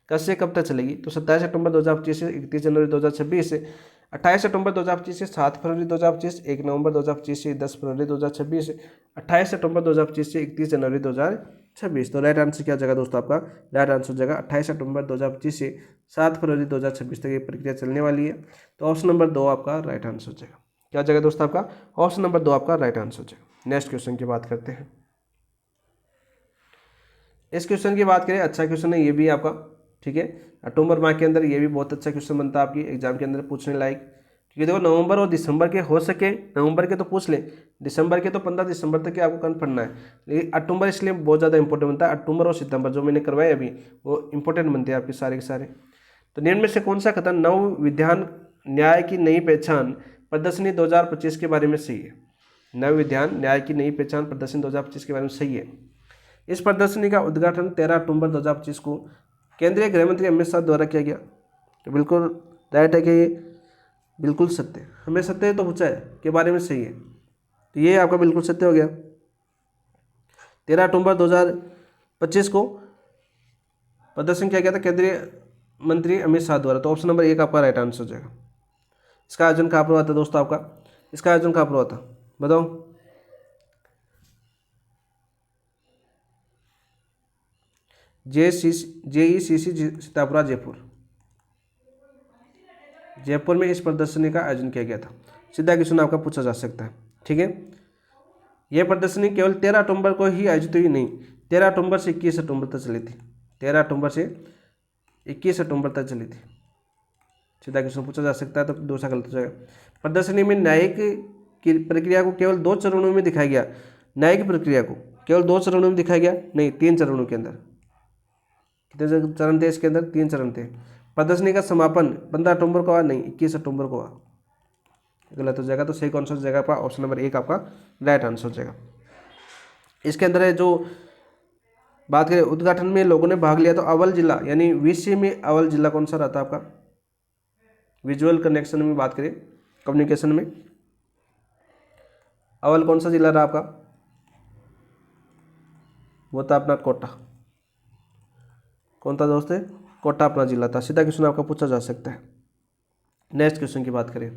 कब से कब तक चलेगी, तो 27 अक्टूबर 2025 से 31 जनवरी 2026 से, 28 अक्टूबर 2025 से 7 फरवरी 2025, 1 नवंबर 2025 से 10 फरवरी 2026, 28 अक्टूबर 2025 से 31 जनवरी 2026। तो राइट आंसर क्या हो जाएगा दोस्तों, आपका राइट आंसर हो जाएगा 28 अक्टूबर 2025 से 7 फरवरी 2026 तक ये प्रक्रिया चलने वाली है। तो ऑप्शन नंबर 2 आपका राइट आंसर हो जाएगा। क्या हो जाएगा दोस्तों, आपका ऑप्शन नंबर 2 आपका राइट आंसर हो जाएगा। नेक्स्ट क्वेश्चन की बात करते हैं। इस क्वेश्चन की बात करें, अच्छा क्वेश्चन है ये भी आपका, ठीक है, अक्टूबर माह के अंदर ये भी बहुत अच्छा क्वेश्चन बनता है आपकी एग्जाम के अंदर पूछने लायक, क्योंकि देखो नवंबर और दिसंबर के हो सके, नवंबर के तो पूछ ले, दिसंबर के तो 15 दिसंबर तक के आपको कन्फर्म पढ़ना है, लेकिन अक्टूबर इसलिए बहुत ज़्यादा इंपॉर्टेंट बनता है। अक्टूबर और सितंबर जो मैंने करवाए अभी वो इंपॉर्टेंट बनते हैं आपके सारे के सारे। तो निम्न में से कौन सा कथन नव विधान न्याय की नई पहचान प्रदर्शनी 2025 के बारे में सही है, नव विधान न्याय की नई पहचान प्रदर्शनी 2025 के बारे में सही है। इस प्रदर्शनी का उद्घाटन 13 अक्टूबर 2025 को केंद्रीय गृह मंत्री अमित शाह द्वारा किया गया। तो बिल्कुल राइट है कि ये बिल्कुल सत्य है, हमें सत्य तो पूछा है के बारे में सही है, तो ये आपका बिल्कुल सत्य हो गया। 13 अक्टूबर 2025 को प्रदर्शन किया गया था केंद्रीय मंत्री अमित शाह द्वारा। तो ऑप्शन नंबर 1 आपका राइट आंसर हो जाएगा। इसका आयोजन कहाँ पर हुआ था दोस्तों, आपका इसका आयोजन कहाँ पर हुआ था बताओ, JECC सीतापुरा जयपुर, जयपुर में इस प्रदर्शनी का आयोजन किया गया था। सीधा क्वेश्चन आपका पूछा जा सकता है, ठीक है। यह प्रदर्शनी केवल 13 अक्टूबर को ही आयोजित हुई नहीं, 13 अक्टूबर से 21 अक्टूबर तक चली थी, 13 अक्टूबर से 21 अक्टूबर तक चली थी। सीधा क्वेश्चन पूछा जा सकता है, तो दूसरा गलत हो जाएगा। प्रदर्शनी में न्यायिक की प्रक्रिया को केवल 2 चरणों में दिखाया गया, न्यायिक प्रक्रिया को केवल 2 चरणों में दिखाया गया, नहीं 3 चरणों के अंदर। कितने चरण थे इसके अंदर, 3 चरण थे। प्रदर्शनी का समापन 15 अक्टूबर को हुआ, नहीं 21 अक्टूबर को हुआ, गलत हो जाएगा। तो सही कौन सा हो जाएगा आपका, ऑप्शन नंबर 1 आपका राइट आंसर हो जाएगा। इसके अंदर है जो बात करें उद्घाटन में लोगों ने भाग लिया, तो अव्वल जिला यानी विषय में अव्वल जिला कौन सा रहता है आपका, विजुअल कनेक्शन में बात करें कम्युनिकेशन में अव्वल कौन सा जिला रहा आपका, वो था अपना कोटा। कौन था दोस्त है, कोटा अपना जिला था। सीधा क्वेश्चन आपका पूछा जा सकता है। नेक्स्ट क्वेश्चन की बात करें,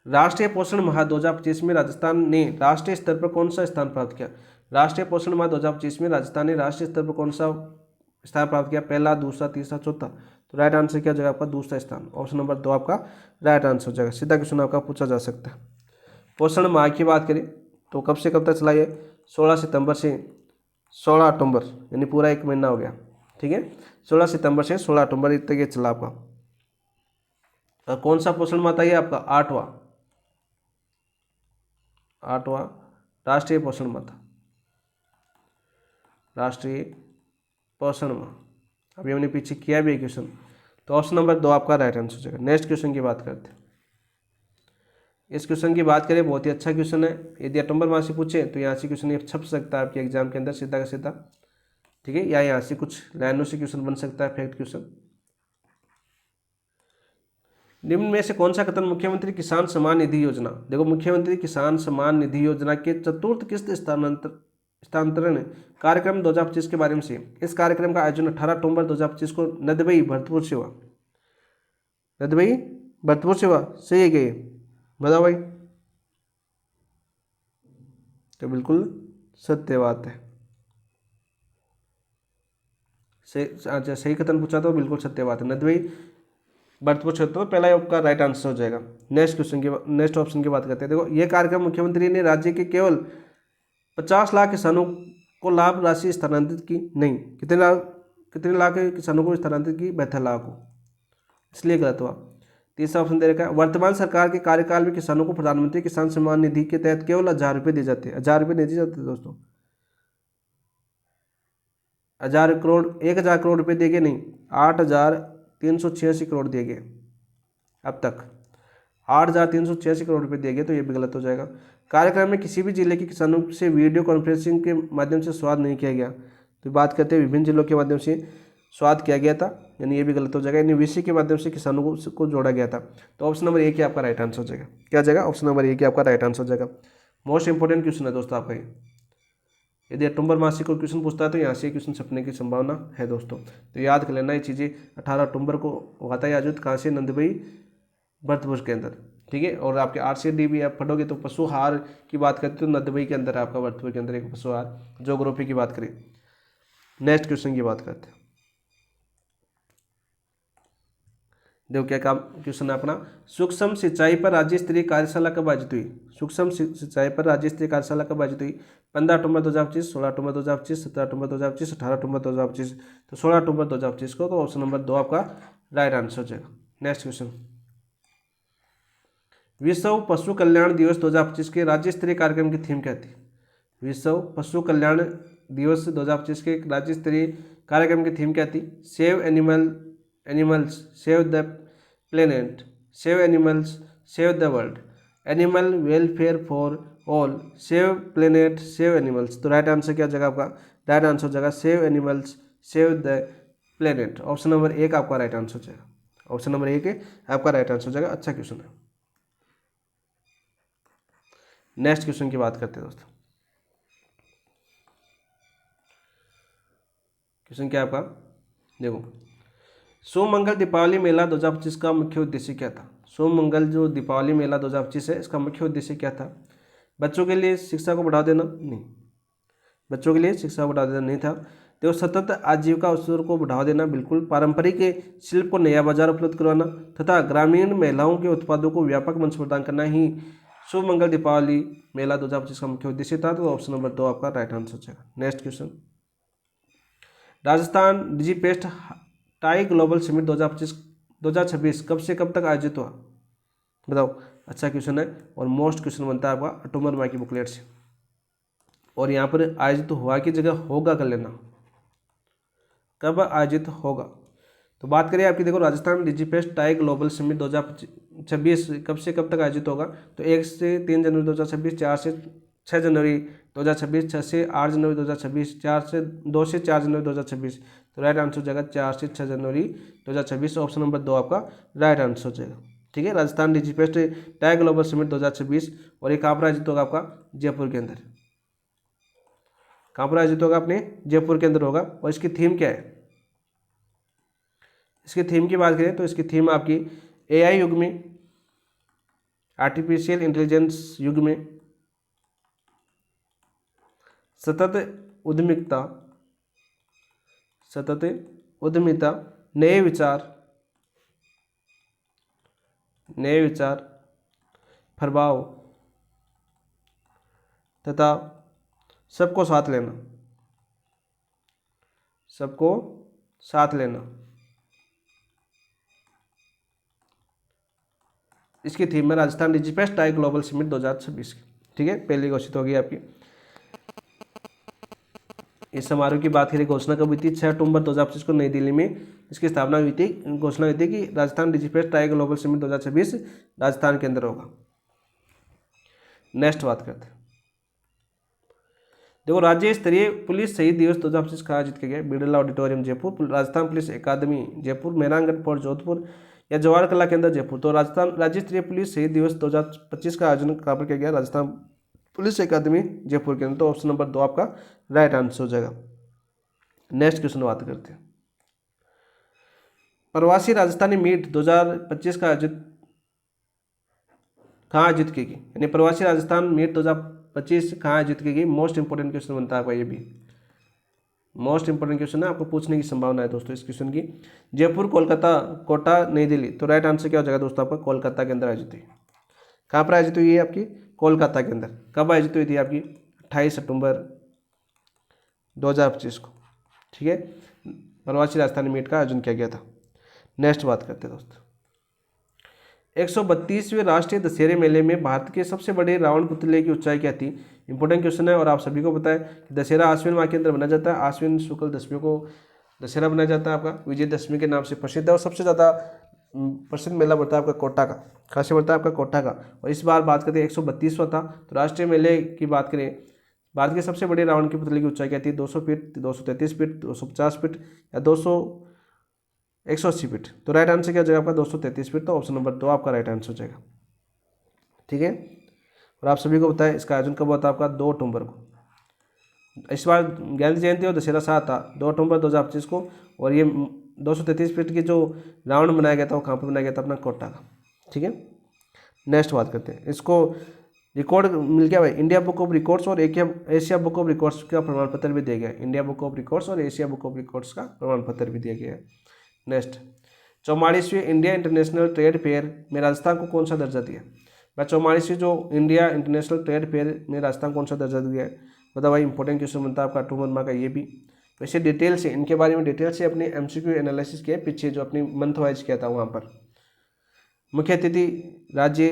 राष्ट्रीय पोषण माह 2025 में राजस्थान ने राष्ट्रीय स्तर पर कौन सा स्थान प्राप्त किया, राष्ट्रीय पोषण माह 2025 में राजस्थान ने राष्ट्रीय स्तर पर कौन सा स्थान प्राप्त किया, पहला, दूसरा, तीसरा, चौथा। तो राइट आंसर क्या हो जाएगा आपका, दूसरा स्थान, ऑप्शन नंबर 2 आपका राइट आंसर हो जाएगा। सीधा क्वेश्चन आपका पूछा जा सकता है। पोषण माह की बात करें तो कब से कब तक चला है, 16 सितंबर से 16 अक्टूबर, यानी पूरा 1 महीना हो गया, ठीक है। 16 सितंबर से 16 अक्टूबर तक ये चला आपका। और कौन सा पोषण माह था ये आपका, 8वां राष्ट्रीय पोषण माह था, राष्ट्रीय पोषण माह। अभी हमने पीछे किया भी क्वेश्चन, तो ऑप्शन नंबर 2 आपका राइट आंसर हो जाएगा। नेक्स्ट क्वेश्चन की बात करते हैं। इस क्वेश्चन की बात करें, बहुत ही अच्छा क्वेश्चन है। यदि अक्टूबर माह से पूछे तो यहाँ से क्वेश्चन ये छप सकता है आपके एग्जाम के अंदर सीधा का सीधा, ठीक है, या यहाँ से कुछ लाइनों से क्वेश्चन बन सकता है, फैक्ट क्वेश्चन। निम्न में से कौन सा कथन मुख्यमंत्री किसान सम्मान निधि योजना, देखो मुख्यमंत्री किसान सम्मान निधि योजना के चतुर्थ किस्त स्थानांतरण कार्यक्रम 2025 के बारे में से। इस कार्यक्रम का आयोजन 18 अक्टूबर 2025 को नदबई भरतपुर से हुआ। नदबई भरतपुर से हुआ, सही है क्या ये? बताओ भाई। तो बिल्कुल सत्य बात है। सही, अच्छा सही कथन पूछा तो बिल्कुल सत्य बात है। नदबई भरतपुर क्षेत्र, तो पहला आपका राइट आंसर हो जाएगा। नेक्स्ट क्वेश्चन की, नेक्स्ट ऑप्शन की बात करते हैं। देखो ये कार्यक्रम मुख्यमंत्री ने राज्य के केवल 50 लाख किसानों को लाभ राशि स्थानांतरित की नहीं, कितने लाख किसानों को स्थानांतरित की? 72 लाख को, इसलिए गलत हुआ। तीसरा ऑप्शन दे रखा है, वर्तमान सरकार के कार्यकाल में किसानों को प्रधानमंत्री किसान सम्मान निधि के तहत केवल 1000 रुपये दिए जाते हैं। 1000 रुपये नहीं दिए जाते दोस्तों, 1000 करोड़ रुपये दिए गए नहीं, 8386 करोड़ दिए गए अब तक। 8386 करोड़ रुपये दिए गए, तो ये भी गलत हो जाएगा। कार्यक्रम में किसी भी जिले के किसानों से वीडियो कॉन्फ्रेंसिंग के माध्यम से संवाद नहीं किया गया। तो बात करते हैं विभिन्न जिलों के माध्यम से संवाद किया गया था, यानी ये भी गलत हो जाएगा। यानी वीसी के माध्यम से किसानों को जोड़ा गया था। तो ऑप्शन नंबर 1 आपका राइट आंसर हो जाएगा। क्या हो जाएगा? ऑप्शन नंबर 1 आपका राइट आंसर हो जाएगा। मोस्ट इंपॉर्टेंट क्वेश्चन है दोस्तों आपका ये। यदि अक्टूबर मास से कोई क्वेश्चन पूछता है तो यहाँ से क्वेश्चन छपने की संभावना है दोस्तों। तो याद कर लेना ये चीज़ें। 18 अक्टूबर को हुआ था आयोजित, कहाँ से? नंदबई भरतपुर के अंदर, ठीक है। और आपके RCD भी आप पढ़ोगे तो पशु आहार की बात करते तो नंदबई के अंदर आपका भरतपुर के अंदर एक पशु आहार ज्योग्राफी की बात करें। नेक्स्ट क्वेश्चन की बात करते हैं। देखो क्या काम क्वेश्चन है अपना, सूक्ष्म सिंचाई पर राज्य स्तरीय कार्यशाला कब आयोजित हुई? सूक्ष्म सिंचाई पर राज्य स्तरीय कार्यशाला कब आयोजित हुई? 15 अक्टूबर 2025, 16 अक्टूबर 2025, 17 अक्टूबर 2025, 18 अक्टूबर 2025। तो 16 अक्टूबर 2025 को, तो ऑप्शन नंबर 2 आपका राइट आंसर हो जाएगा। नेक्स्ट क्वेश्चन, विश्व पशु कल्याण दिवस 2025 के राज्य स्तरीय कार्यक्रम की थीम क्या थी? विश्व पशु कल्याण दिवस 2025 के राज्य स्तरीय कार्यक्रम की थीम क्या थी? Save animals save the planet, save animals save the world, animal welfare for all, save planet save animals. तो राइट आंसर क्या हो जाएगा आपका? राइट आंसर हो जाएगा save animals save the planet. Option number 1 आपका राइट आंसर हो जाएगा। ऑप्शन नंबर 1 आपका राइट आंसर हो जाएगा। अच्छा क्वेश्चन है। नेक्स्ट क्वेश्चन की बात करते हैं दोस्तों। क्वेश्चन क्या है आपका? देखो, सोमंगल दीपावली मेला 2025 का मुख्य उद्देश्य क्या था? सोमंगल जो दीपावली मेला 2025 है, इसका मुख्य उद्देश्य क्या था? बच्चों के लिए शिक्षा को बढ़ावा देना? नहीं, बच्चों के लिए शिक्षा को बढ़ावा देना नहीं था। देखो, सतत आजीविका अवसर को बढ़ावा देना, बिल्कुल। पारंपरिक शिल्प को नया बाजार उपलब्ध करवाना तथा ग्रामीण महिलाओं के उत्पादों को व्यापक मंच प्रदान करना ही शुभ मंगल दीपावली मेला 2025 का मुख्य उद्देश्य था। तो ऑप्शन नंबर 2 आपका राइट आंसर हो जाएगा। Next question, Rajasthan DigiFest TiE global summit 2026 कब से कब तक आयोजित हुआ? बताओ। अच्छा क्वेश्चन है और मोस्ट क्वेश्चन बनता है आपका अक्टूबर माह की बुकलेट से। और यहाँ पर आयोजित हुआ की जगह होगा कर लेना, कब आयोजित होगा। तो बात करें आपकी, देखो, Rajasthan DigiFest TiE global summit 2026 कब से कब तक आयोजित होगा? तो 1 से 3 जनवरी 2026, 4 से 6 जनवरी 2026, 6 से 8 जनवरी 2026, 2 से 4 जनवरी 2026। तो राइट आंसर हो जाएगा 4 से 6 जनवरी 2026। ऑप्शन नंबर 2 आपका राइट आंसर हो जाएगा। ठीक है, Rajasthan DigiFest TiE global summit 2026। और ये कहाँ पर आयोजित होगा? आपका जयपुर के अंदर। कहाँ पर आयोजित होगा? अपने जयपुर के अंदर होगा। और इसकी थीम क्या है? इसकी थीम की बात करें तो इसकी थीम आपकी AI युग में, आर्टिफिशियल इंटेलिजेंस युग में सतत उद्यमिता, नए विचार प्रभाव तथा सबको साथ लेना, इसकी थीम है Rajasthan DigiFest TiE global summit 2026 की। ठीक है, पहली घोषित होगी आपकी। इस समारोह की बात करें, घोषणा कब हुई थी? 6 अक्टूबर 2025 को नई दिल्ली में इसकी स्थापना हुई थी। घोषणा हुई थी कि Rajasthan Digifest try global summit 2026 Rajasthan के अंदर होगा। नेक्स्ट बात करते हैं, देखो राज्य स्तरीय पुलिस शहीद दिवस 2025 कहाँ आयोजित किया गया? बिरला ऑडिटोरियम जयपुर, राजस्थान पुलिस अकादमी जयपुर, मेहरानगढ़ फोर्ट जोधपुर या जवाहर कला केंद्र जयपुर। तो राजस्थान राज्य स्तरीय पुलिस शहीद दिवस 2025 का आयोजन कहाँ पर किया गया? राजस्थान पुलिस अकादमी जयपुर के अंदर। तो ऑप्शन नंबर 2 आपका राइट आंसर हो जाएगा। नेक्स्ट क्वेश्चन बात करते हैं, प्रवासी राजस्थानी मीट 2025 का आयोजित कहाँ आयोजित की गई? यानी प्रवासी राजस्थान मीट 2025 कहाँ आयोजित की गई? मोस्ट इंपोर्टेंट क्वेश्चन बनता है आपका, ये भी मोस्ट इंपोर्टेंट क्वेश्चन है, आपको पूछने की संभावना है दोस्तों इस क्वेश्चन की। जयपुर, कोलकाता, कोटा, नई दिल्ली। तो राइट आंसर क्या हो जाएगा दोस्तों आपका? कोलकाता के अंदर आयोजित हुई। कहाँ पर आयोजित हुई है आपकी? कोलकाता के अंदर। कब आयोजित हुई थी आपकी? 28 सितंबर 2025 को। ठीक है, प्रवासी राजस्थानी मीट का आयोजन किया गया था। नेक्स्ट बात करते हैं दोस्तों, 132वें राष्ट्रीय दशहरे मेले में भारत के सबसे बड़े रावण पुतले की ऊंचाई क्या थी? इंपॉर्टेंट क्वेश्चन है और आप सभी को पता है कि दशहरा आश्विन माह के अंदर बनाया जाता है। आश्विन शुक्ल दशमी को दशहरा बनाया जाता है, आपका विजयदशमी के नाम से प्रसिद्ध है। और सबसे ज़्यादा प्रसिद्ध मेला बढ़ता है आपका कोटा का। कहाँ से बढ़ता है? आपका कोटा का। और इस बार बात करते हैं 132वां था। तो राष्ट्रीय मेले की बात करें, भारत के सबसे बड़े रावण की पुतले की ऊंचाई क्या थी? 200 फीट, 233 फीट, 250 फीट या 180 फीट। तो राइट आंसर क्या हो जाएगा आपका? 233 फीट। तो ऑप्शन नंबर 2 आपका राइट आंसर हो जाएगा। ठीक है, और आप सभी को बताएं इसका आयोजन कब हुआ था आपका? 2 अक्टूबर को। इस बार गांधी जयंती और दशहरा साथ था 2 अक्टूबर 2025 को। और ये 233 फीट की जो रावण बनाया गया था वो कहाँ पर बनाया गया था? अपना कोटा का। ठीक है, नेक्स्ट बात करते हैं, इसको रिकॉर्ड मिल गया भाई, इंडिया बुक ऑफ रिकॉर्ड्स और एशिया बुक ऑफ रिकॉर्ड्स का प्रमाण पत्र भी दिया गया है। इंडिया बुक ऑफ रिकॉर्ड्स और एशिया बुक ऑफ रिकॉर्ड्स का प्रमाण पत्र भी दिया गया है। नेक्स्ट, 44वीं इंडिया इंटरनेशनल ट्रेड फेयर में राजस्थान को कौन सा दर्जा दिया? भाई 44वीं जो इंडिया इंटरनेशनल ट्रेड फेयर में राजस्थान कौन सा दर्जा दिया है? बताओ भाई, इंपॉर्टेंट क्वेश्चन बनता है आपका 2 नंबर का ये भी। वैसे डिटेल से इनके बारे में डिटेल से अपने MCQ एनालिसिस किया पीछे, जो अपनी मंथ वाइज किया था वहाँ पर। मुख्य अतिथि राज्य,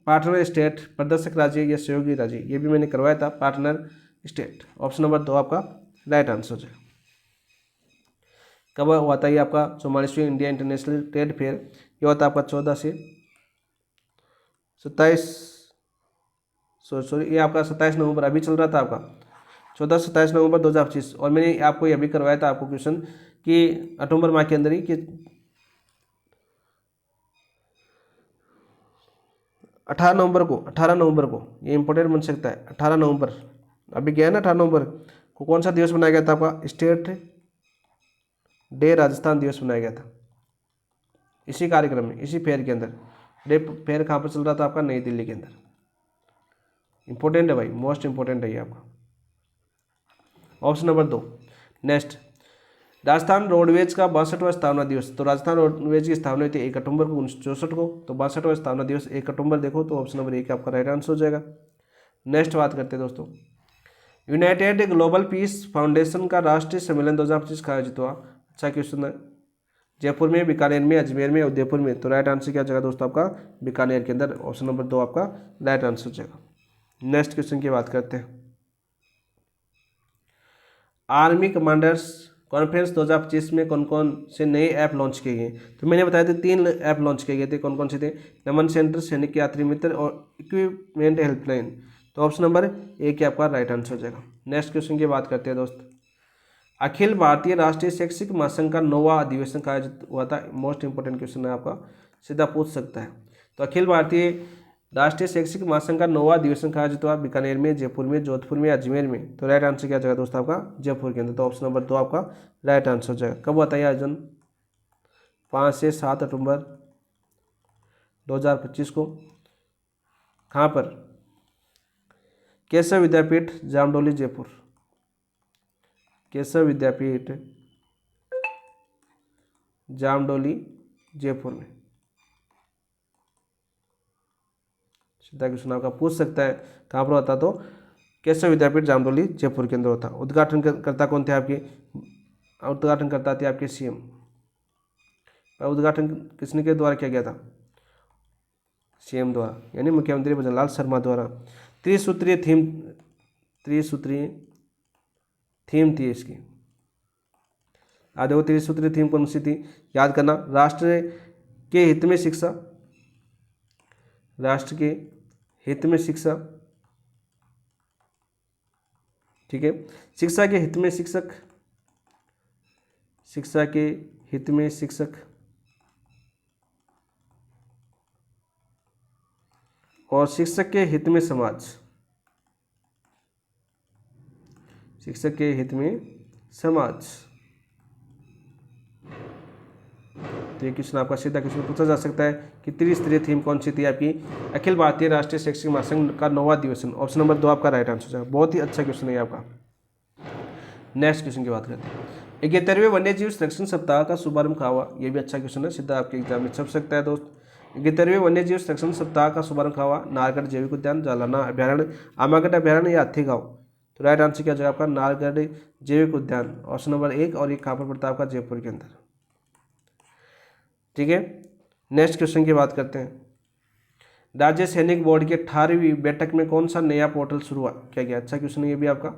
पार्टनर स्टेट, प्रदर्शक राज्य या सहयोगी राज्य, ये भी मैंने करवाया था, पार्टनर स्टेट। ऑप्शन नंबर 2 आपका राइट आंसर है। कब हुआ था ये आपका 44वीं इंडिया इंटरनेशनल ट्रेड फेयर? ये हुआ था आपका 14 से 27 ये आपका 27 नवंबर अभी चल रहा था आपका, 14 से 27 नवंबर 2025। और मैंने आपको ये भी करवाया था आपको क्वेश्चन कि अक्टूबर माह के अंदर ही कि 18 नवंबर को ये इंपॉर्टेंट बन सकता है। 18 नवंबर अभी गया ना, 18 नवंबर को कौन सा दिवस बनाया गया था आपका? स्टेट डे राजस्थान दिवस बनाया गया था इसी कार्यक्रम में, इसी फेयर के अंदर। डे फेयर कहाँ पर चल रहा था आपका? नई दिल्ली के अंदर। इंपॉर्टेंट है भाई, मोस्ट इंपॉर्टेंट है ये आपका। Option number 2। Next, Rajasthan roadways का 62वां स्थापना दिवस। तो राजस्थान रोडवेज की स्थापना हुई थी 1 अक्टूबर को 1964 को। तो 62वां स्थापना दिवस 1 अक्टूबर देखो, तो ऑप्शन नंबर 1 आपका राइट आंसर हो जाएगा। नेक्स्ट बात करते हैं दोस्तों, यूनाइटेड ग्लोबल पीस फाउंडेशन का राष्ट्रीय सम्मेलन 2025 का आयोजित हुआ। अच्छा क्वेश्चन है। जयपुर में, बीकानेर में, अजमेर में, उदयपुर में। तो राइट आंसर क्या हो जाएगा दोस्तों आपका? बीकानेर के अंदर। ऑप्शन नंबर 2 आपका राइट आंसर हो जाएगा। नेक्स्ट क्वेश्चन की बात करते हैं, आर्मी कमांडर्स कॉन्फ्रेंस 2025 में कौन कौन से नए ऐप लॉन्च किए गए? तो मैंने बताया था 3 ऐप लॉन्च किए गए थे। कौन कौन से थे? नमन सेंटर, सैनिक यात्री मित्र और इक्विपमेंट हेल्पलाइन। तो ऑप्शन नंबर 1 आपका राइट आंसर हो जाएगा। नेक्स्ट क्वेश्चन की बात करते हैं दोस्त, अखिल भारतीय राष्ट्रीय शैक्षिक महासंघ का 9वां अधिवेशन का आयोजित हुआ था। मोस्ट इंपोर्टेंट क्वेश्चन है आपका, सीधा पूछ सकता है। तो अखिल भारतीय राष्ट्रीय शैक्षिक महासंघ का 9वां अधिवेशन कहाँ आयोजित हुआ? बीकानेर में, जयपुर में, जोधपुर में, अजमेर में। तो राइट आंसर क्या जाएगा दोस्तों आपका? जयपुर के अंदर। तो ऑप्शन नंबर 2 आपका राइट आंसर हो जाएगा। कब हुआ था यह आयोजन? 5 से 7 अक्टूबर 2025 को। कहाँ पर? केशव विद्यापीठ, जामडोली, जयपुर। केशव विद्यापीठ, जामडोली, जयपुर में। सीधा क्वेश्चन आपका पूछ सकता है कहाँ पर होता? तो केशव विद्यापीठ, जामडोली, जयपुर के अंदर होता। उद्घाटन करता कौन थे आपके? उद्घाटन करता थे आपके CM। उद्घाटन किसने के द्वारा किया गया था? CM द्वारा, यानी मुख्यमंत्री भजनलाल शर्मा द्वारा। त्रिसूत्रीय थीम थी इसकी, आदित्य सूत्री थीम कौन सी थी, याद करना, राष्ट्र के हित में शिक्षा, राष्ट्र के हित में शिक्षा, ठीक है, शिक्षा के हित में शिक्षक, शिक्षा के हित में शिक्षक, और शिक्षक के हित में समाज, शिक्षक के हित में समाज। तो ये क्वेश्चन आपका सीधा क्वेश्चन पूछा जा सकता है कि त्रिस्तरीय थीम कौन सी थी आपकी, अखिल भारतीय राष्ट्रीय शैक्षिक महासंघ का 9वां अधिवेशन। ऑप्शन नंबर 2 आपका राइट आंसर है। बहुत ही अच्छा क्वेश्चन है आपका। नेक्स्ट क्वेश्चन की बात करते हैं, 71वें वन्यजीव संरक्षण सप्ताह का शुभारंभ कहाँ हुआ। ये भी अच्छा क्वेश्चन है, सीधा आपके एग्जाम में छप सकता है दोस्त। 71वें वन्यजीव संरक्षण सप्ताह का शुभारंभ कहाँ हुआ, नाहरगढ़ जैविक उद्यान, जालना अभ्यारण्य, आमागढ़ अभ्यारण्य या हाथी गांव। तो राइट आंसर क्या हो जाएगा आपका, नाहरगढ़ जैविक उद्यान, ऑप्शन नंबर 1। और ये कहाँ पर पड़ता है आपका, जयपुर के अंदर, ठीक है। नेक्स्ट क्वेश्चन की बात करते हैं, राज्य सैनिक बोर्ड की 18वीं बैठक में कौन सा नया पोर्टल शुरू हुआ, क्या गया। अच्छा क्वेश्चन है ये भी आपका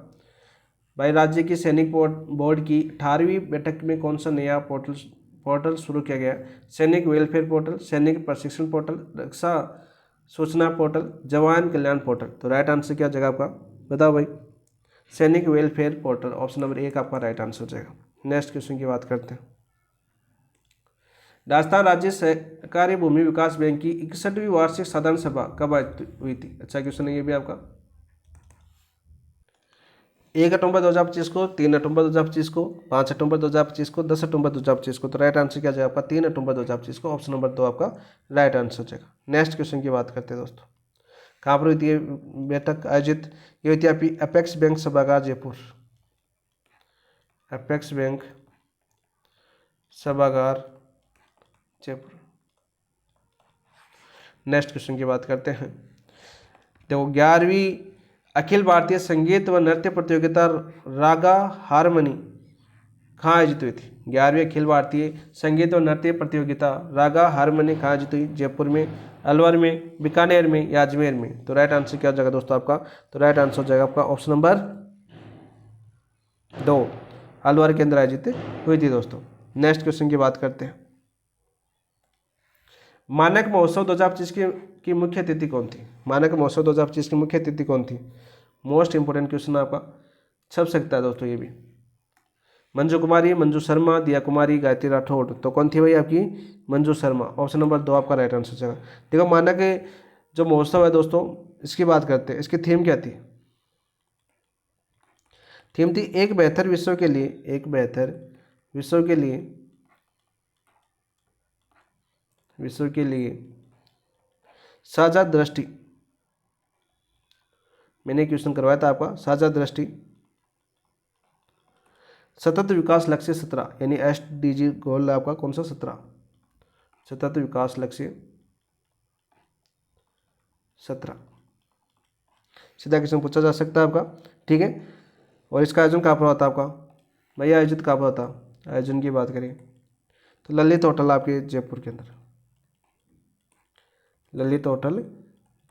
भाई, राज्य की सैनिक बोर्ड की 18वीं बैठक में कौन सा नया पोर्टल शुरू किया गया। सैनिक वेलफेयर पोर्टल, सैनिक प्रशिक्षण पोर्टल, रक्षा सूचना पोर्टल, जवान कल्याण पोर्टल। तो राइट आंसर क्या जगह आपका, बताओ भाई, सैनिक वेलफेयर पोर्टल, ऑप्शन नंबर 1 आपका राइट आंसर हो जाएगा। नेक्स्ट क्वेश्चन की बात करते हैं, राजस्थान राज्य सहकारी भूमि विकास बैंक की 61वीं वार्षिक साधारण सभा कब हुई थी। अच्छा क्वेश्चन है ये भी आपका, 1 अक्टूबर 2025 को, 3 अक्टूबर 2025 को, 5 अक्टूबर 2025 को, 10 अक्टूबर 2025 को। तो राइट आंसर क्या जाएगा आपका, 3 अक्टूबर 2025 को, ऑप्शन नंबर 2 आपका राइट आंसर हो जाएगा। नेक्स्ट क्वेश्चन की बात करते हैं दोस्तों, कहाँ पर हुई थी बैठक आयोजित, ये हुई थी आपकी अपेक्स बैंक सभागार जयपुर, अपेक्स बैंक सभागार जयपुर। नेक्स्ट क्वेश्चन की बात करते हैं, देखो 11वीं अखिल भारतीय संगीत व नृत्य प्रतियोगिता रागा हारमनी कहाँ आयोजित हुई थी। 11वीं अखिल भारतीय संगीत व नृत्य प्रतियोगिता रागा हारमनी कहाँ आयोजित हुई, जयपुर में, अलवर में, बीकानेर में या अजमेर में। तो राइट आंसर क्या हो जाएगा दोस्तों आपका, तो राइट आंसर हो जाएगा आपका ऑप्शन नंबर 2, अलवर के अंदर आयोजित हुई थी दोस्तों। नेक्स्ट क्वेश्चन की बात करते हैं, मानक महोत्सव 2025 की मुख्य अतिथि कौन थी। मानक महोत्सव 2025 की मुख्य अतिथि कौन थी, मोस्ट इंपोर्टेंट क्वेश्चन आपका छप सकता है दोस्तों ये भी। मंजू कुमारी, मंजू शर्मा, दिया कुमारी, गायत्री राठौड़। तो कौन थी भाई आपकी, मंजू शर्मा, ऑप्शन नंबर 2 आपका राइट आंसर जाएगा। देखो मानक जो महोत्सव है दोस्तों, इसकी बात करते हैं, इसकी थीम क्या थी। थीम थी एक बेहतर विश्व के लिए, एक बेहतर विश्व के लिए, विश्व के लिए साझा दृष्टि। मैंने क्वेश्चन करवाया था आपका, साझा दृष्टि, सतत विकास लक्ष्य 17, यानी SDG गोल है आपका कौन सा, 17, सतत विकास लक्ष्य 17। सीधा क्वेश्चन पूछा जा सकता है आपका, ठीक है। और इसका आयोजन कहाँ पर होता है आपका, भैया आयोजित कहाँ पर होता, आयोजन की बात करें तो ललित होटल आपके जयपुर के अंदर, ललित होटल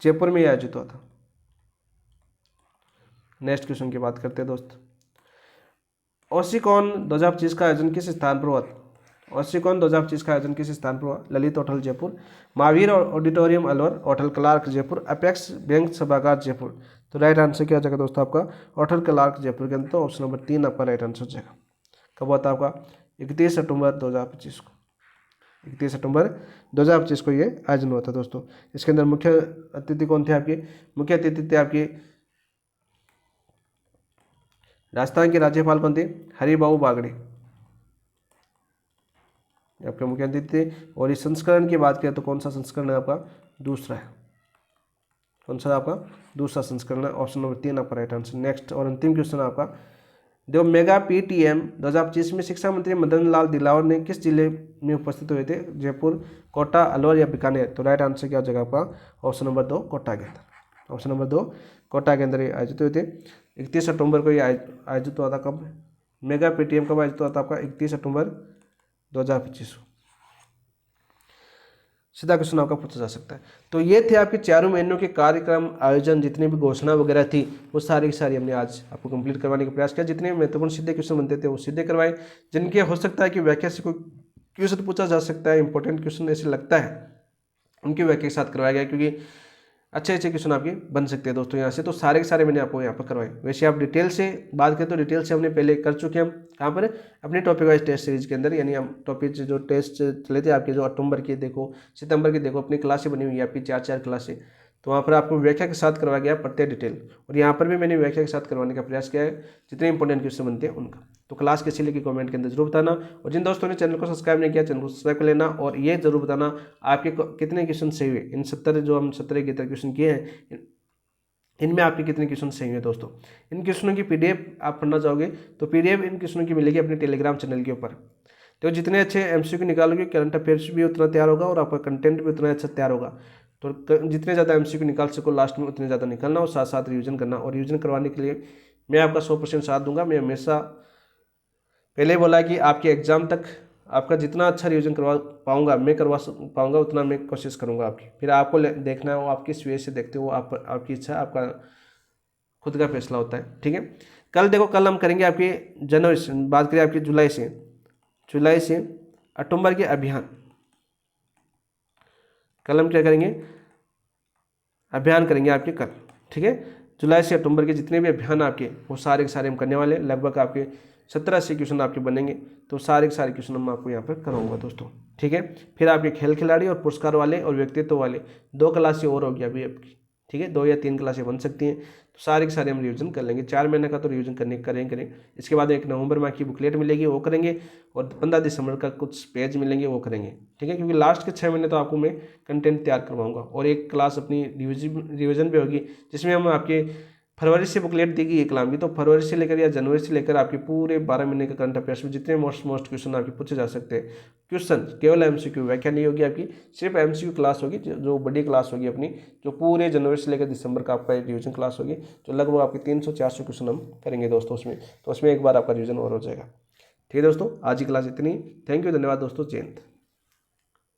जयपुर में आयोजित हुआ था। नेक्स्ट क्वेश्चन की बात करते हैं दोस्त, ओसिकॉन 2025 का आयोजन किस स्थान पर हुआ था। ओसिकॉन 2025 का आयोजन किस स्थान पर हुआ, Lalit hotel Jaipur, Mahavir auditorium Alwar, hotel Clarks Jaipur, apex bank सभागार जयपुर। तो राइट आंसर क्या हो जाएगा दोस्तों आपका, होटल क्लार्क जयपुर के अंदर। तो ऑप्शन नंबर 3 आपका राइट आंसर हो जाएगा। कब हुआ था आपका, 31 अक्टूबर 2025 को, 31 अक्टूबर 2025 को ये आयोजन हुआ था दोस्तों। इसके अंदर मुख्य अतिथि कौन थे आपके, मुख्य अतिथि थे आपके राजस्थान के राज्यपाल कौन थे, हरिबाबू बागड़े आपके मुख्य अतिथि थे। और इस संस्करण की बात करें तो कौन सा संस्करण है आपका, दूसरा है, कौन सा आपका दूसरा संस्करण है, ऑप्शन नंबर 3 आपका राइट आंसर। नेक्स्ट और अंतिम क्वेश्चन है आपका, जो मेगा PTM 2025 में शिक्षा मंत्री मदन लाल दिलावर ने किस जिले में उपस्थित हुए थे, जयपुर, कोटा, अलवर या बीकानेर। तो राइट आंसर क्या हो जाएगा आपका, ऑप्शन नंबर 2 कोटा के अंदर, ऑप्शन नंबर 2 कोटा के अंदर आयोजित हुए थे। 31 अक्टूबर को ये आयोजित हुआ था। कब मेगा PTM कब आयोजित हुआ था आपका, 31 अक्टूबर 2025। सीधा क्वेश्चन आपका पूछा जा सकता है। तो ये थे आपके चारों महीनों के कार्यक्रम आयोजन, जितनी भी घोषणा वगैरह थी वो सारी की सारी हमने आज आपको कंप्लीट करवाने का प्रयास किया। जितने महत्वपूर्ण सीधे क्वेश्चन बनते थे वो सीधे करवाए, जिनके हो सकता है कि व्याख्या से कोई क्वेश्चन पूछा जा सकता है, इंपॉर्टेंट क्वेश्चन ऐसे लगता है, उनकी व्याख्या के साथ करवाया गया, क्योंकि अच्छे अच्छे क्वेश्चन आपके बन सकते हैं दोस्तों यहाँ से। तो सारे के सारे मैंने आपको यहाँ पर करवाए। वैसे आप डिटेल से बात करें तो डिटेल से हमने पहले कर चुके हैं, हम कहाँ पर अपने टॉपिक वाइज टेस्ट सीरीज के अंदर, यानी हम टॉपिक जो टेस्ट चले थे आपके, जो अक्टूबर के देखो, सितंबर के देखो, अपनी क्लासें बनी हुई है आपकी 4 क्लासें, तो वहाँ पर आपको व्याख्या के साथ करवाया गया प्रत्येक डिटेल, और यहाँ पर भी मैंने व्याख्या के साथ करवाने का प्रयास किया है जितने इंपॉर्टेंट क्वेश्चन बनते हैं उनका। तो क्लास कैसी लगी कमेंट के अंदर जरूर बताना, और जिन दोस्तों ने चैनल को सब्सक्राइब नहीं किया चैनल को सब्सक्राइब कर लेना, और ये जरूर बताना आपके कितने क्वेश्चन सही हुए। इन 70 जो हम 70 क्वेश्चन किए हैं, इनमें आपके कितने क्वेश्चन सही हुए दोस्तों। इन क्वेश्चनों की पीडीएफ आप पढ़ना चाहोगे तो पीडीएफ इन क्वेश्चनों की मिलेगी अपने टेलीग्राम चैनल के ऊपर। तो जितने अच्छे एमसीक्यू निकालोगे करंट अफेयर्स भी उतना तैयार होगा और आपका कंटेंट भी उतना अच्छा तैयार होगा। तो जितने ज़्यादा एमसीक्यू निकाल सको लास्ट में उतने ज़्यादा निकालना, और साथ साथ रिवीजन करना, और रिवीजन करवाने के लिए मैं आपका 100% साथ दूंगा। मैं हमेशा पहले बोला कि आपके एग्जाम तक आपका जितना अच्छा रिवीजन करवा पाऊंगा, मैं करवा पाऊंगा, उतना मैं कोशिश करूंगा आपकी। फिर आपको देखना है वो आप किस वे से देखते हो, आपकी इच्छा, आपका खुद का फैसला होता है। ठीक है, कल देखो, कल हम करेंगे आपकी जनवरी से, बात करें आपकी जुलाई से अक्टूबर के अभियान। कल हम क्या करेंगे, अभियान करेंगे आपके कल। ठीक है, जुलाई से अक्टूबर के जितने भी अभियान आपके वो सारे के सारे हम करने वाले हैं। लगभग आपके 17-80 क्वेश्चन आपके बनेंगे, तो सारे के सारे क्वेश्चन मैं आपको यहाँ पर कराऊंगा दोस्तों। ठीक है, फिर आपके खेल खिलाड़ी और पुरस्कार वाले और व्यक्तित्व वाले 2 क्लासें और होगी अभी आपकी। ठीक है, 2 या 3 क्लासें बन सकती हैं, तो सारे के सारे हम रिवीजन कर लेंगे। 4 महीने का तो रिवीजन करेंगे। इसके बाद 1 नवंबर माह की बुकलेट मिलेगी, वो करेंगे, और 15 दिसंबर का कुछ पेज मिलेंगे, वो करेंगे। ठीक है, क्योंकि लास्ट के 6 महीने तो आपको मैं कंटेंट तैयार करवाऊंगा, और एक क्लास अपनी रिवीजन भी होगी, जिसमें हम आपके फरवरी से बुकलेट दी गई कलाम की, तो फरवरी से लेकर या जनवरी से लेकर आपके पूरे 12 महीने के करंट अफेयर्स में जितने मोस्ट क्वेश्चन आपके पूछे जा सकते हैं, क्वेश्चन केवल एमसीक्यू, व्याख्या नहीं होगी आपकी, सिर्फ एमसीक्यू क्लास होगी, जो बड़ी क्लास होगी अपनी, जो पूरे जनवरी से लेकर दिसंबर का आपका रिवीजन क्लास होगी, जो लगभग आपके 300-400 क्वेश्चन हम करेंगे दोस्तों उसमें। तो उसमें एक बार आपका रिवीजन और हो जाएगा। ठीक है दोस्तों, आज की क्लास इतनी। थैंक यू, धन्यवाद दोस्तों, जय हिंद।